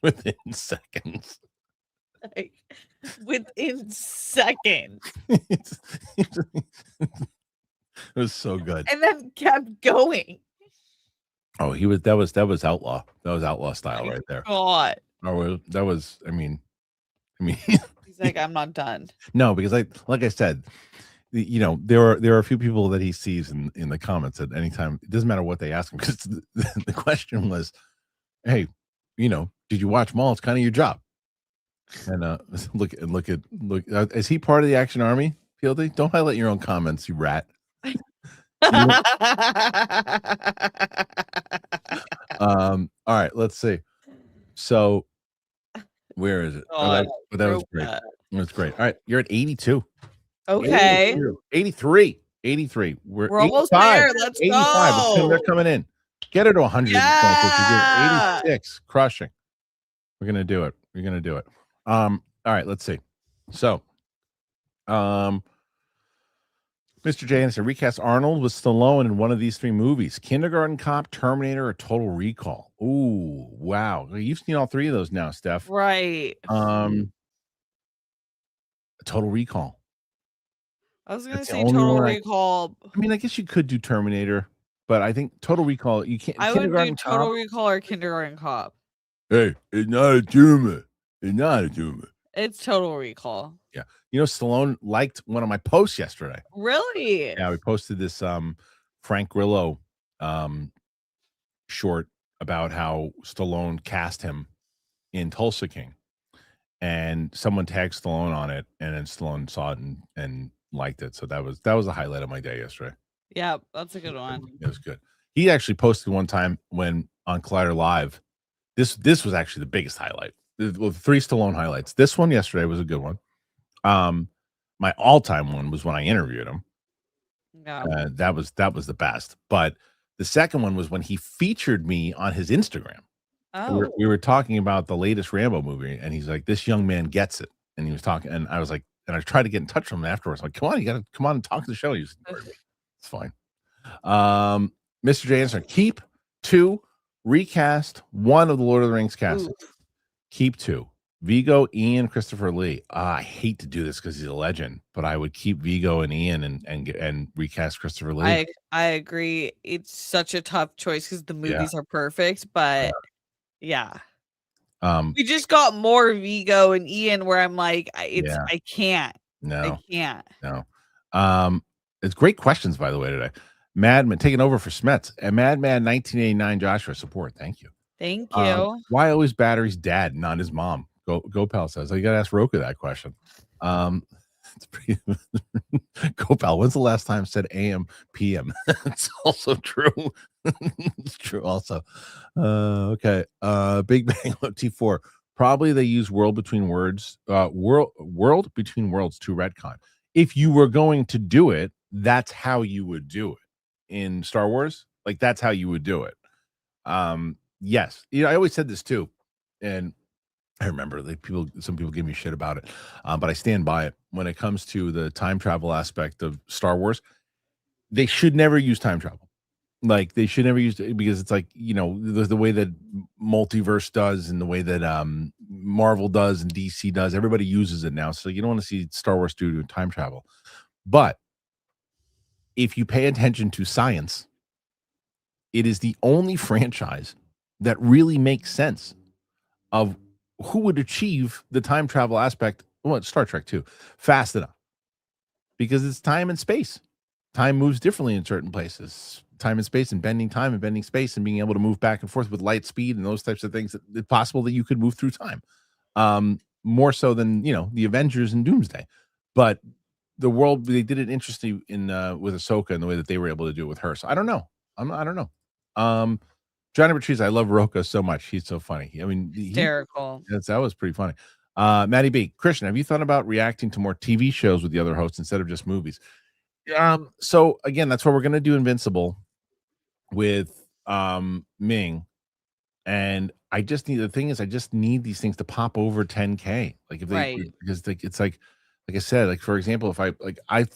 within seconds. Like, within seconds. It was so good. And then kept going. Oh, that was outlaw. That was outlaw style right there. God. Oh, that was. I mean, He's like, I'm not done. No, because like I said, there are a few people that he sees in the comments at any time. It doesn't matter what they ask him, because the question was, hey, did you watch Maul? It's kind of your job. And look, is he part of the Action Army, PLD? Don't highlight your own comments, you rat. All right, let's see. So where is it? That was great. That's great. All right, you're at 82. Okay. 83. We're almost there. Let's 85. go. They're coming in. Get her to 100. Yeah. 86. Crushing. We're gonna do it. All right, let's see. So Mr. J Anderson, recast Arnold with Stallone in one of these 3 movies: Kindergarten Cop, Terminator, or Total Recall. Ooh, wow. You've seen all 3 of those now, Steph. Right. Total Recall. I was gonna say Total Recall. I mean, I guess you could do Terminator, but I think Total Recall, you can't. I would do Total Recall or Kindergarten Cop. Hey, it's not a tumor. It's Total Recall. Yeah. Stallone liked one of my posts yesterday. Really? Yeah, we posted this Frank Grillo short about how Stallone cast him in Tulsa King. And someone tagged Stallone on it, and then Stallone saw it and liked it. So that was a highlight of my day yesterday. Yeah, that's a good one. It was good. He actually posted one time when on Collider Live. This was actually the biggest highlight. Well, 3 Stallone highlights. This one yesterday was a good one. My all-time one was when I interviewed him. Yeah. That was the best. But the second one was when he featured me on his Instagram. Oh. We were talking about the latest Rambo movie, and he's like, "This young man gets it." And he was talking, and I was like, and I tried to get in touch with him afterwards. I'm like, "Come on, you got to come on and talk to the show." He's like, "It's fine." Mr. J Answer, keep 2, recast 1 of the Lord of the Rings cast. Keep 2. Vigo, Ian, Christopher Lee. I hate to do this because he's a legend, but I would keep Vigo and Ian and recast Christopher Lee. I agree. It's such a tough choice because the movies are perfect, but yeah. We just got more Vigo and Ian where I'm like, I can't. No. I can't. No. It's great questions, by the way, today. Madman taking over for Smets. And Madman 1989 Joshua support. Thank you. Thank you. Why always Battery's dad, not his mom? Go Pal says. You got to ask Roka that question. It's pretty. Go pal. When's the last time I said AM PM? It's also true. It's true also. Okay. Big Bang T4. Probably they use world between words, world between worlds to retcon. If you were going to do it, that's how you would do it in Star Wars. Like that's how you would do it. Yes. You know, I always said this too, and I remember like some people give me shit about it, but I stand by it. When it comes to the time travel aspect of Star Wars, they should never use time travel. Like they should never use it because it's like, you know, the way that multiverse does and the way that Marvel does and DC does, everybody uses it now. So you don't want to see Star Wars do time travel. But if you pay attention to science, it is the only franchise that really makes sense of who would achieve the time travel aspect. Well, Star Trek too, fast enough because it's time and space. Time moves differently in certain places. Time and space and bending time and bending space and being able to move back and forth with light speed and those types of things. It's possible that you could move through time, more so than, you know, the Avengers and Doomsday. But the world, they did it interesting in with Ahsoka and the way that they were able to do it with her. So I don't know. I don't know. Johnny Patrice, I love Roka so much. He's so funny. I mean, Hysterical. that was pretty funny. Maddie B, Christian, have you thought about reacting to more TV shows with the other hosts instead of just movies? So again, that's why we're going to do Invincible with Ming, and I just need, the thing is I just need these things to pop over 10K, like if they Right. because it's like I said, like for example, if I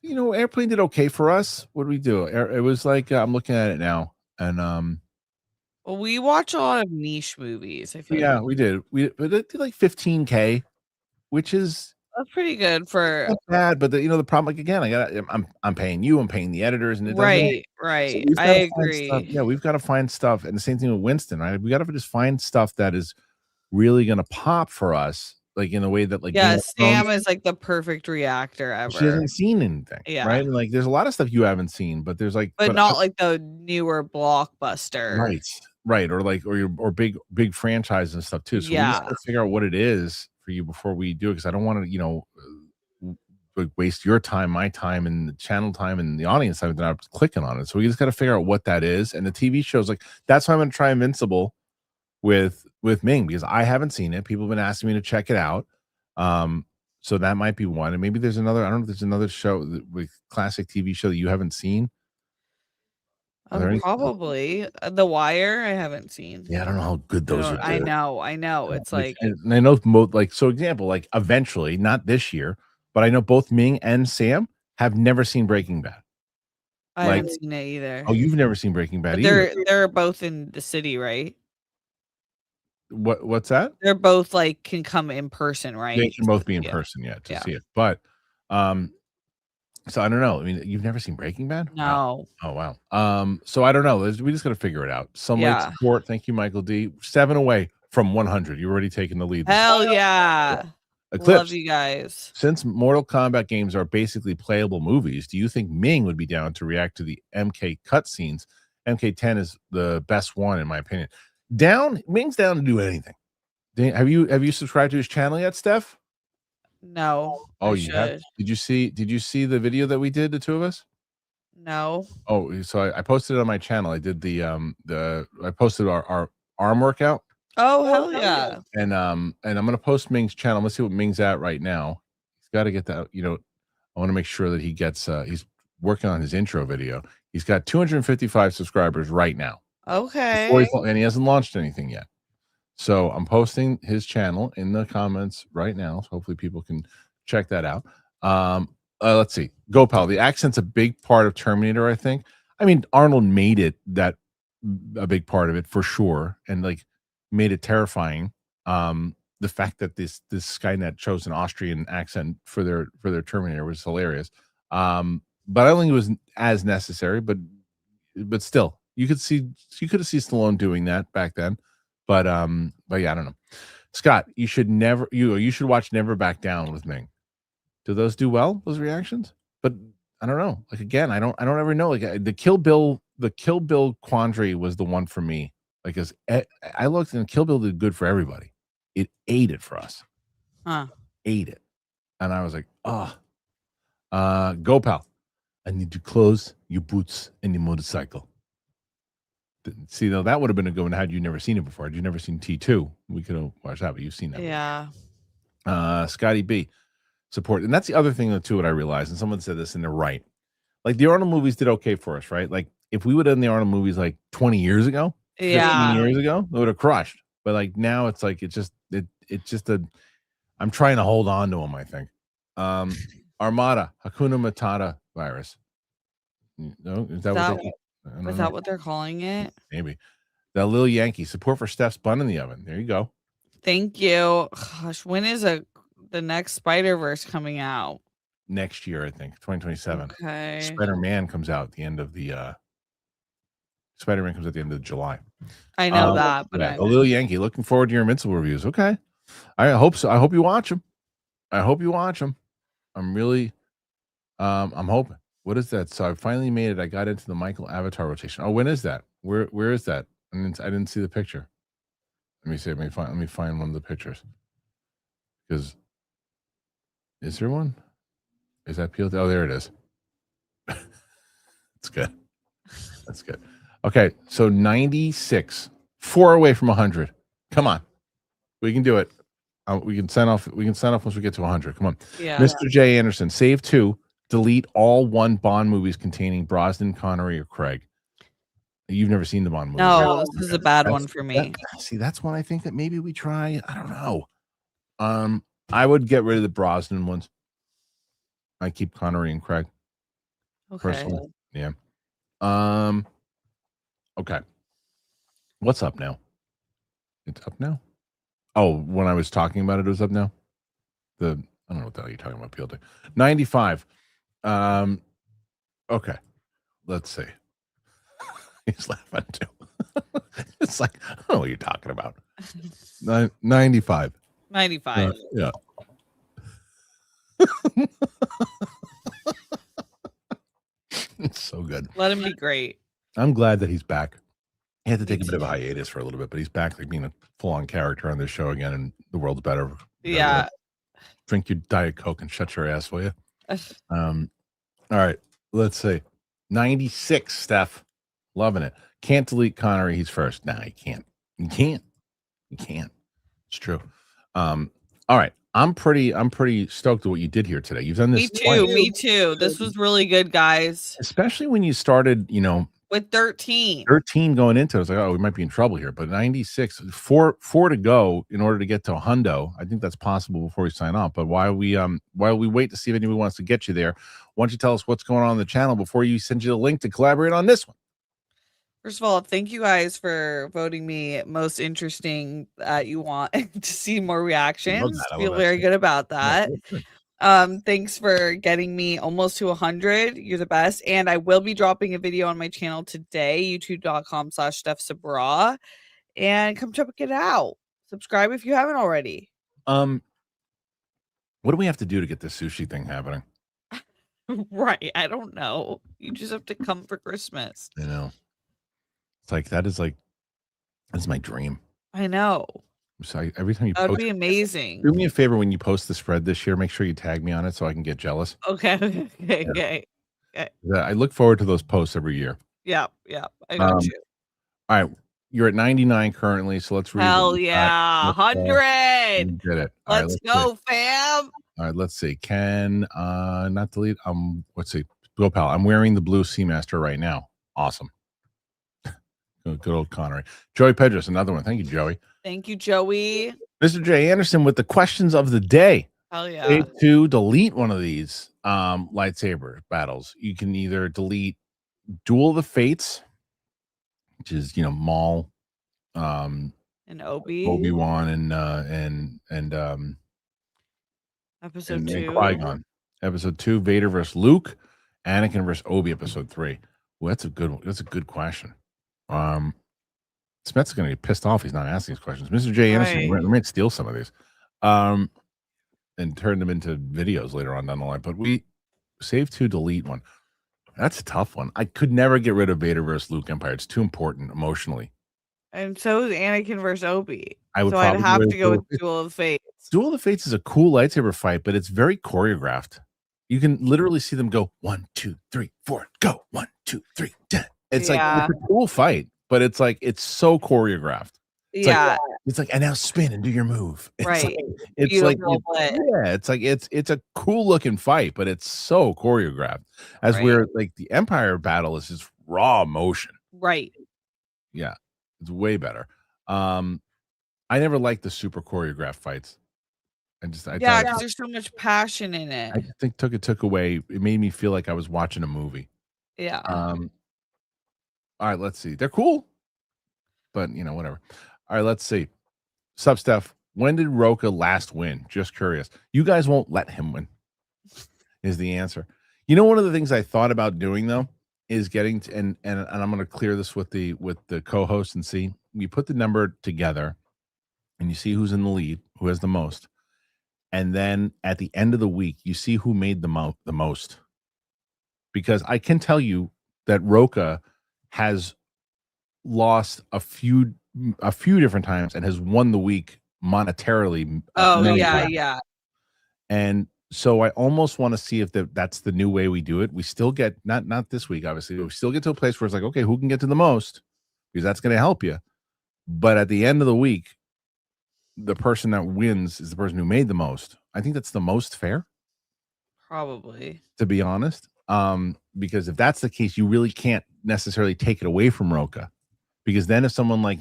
you know, Airplane did okay for us. What do we do? It was like I'm looking at it now, and Well, we watch a lot of niche movies. I feel yeah, like we did, but it did like 15K, which is that's pretty good for not bad. But you know, the problem, like again, I'm paying you, I'm paying the editors, and it doesn't. So right. we've I gotta find stuff. agree. Yeah, we've got to find stuff, and the same thing with Winston, right? We got to just find stuff that is really gonna pop for us, like in a way that like Game Yeah, of Thrones, Sam is like the perfect reactor she ever. hasn't seen anything, Yeah. right? And like, there's a lot of stuff you haven't seen, but there's like, But not like the newer blockbuster. right, right, or like, or big franchises and stuff too. So we just Yeah. gotta figure out what it is for you before we do it, because I don't want to, you know, like waste your time, my time, and the channel time, and the audience time that I'm clicking on it. So we just got to figure out what that is. And the TV shows, like that's why I'm going to try Invincible with Ming, because I haven't seen it. People have been asking me to check it out. So that might be one, and maybe there's another. I don't know if there's another show with classic TV show that you haven't seen. Are there any? Probably The Wire. I haven't seen. Yeah, I don't know how good those are. I know. It's like and I know most, like, so example, like eventually, not this year, but I know both Ming and Sam have never seen Breaking Bad. I like- haven't seen it either. Oh, you've never seen Breaking Bad But either. they're both in the city, right? What's that? They're both like can come in person, right? They can both be in Yeah. person, yeah, to Yeah. see it. But so I don't know. I mean, you've never seen Breaking Bad? Wow. No. Oh wow. So I don't know. We just got to figure it out. Some late Yeah. support. Thank you, Michael D. 7 away from 100. You're already taking the lead. Hell yeah. Eclipse. Love you guys. Since Mortal Kombat games are basically playable movies, do you think Ming would be down to react to the MK cutscenes? MK10 is the best one in my opinion. Ming's down to do anything. Have you subscribed to his channel yet, Steph? No. Oh, I you have? should. Did you see the video that we did, the two of us? No. Oh, so I posted it on my channel. I did I posted our arm workout. Oh, hell yeah. And I'm gonna post Ming's channel. Let's see what Ming's at right now. He's got to get that. You know, I want to make sure that he gets. He's working on his intro video. He's got 255 subscribers right now. Okay. And he hasn't launched anything yet. So I'm posting his channel in the comments right now. So hopefully people can check that out. Let's see. Gopal, the accent's a big part of Terminator, I think. I mean, Arnold made it a big part of it for sure, and like made it terrifying. The fact that this Skynet chose an Austrian accent for their Terminator was hilarious. But I don't think it was as necessary, but still, you could have seen Stallone doing that back then. But yeah, I don't know. Scott, you should watch Never Back Down with Ming. Do those do well, those reactions? But I don't know. Like again, I don't ever know. Like the Kill Bill quandary was the one for me. Like as I looked, and Kill Bill did good for everybody. It ate it for us. Huh. Ate it. And I was like, go pal. I need your clothes, your boots, and your motorcycle. See, though, that would have been a good one had you never seen it before. Had you never seen T2, we could have watched that, but you've seen that. Yeah. Scotty B, support. And that's the other thing, too, what I realized, and someone said this, and they're right. Like, the Arnold movies did okay for us, right? Like, if we would have done the Arnold movies, like, 20 years ago, 15 years ago, it would have crushed. But, like, now it's like, it's just I'm trying to hold on to them, I think. Armada, Hakuna Matata virus. No, is that what they're calling it? Maybe. The Lil Yankee, support for Steph's bun in the oven. There you go. Thank you. Gosh, when is the next Spider-Verse coming out? Next year, I think, 2027. Okay. Spider-Man comes out at the end of July. I know that, but yeah, Lil Yankee, looking forward to your Invincible reviews. Okay. I hope so. I hope you watch them. I'm really I'm hoping. What is that? So I finally made it. I got into the Michael Avatar rotation. Oh, when is that? Where is that? I didn't see the picture. Let me see. Let me find one of the pictures. Because is there one? Is that peeled? Oh, there it is. That's good. That's good. Okay, so 96, 4 away from 100. Come on, we can do it. We can sign off. We can sign off once we get to 100. Come on, Yeah. Mr. J. Anderson, save 2. Delete all 1 Bond movies containing Brosnan, Connery, or Craig. You've never seen the Bond movie. No, this is a bad one for me. That's one I think that maybe we try. I don't know. I would get rid of the Brosnan ones. I keep Connery and Craig. Okay. Personally. Yeah. Okay. What's up now? It's up now? Oh, when I was talking about it, it was up now? I don't know what the hell you're talking about, PLD. 95. Okay. Let's see. He's laughing too. It's like, I don't know what you're talking about. 95. 95. Yeah. It's so good. Let him be great. I'm glad that he's back. He had to take a bit of a hiatus for a little bit, but he's back, like being a full-on character on this show again, and the world's better. Yeah. Drink your Diet Coke and shut your ass, will you? All right. Let's see. 96, Steph. Loving it. Can't delete Connery. He's first. Nah, you can't. You can't. It's true. All right. I'm pretty stoked at what you did here today. You've done this. Me too. This was really good, guys. Especially when you started, with 13 going into it. I was like, oh, we might be in trouble here. But 96, four to go in order to get to a hundo. I think that's possible before we sign off. But while we wait to see if anyone wants to get you there, why don't you tell us what's going on the channel before you send you the link to collaborate on this one? First of all, thank you guys for voting me most interesting that you want to see more reactions. Feel very good about that. Thanks for getting me almost to 100. You're the best. And I will be dropping a video on my channel today, youtube.com/StephSabra. And come check it out. Subscribe if you haven't already. What do we have to do to get this sushi thing happening? Right. I don't know. You just have to come for Christmas. I know. It's that's my dream. I know. So every time you that would post, be amazing. Do me a favor when you post the spread this year. Make sure you tag me on it so I can get jealous. Okay. I look forward to those posts every year. Yeah. I got you. All right, you're at 99 currently, so let's read. Hell yeah, 100. Did it. Let's go, fam. All right, let's see. Can not delete. Let's see. Go, pal. I'm wearing the blue Seamaster right now. Awesome. Good old Connery. Joey Pedros, another one. Thank you, Joey. Thank you, Joey. Mr. J. Anderson with the questions of the day. Hell yeah. To delete one of these lightsaber battles, you can either delete Duel of the Fates, which is Maul, and Obi-Wan, and episode 2, Qui-Gon. Episode 2, Vader versus Luke, Anakin versus Obi. Episode 3. Well, that's a good one. That's a good question. Smeth's going to get pissed off. He's not asking these questions. Mr. J. Anderson, we might steal some of these, and turn them into videos later on down the line. But we save 2, delete 1. That's a tough one. I could never get rid of Vader versus Luke Empire. It's too important emotionally. And so is Anakin versus Obi. I would So I'd probably have go to go with with Duel of Fates. Duel of the Fates is a cool lightsaber fight, but it's very choreographed. You can literally see them go 1, 2, 3, 4, go 1, 2, 3, 10. It's like Yeah. it's a cool fight, but it's like it's so choreographed. It's Yeah. like and now spin and do your move. It's Right. like, it's like Beautiful, but yeah, it's like it's a cool looking fight, but it's so choreographed. As Right. where like the Empire battle is just raw motion. right. Yeah, it's way better. I never liked the super choreographed fights. I Yeah, thought because there's so much passion in it. I just think it took away. It made me feel like I was watching a movie. Yeah. All right, let's see. They're cool, but whatever. All right, let's see. Sup, Steph? When did Roka last win? Just curious. You guys won't let him win, is the answer. One of the things I thought about doing though is getting to, and I'm going to clear this with the co-host and see. We put the number together, and you see who's in the lead, who has the most, and then at the end of the week, you see who made the most. Because I can tell you that Roka has lost a few different times and has won the week monetarily. Oh many yeah, times. yeah. And so I almost want to see if that's the new way we do it. We still get not this week, obviously. We still get to a place where it's like, okay, who can get to the most? Because that's going to help you. But at the end of the week, the person that wins is the person who made the most. I think that's the most fair, Probably. to be honest. Because if that's the case, you really can't necessarily take it away from Roka. Because then if someone like,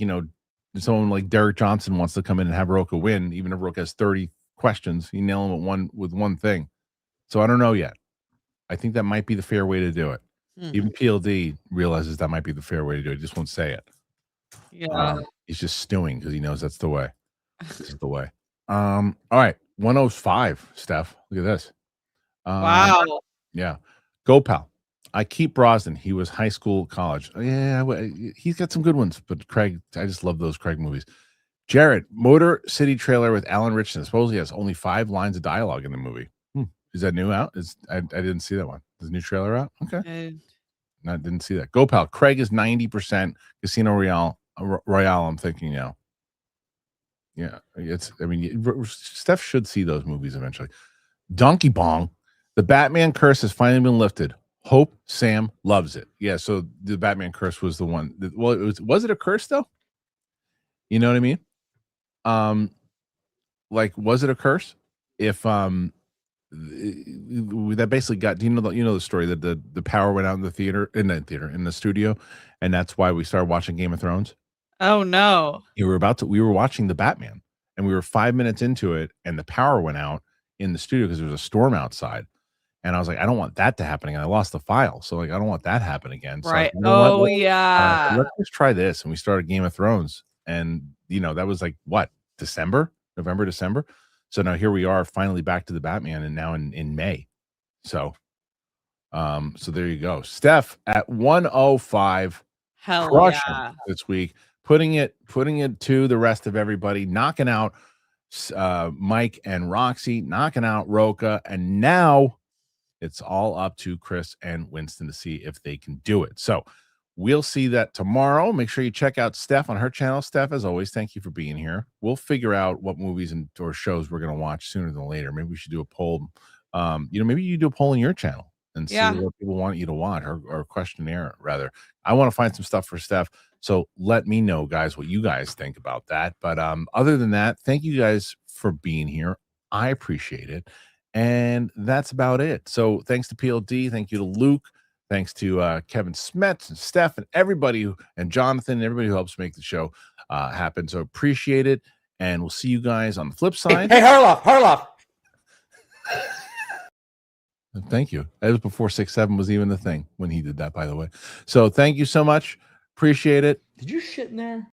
Derek Johnson wants to come in and have Roka win, even if Roka has 30 questions, you nail him with one thing. So I don't know yet. I think that might be the fair way to do it. Even PLD realizes that might be the fair way to do it. He just won't say it. Yeah. He's just stewing because he knows that's the way. This is the way. All right. 105, Steph. Look at this. Wow. Yeah. Go, pal. I keep Brosnan. He was high school, college. Yeah, he's got some good ones. But Craig, I just love those Craig movies. Jared, Motor City trailer with Alan Ritchson. Supposedly has only 5 lines of dialogue in the movie. Is that new out? I didn't see that one. Is the new trailer out? Okay. No, I didn't see that. Go, pal. Craig is 90% Casino Royale. I'm thinking now. Yeah, Steph should see those movies eventually. Donkey Bong, the Batman curse has finally been lifted. Hope Sam loves it. Yeah, so the Batman curse was the one. Was it a curse though? You know what I mean? Was it a curse? If that basically got, do you know the story that the power went out in the studio, and that's why we started watching Game of Thrones. Oh no. We were watching the Batman, and we were 5 minutes into it, and the power went out in the studio because there was a storm outside. And I was like, I don't want that to happen again. I lost the file. So I don't want that to happen again. So Right. yeah. Let's just try this. And we started Game of Thrones. And that was like what? November, December. So now here we are finally back to the Batman, and now in May. So there you go. Steph at 105. Hell yeah. This week. Putting it to the rest of everybody, knocking out Mike and Roxy, knocking out Roka, and now it's all up to Chris and Winston to see if they can do it. So we'll see that tomorrow. Make sure you check out Steph on her channel. Steph, as always, thank you for being here. We'll figure out what movies or shows we're going to watch sooner than later. Maybe we should do a poll. Maybe you do a poll in your channel and see what people want you to watch, or questionnaire rather. I want to find some stuff for Steph. So let me know, guys, what you guys think about that. But other than that, thank you guys for being here. I appreciate it. And that's about it. So thanks to PLD. Thank you to Luke. Thanks to Kevin Smets and Steph and everybody and Jonathan and everybody who helps make the show happen. So appreciate it. And we'll see you guys on the flip side. Hey, Harloff. Thank you. That was before 6'7" was even the thing when he did that, by the way. So thank you so much. Appreciate it. Did you shit in there?